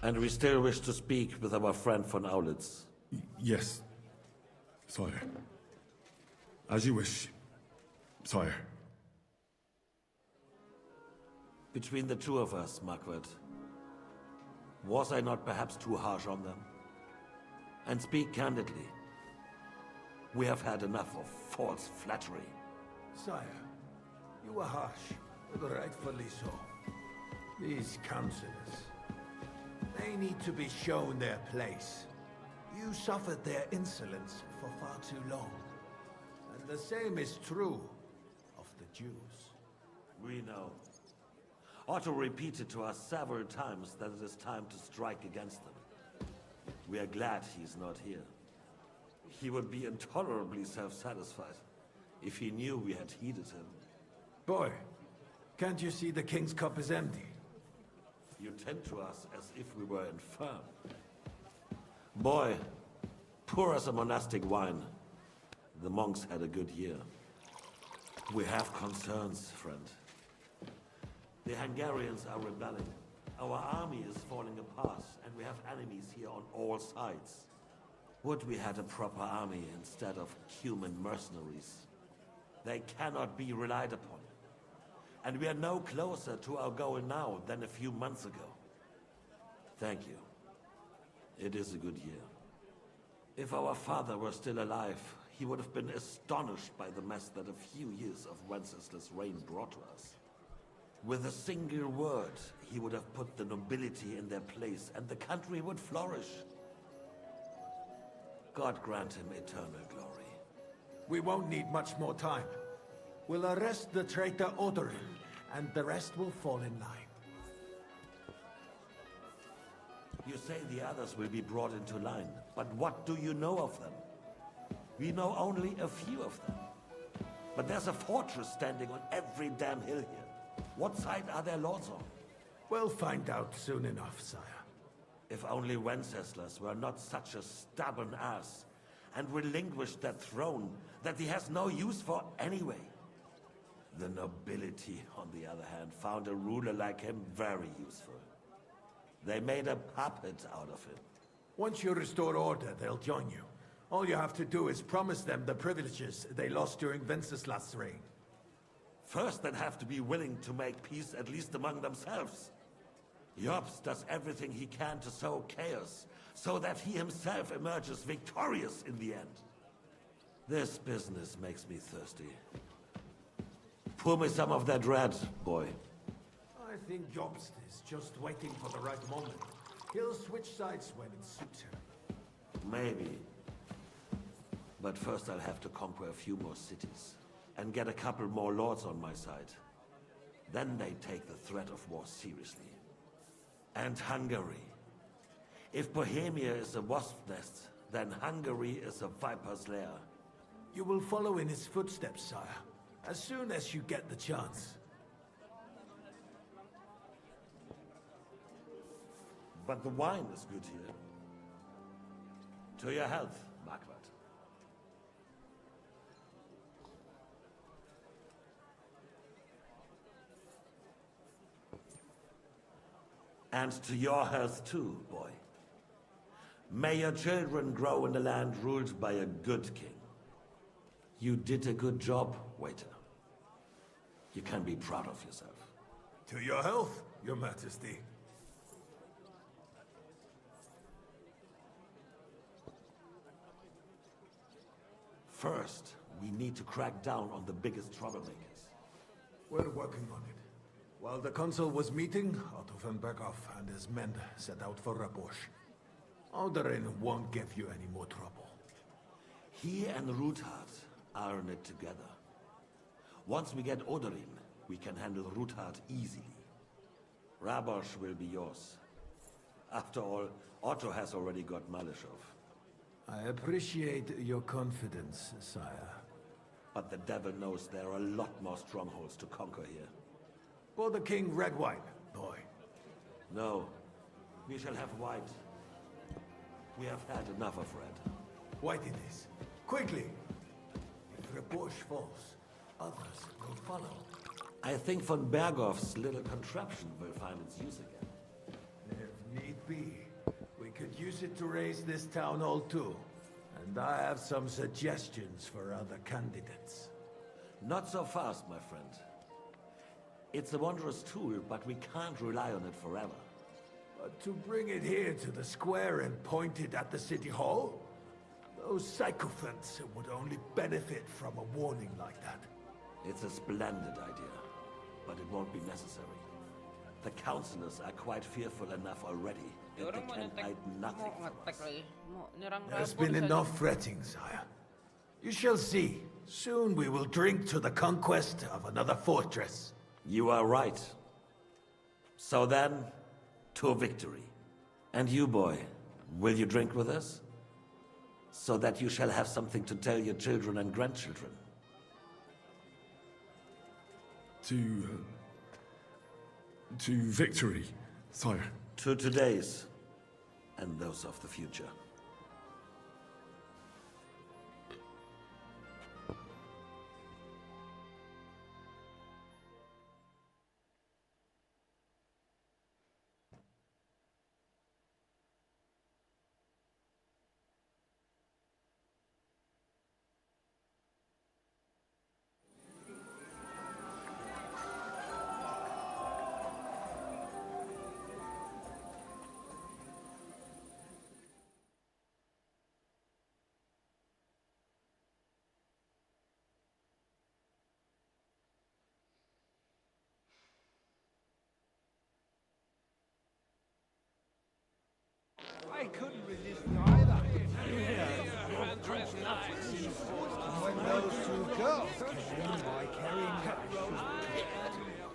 And we still wish to speak with our friend von Aulitz. Yes, sire. As you wish, sire. Between the two of us, Marquardt, was I not perhaps too harsh on them? And speak candidly, we have had enough of false flattery. Sire, you were harsh, but rightfully so. These councillors, they need to be shown their place. You suffered their insolence for far too long. And the same is true of the Jews. We know. Otto repeated to us several times that it is time to strike against them. We are glad he's not here. He would be intolerably self-satisfied if he knew we had heeded him. Boy, Can't you see the king's cup is empty? You tend to us as if we were infirm. Boy, pour us a monastic wine. The monks had a good year. We have concerns, friend. The Hungarians are rebelling. Our army is falling apart, and we have enemies here on all sides. Would we had a proper army instead of human mercenaries? They cannot be relied upon. And we are no closer to our goal now than a few months ago. Thank you. It is a good year. If our father were still alive, he would have been astonished by the mess that a few years of Wenceslas' reign brought to us. With a single word, he would have put the nobility in their place, and the country would flourish. God grant him eternal glory. We won't need much more time. We'll arrest the traitor Odorin, and the rest will fall in line. You say the others will be brought into line, but what do you know of them? We know only a few of them. But there's a fortress standing on every damn hill here. What side are their lords on? We'll find out soon enough, sire. If only Wenceslas were not such a stubborn ass, and relinquished that throne that he has no use for anyway. The nobility, on the other hand, found a ruler like him very useful. They made a puppet out of him. Once you restore order, they'll join you. All you have to do is promise them the privileges they lost during Wenceslas' reign. First, they'd have to be willing to make peace at least among themselves. Jobs does everything he can to sow chaos, so that he himself emerges victorious in the end. This business makes me thirsty. Pour me some of that red, boy. I think Jobst is just waiting for the right moment. He'll switch sides when it suits him. Maybe. But first I'll have to conquer a few more cities, and get a couple more lords on my side. Then they take the threat of war seriously. And Hungary. If Bohemia is a wasp nest, then Hungary is a viper's lair. You will follow in his footsteps, sire, as soon as you get the chance. But the wine is good here. To your health, Marquardt. And to your health too, boy. May your children grow in a land ruled by a good king. You did a good job, waiter. You can be proud of yourself. To your health, your majesty. First, we need to crack down on the biggest troublemakers. We're working on it. While the consul was meeting, Otto von Berghoff and his men set out for Rabosch. Odorin won't give you any more trouble. He and Ruthard are in it together. Once we get Odorin, we can handle Ruthard easily. Rabosch will be yours. After all, Otto has already got Malishov. I appreciate your confidence, sire. But the devil knows there are a lot more strongholds to conquer here. For the king, red wine, boy. No, we shall have white. We have had enough of red. White it is. Quickly! If Rabosch falls, others will follow. I think von Berghoff's little contraption will find its use again. If need be, we could use it to raise this town hall too. And I have some suggestions for other candidates. Not so fast, my friend. It's a wondrous tool, but we can't rely on it forever. But to bring it here to the square and point it at the city hall? Those sycophants would only benefit from a warning like that. It's a splendid idea, but it won't be necessary. The councillors are quite fearful enough already, and they can hide nothing from us. There's been enough fretting, sire. You shall see. Soon we will drink to the conquest of another fortress. You are right. So then, to victory. And you, boy, will you drink with us? So that you shall have something to tell your children and grandchildren. To To victory, sire. To today's and those of the future. I couldn't resist either. When those two girls came in by carrying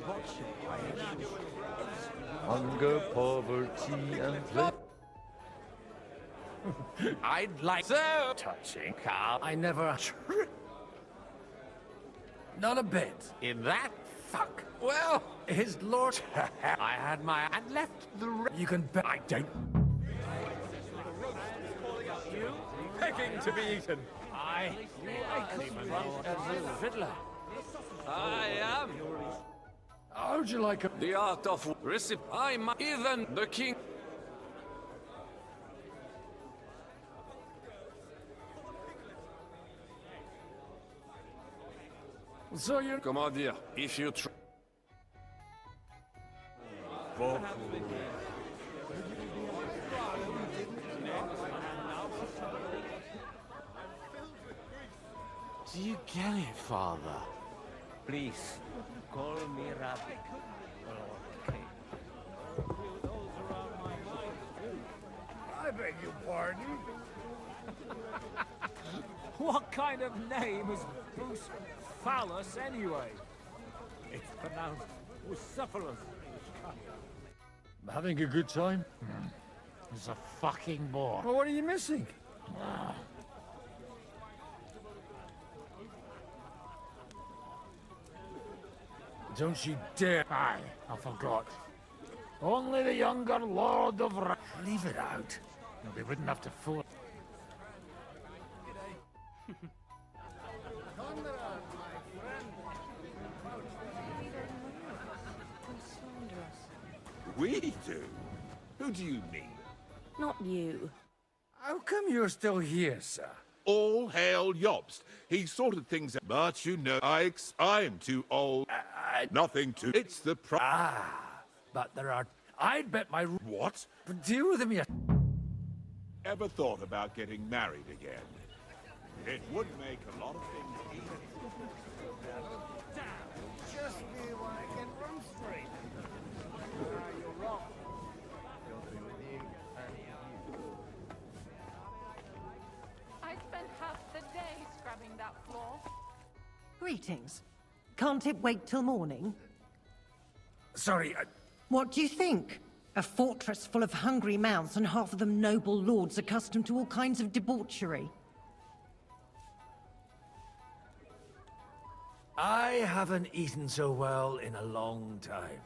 what should I have? Hunger, poverty, and play. I'd like so touching, Carl. I never. Not a bit. In that fuck. Well, his lord. I had my and left the. You can bet I don't. You Begging to be eaten. I couldn't run as a fiddler. I am. How'd you like a... The art of receipt. I'm even the king. So you... Come on, dear. If you try. Do you get it, Father? Please, call me Rabbi. Okay. I beg your pardon? What kind of name is Bruce Phallus anyway? It's pronounced Bucephalus. Having a good time? It's a fucking bore. Well, what are you missing? Don't you dare... Aye, I forgot. Only the younger Lord of Leave it out. They wouldn't have to fool. We do? Who do you mean? Not you. How come you're still here, sir? All hail Jobst. He sorted things out. But you know, I'm too old. Nothing to... It's the But there are... I'd bet my... What? But deal with him yet. Ever thought about getting married again? It would make a lot of things easier. Just me when I can run straight. You're wrong. I spent half the day scrubbing that floor. Greetings. Can't it wait till morning? Sorry, What do you think? A fortress full of hungry mouths and half of them noble lords accustomed to all kinds of debauchery. I haven't eaten so well in a long time.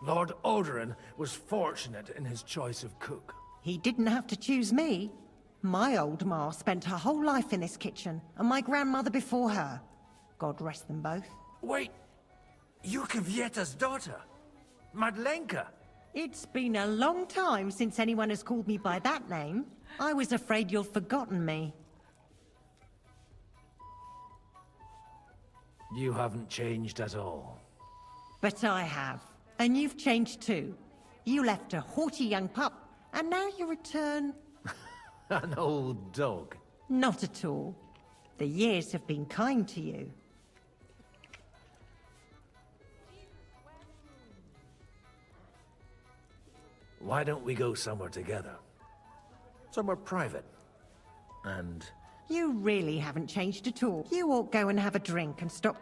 Lord Odoran was fortunate in his choice of cook. He didn't have to choose me. My old ma spent her whole life in this kitchen, and my grandmother before her. God rest them both. Wait, you're Kvieta's daughter, Madlenka. It's been a long time since anyone has called me by that name. I was afraid you'd forgotten me. You haven't changed at all. But I have. And you've changed too. You left a haughty young pup, and now you return... An old dog. Not at all. The years have been kind to you. Why don't we go somewhere together? Somewhere private. And... You really haven't changed at all. You ought go and have a drink and stop...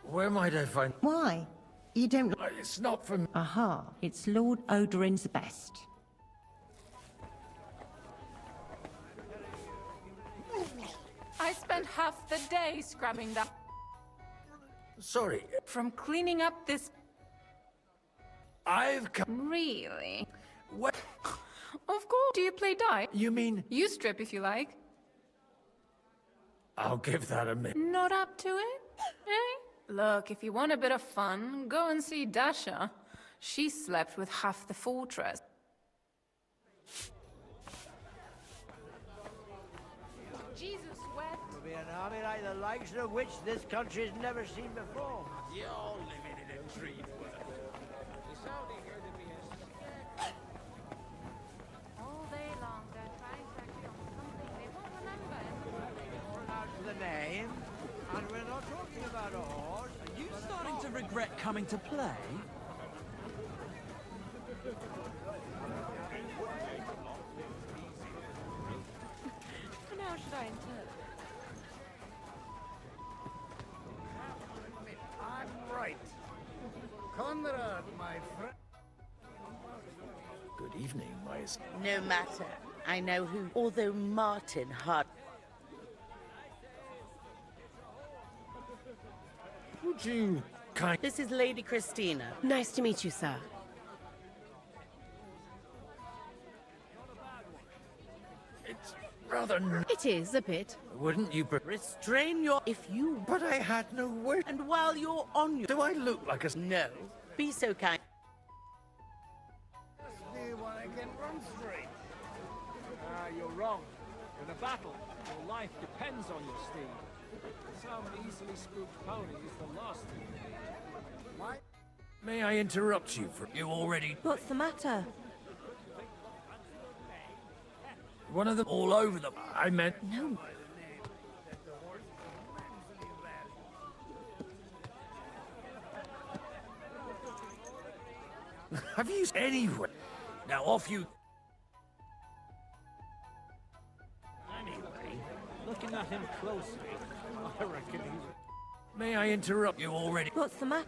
Where might I find... Why? You don't... It's not for me. Aha, it's Lord Odoran's best. I spent half the day scrubbing that. Sorry. From cleaning up this I've come... Really? What? Of course. Do you play dice? You mean... You strip if you like. I'll give that a minute. Not up to it? Eh? Look, if you want a bit of fun, go and see Dasha. She slept with half the fortress. Jesus, wet. Will be an army like the likes of which this country's never seen before. You're all living in a dream world. All day long, they're trying to agree on something they won't remember. Pronounce the name, and we're not talking about a horse. Are you starting to regret coming to play? And how should I interpret? I'm right. Conrad, my friend. Good evening, my... No matter. I know who, although Martin Hart. Would you This is Lady Christina. Nice to meet you, sir. It's rather... It is, a bit. Wouldn't you... Restrain your... If you... But I had no word. And while you're on your... Do I look like a... No. Be so kind. See when I can run straight. You're wrong. In a battle, your life depends on your steed. Some easily spooked pony is the last thing you need. May I interrupt you for... You already... What's the matter? One of them all over them. I meant... No. Have you... Anyway. Now off you... Anyway, looking at him closely, I reckon he's... May I interrupt you already? What's the matter?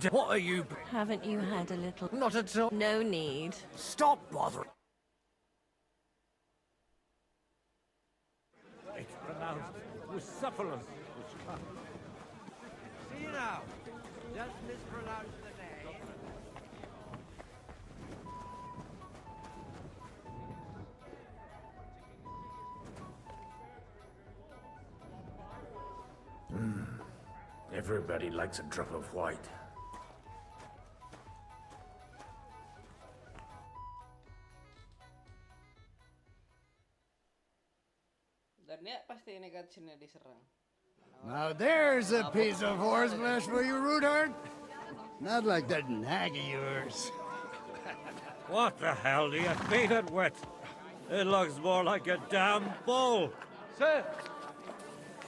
What are you... Haven't you had a little... Not at all. No need. Stop bothering. It's pronounced Bucephalus. See now. Just mispronounce the name. Everybody likes a drop of white. Dan ya pasti ini cutscene-nya diserang. Now there's a piece of horseflesh for you, Rootheart. Not like that nag of yours. What the hell do you feed it with? It looks more like a damn bull. Sir!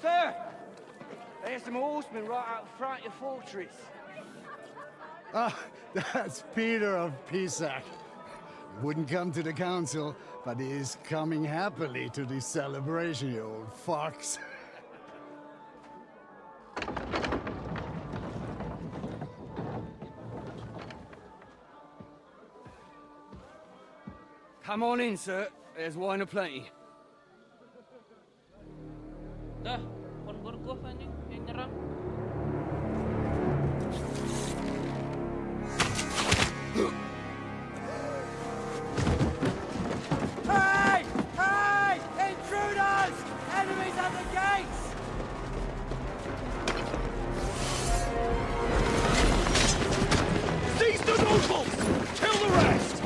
Sir! There's some horsemen right out front of your fortress. Ah, that's Peter of Pisac. Wouldn't come to the council, but he is coming happily to the celebration, you old fox. Come on in, sir. There's wine aplenty. Dah, kon Borgoth anjing yang nyerang. Hey! Hey! Intruders! Enemies at the gates! Seize the nobles! Kill the rest!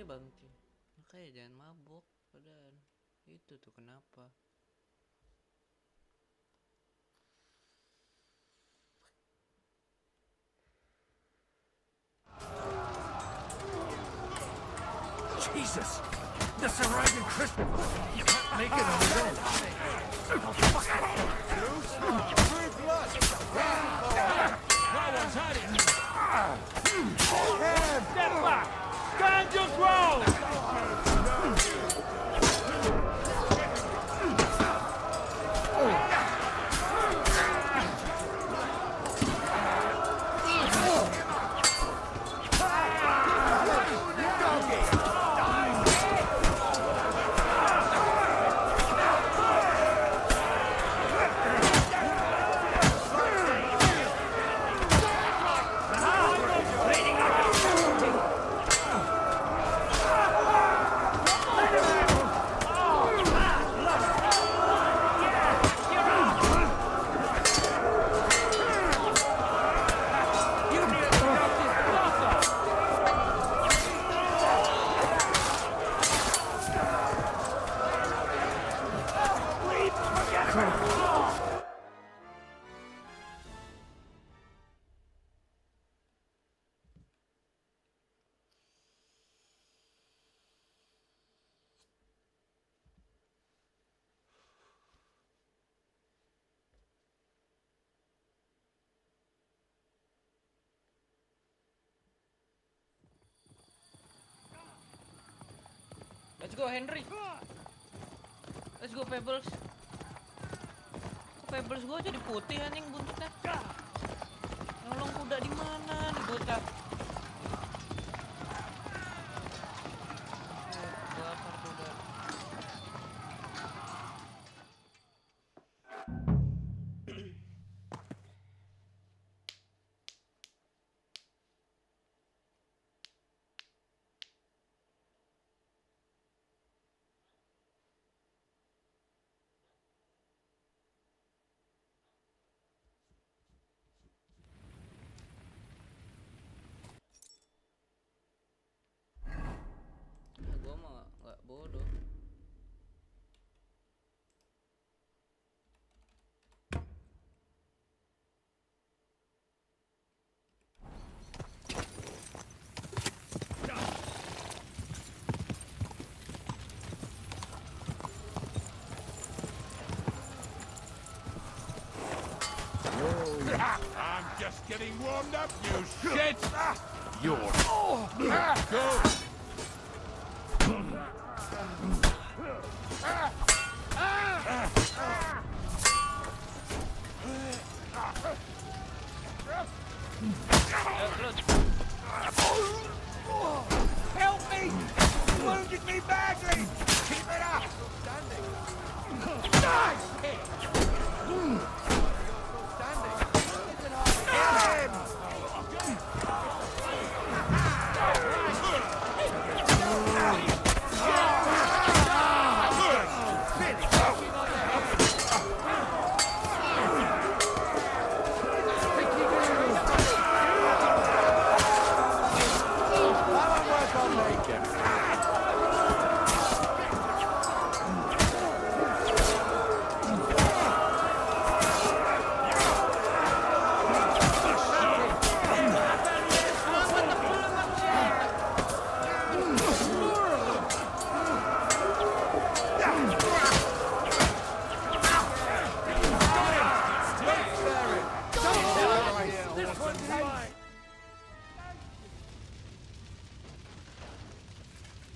Bangke. Makanya jangan mabuk, padahal itu tuh kenapa? Jesus! The surrounding Christian! You can't make it on his own! No one's had it! Step back! Stand your ground! go Henry. Let's go Pebbles. Kok Pebbles gua jadi putih anjing buntutnya. Nolong kuda di mana nih bocah? Bakar kuda. Gua mah nggak bodoh. I'm just getting warmed up, you shit! You're... Go! Help me! You wounded me badly! Keep it up!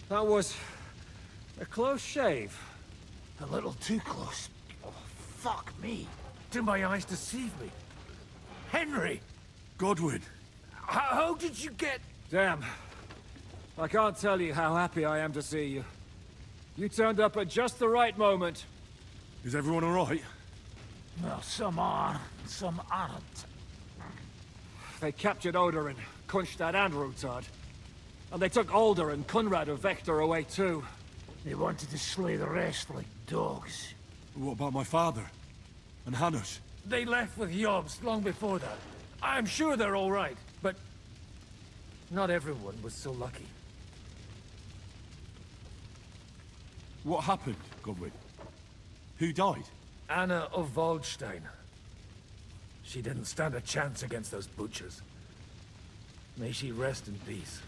That was a close shave. A little too close. Oh, fuck me. Do my eyes deceive me? Henry! Godwin. How did you get... Damn. I can't tell you how happy I am to see you. You turned up at just the right moment. Is everyone all right? Well, some are, some aren't. They captured Oder and Kunstad and Rutard. And they took Alder and Conrad of Vector away too. They wanted to slay the rest like dogs. What about my father? And Hanush? They left with Jobst long before that. I'm sure they're all right, but... not everyone was so lucky. What happened, Godwin? Who died? Anna of Waldstein. She didn't stand a chance against those butchers. May she rest in peace.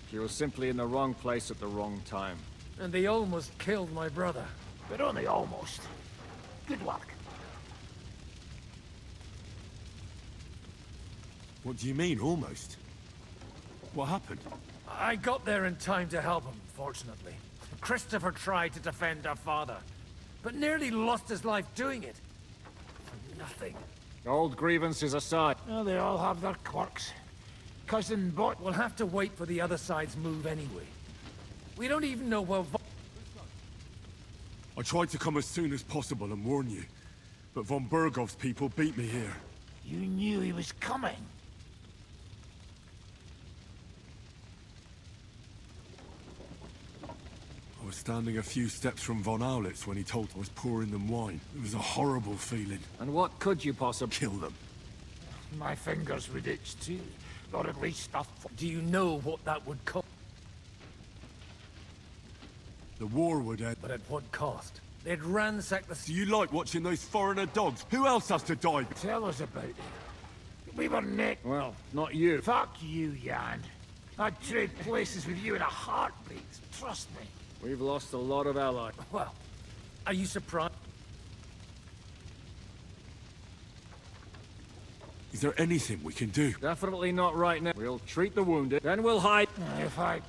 She was simply in the wrong place at the wrong time. And they almost killed my brother. But only almost. Good luck. What do you mean, almost? What happened? I got there in time to help him, fortunately. Christopher tried to defend our father, but nearly lost his life doing it. For nothing. Old grievances aside. Oh, they all have their quirks. Cousin Bot will have to wait for the other side's move anyway. We don't even know where... I tried to come as soon as possible and warn you, but von Bergov's people beat me here. You knew he was coming. I was standing a few steps from von Aulitz when he told I was pouring them wine. It was a horrible feeling. And what could you possibly... Kill them. My fingers would itch too. Or at least stuff. Do you know what that would cost? The war would end. But at what cost? They'd ransack the... Do you like watching those foreigner dogs? Who else has to die? Tell us about it. We were Nick. Well, not you. Fuck you, Jan. I'd trade places with you in a heartbeat. Trust me. We've lost a lot of allies. Well, are you surprised? Is there anything we can do? Definitely not right now. We'll treat the wounded, then we'll hide. If I...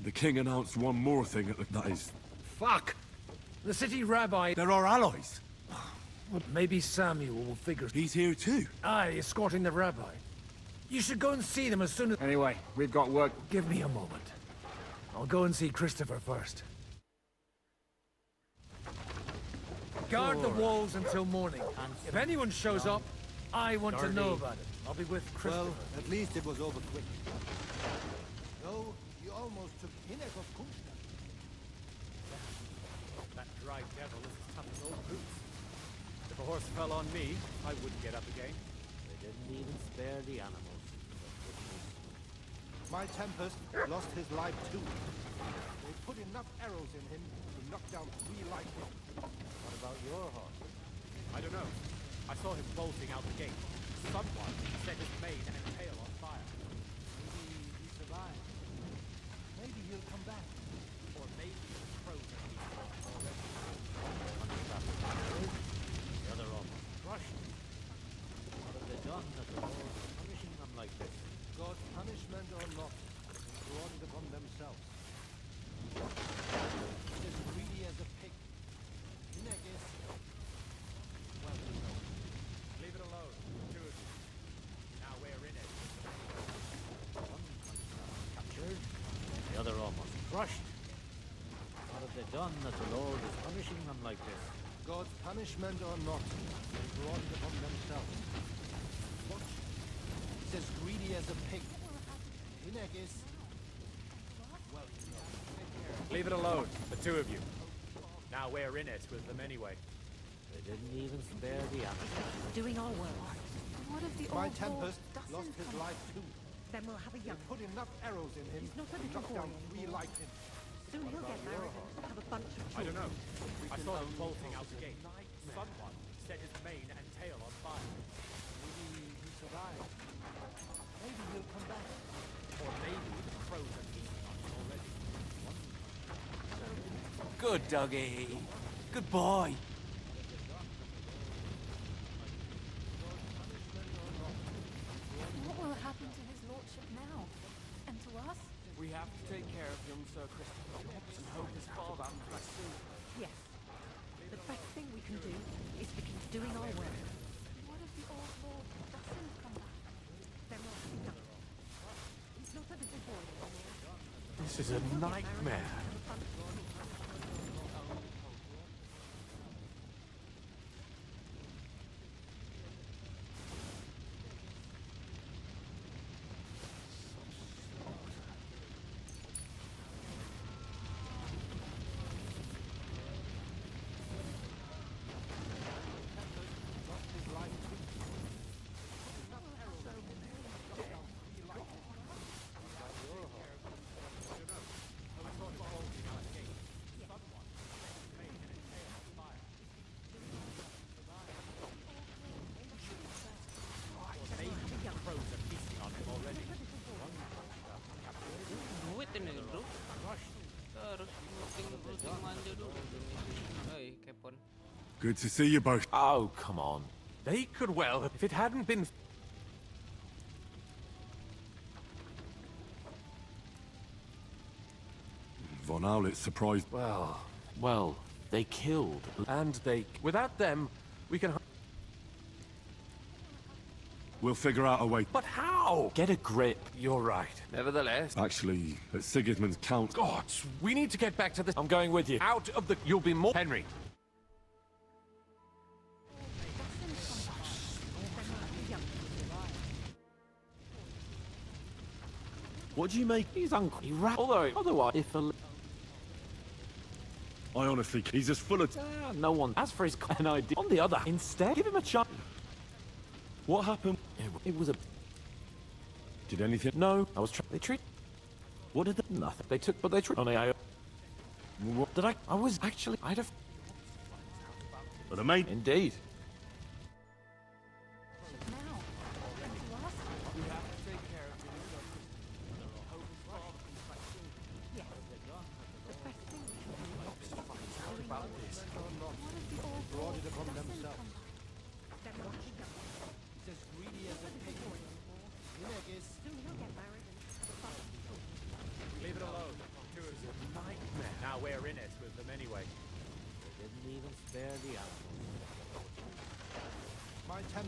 The king announced one more thing at the... That is... Fuck! The city rabbi... They're our allies. Well, maybe Samuel will figure... He's here too. Aye, escorting the rabbi. You should go and see them as soon as... Anyway, we've got work. Give me a moment. I'll go and see Christopher first. Guard the walls until morning. If anyone shows up, I want to know about it. I'll be with Christopher. Well, at least it was over quick. Though, you almost took Hinek of Kunstad. That dry devil is as tough as old boots. If a horse fell on me, I wouldn't get up again. They didn't even spare the animals. My Tempest lost his life too. They put enough arrows in him to knock down 3 lightning. What about your horse? I don't know. I saw him bolting out the gate. Someone set his mane and tail on fire. Maybe he survived. Maybe he'll come back. Or maybe the crows are eating already. The other almost crushed. What have they done that the Lord is punishing them like this? God's punishment or not, they brought it upon themselves. As greedy as a pig. Hinek is... well, you know. Leave it alone, the two of you. Now we're in it. One captured, the other almost crushed. What have they done that the Lord is punishing them like this? God's punishment or not, they brought it upon themselves. Watch. He's as greedy as a pig. Hinek is... well, you know. Leave it alone, the two of you. Now we're in it with them anyway. They didn't even spare the animals. Doing our work. What if the My old Tempest wolf lost doesn't his come life too. Then we'll have a They young put enough arrows in him He's not a to little knock boy down 3 anymore. lightning. Soon he'll get married and have a bunch of children. I don't know. I saw him bolting out the gate. Someone set his mane and tail on fire. Maybe he survived. Maybe he'll come back. Or maybe the crows are eating on him already. Good doggy. Good boy. What will happen to his lordship now? And to us? We have to take care of young Sir Christopher and hope his father comes back soon. Yes. The best thing we can do is to keep doing our work. What if the old lord doesn't come back? Then we'll have enough. He's not a little boy anymore. This is a nightmare. Duit ini bro. Terus looting manja dulu. Hey, Kepon. Good to see you both. Oh, come on. They could well, if it hadn't been... Von Owlet's surprised. Well, they killed. And they... Without them, we can... We'll figure out a way. But how? Get a grip. You're right. Nevertheless... Actually, at Sigismund's count... God, we need to get back to this. I'm going with you. Out of the... You'll be more... Henry. What do you make? He's uncle. He although, otherwise, if a... I honestly... He's just full of... no one... As for his... an idea... On the other, instead, give him a chance. What happened? It was a... Did anything? No, I was they treat... What did they... Nothing. They took... But they treat... Only I... What did I was actually... I'd have... But a mate... Indeed. Leave it alone, the two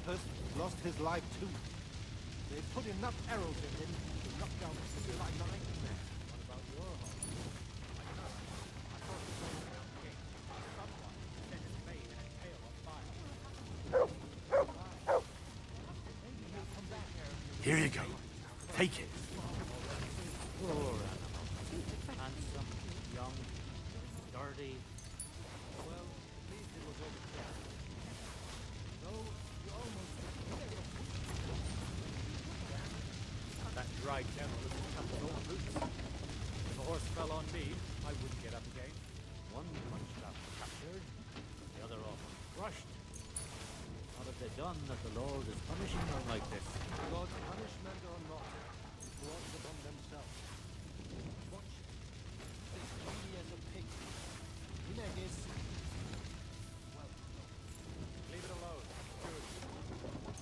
Tempest lost his life too. They put enough arrows in him to knock down a city like nightmare. What about your home? I don't know. I thought you were going out the gate. Someone set his mane and tail on fire. Maybe he'll come back here. Here you go. Take it. Poor animal. Handsome, young, sturdy. Well, at least it was over there. Though, you almost... That dry devil is cut his own boots. If a horse fell on me, I wouldn't get up again. One punched up, captured. The other almost crushed. What have they done that the Lord is punishing them like this? God's punishment or not, is brought upon themselves. Watch it. As greedy as a pig. Inegis. Well, leave it alone. Good.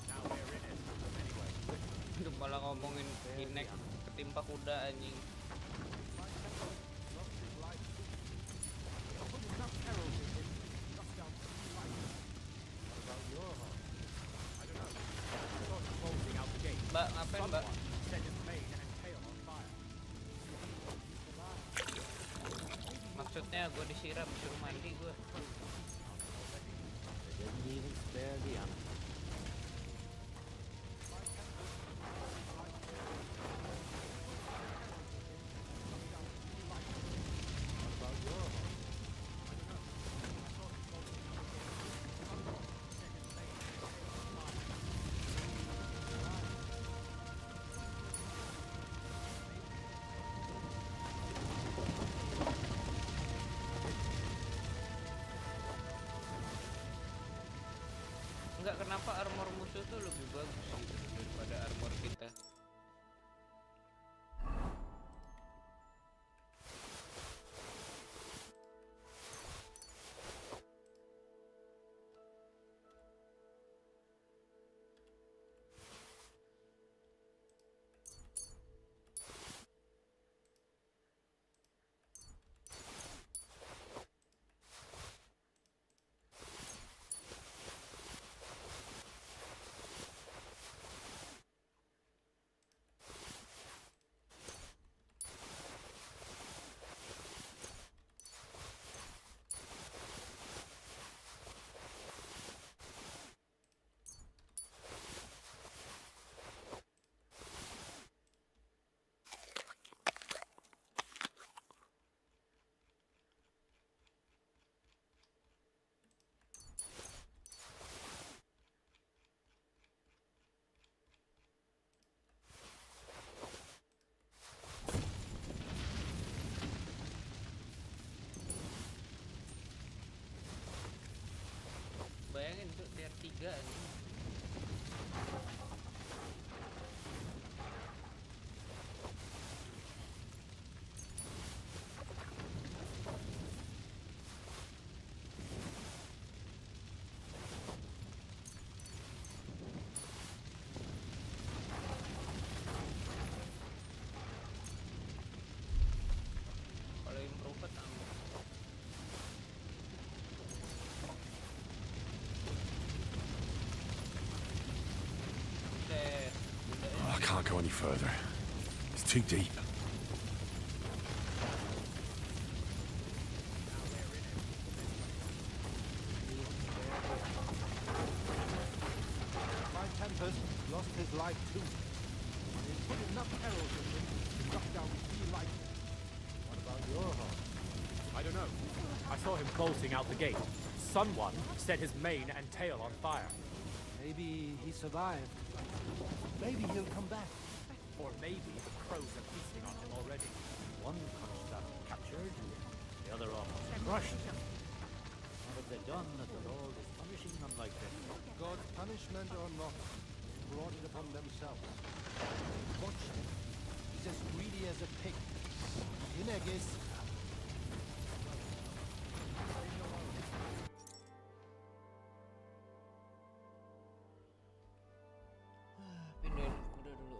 Now we're in it. Anyway. Itu malah ngomongin Inek ketimpa kuda anjing. Mbak, ngapain mbak? Maksudnya gue disiram, suruh mandi gue. Didn't even spare the animal. Enggak, kenapa armor musuh tuh lebih bagus gitu daripada armor kita. Bayangin tuh tier 3 nih. Kalau improved tambah. I can't go any further. It's too deep. My Tempest lost his life too. They put enough arrows in him to knock down 3 lightning. What about your home? I don't know. I saw him bolting out the gate. Someone set his mane and tail on fire. Maybe he survived. Maybe he'll come back. Or maybe the crows are feasting on him already. One punched up, captured. The other almost crushed. What have they done that the Lord is punishing them like this? God's punishment or not, brought it upon themselves. Watch him. He's as greedy as a pig. Inegis. Pindahin kuda dulu.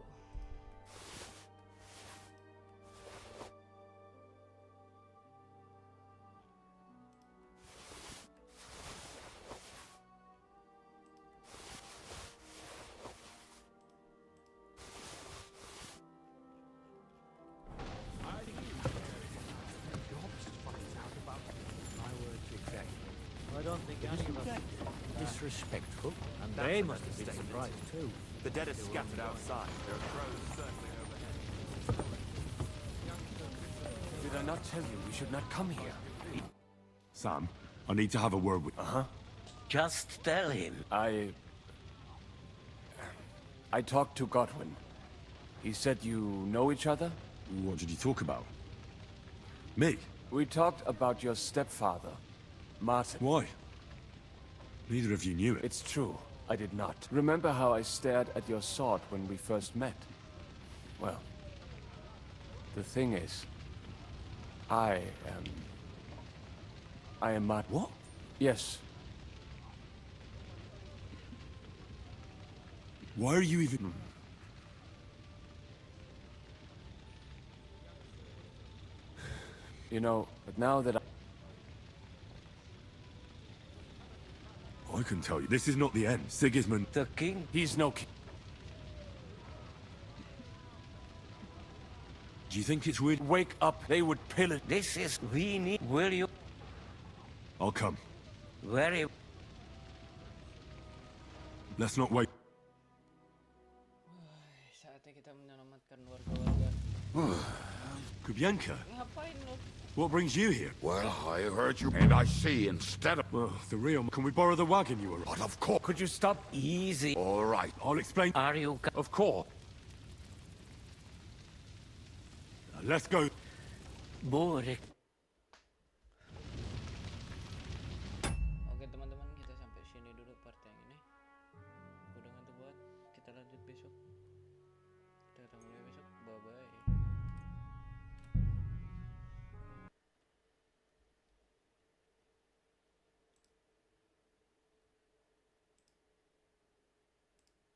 disrespectful, and they must have been surprised too. The dead are scattered outside. There are crows circling overhead. Did I not tell you we should not come here? Sam, I need to have a word with... Uh-huh. Just tell him. I talked to Godwin. He said you know each other? What did you talk about? Me? We talked about your stepfather, Martin. Why? Neither of you knew it. It's true. I did not. Remember how I stared at your sword when we first met? Well, the thing is, I am Martin. What? Yes. Why are you even... You know, but now that I can tell you, this is not the end. Sigismund... The king? He's no king. Do you think it's weird? Wake up, they would pillage. This is... We need... Will you... I'll come. Very... Let's not wait. Saatnya kita menyelamatkan warga-warga. Kubianka, Ngapain lu? what brings you here? Well, I heard you, and I see instead of... Well, the real... Can we borrow the wagon you were on? But of course... Could you stop? Easy. All right. I'll explain. Are you... Of course. Let's go. Borik.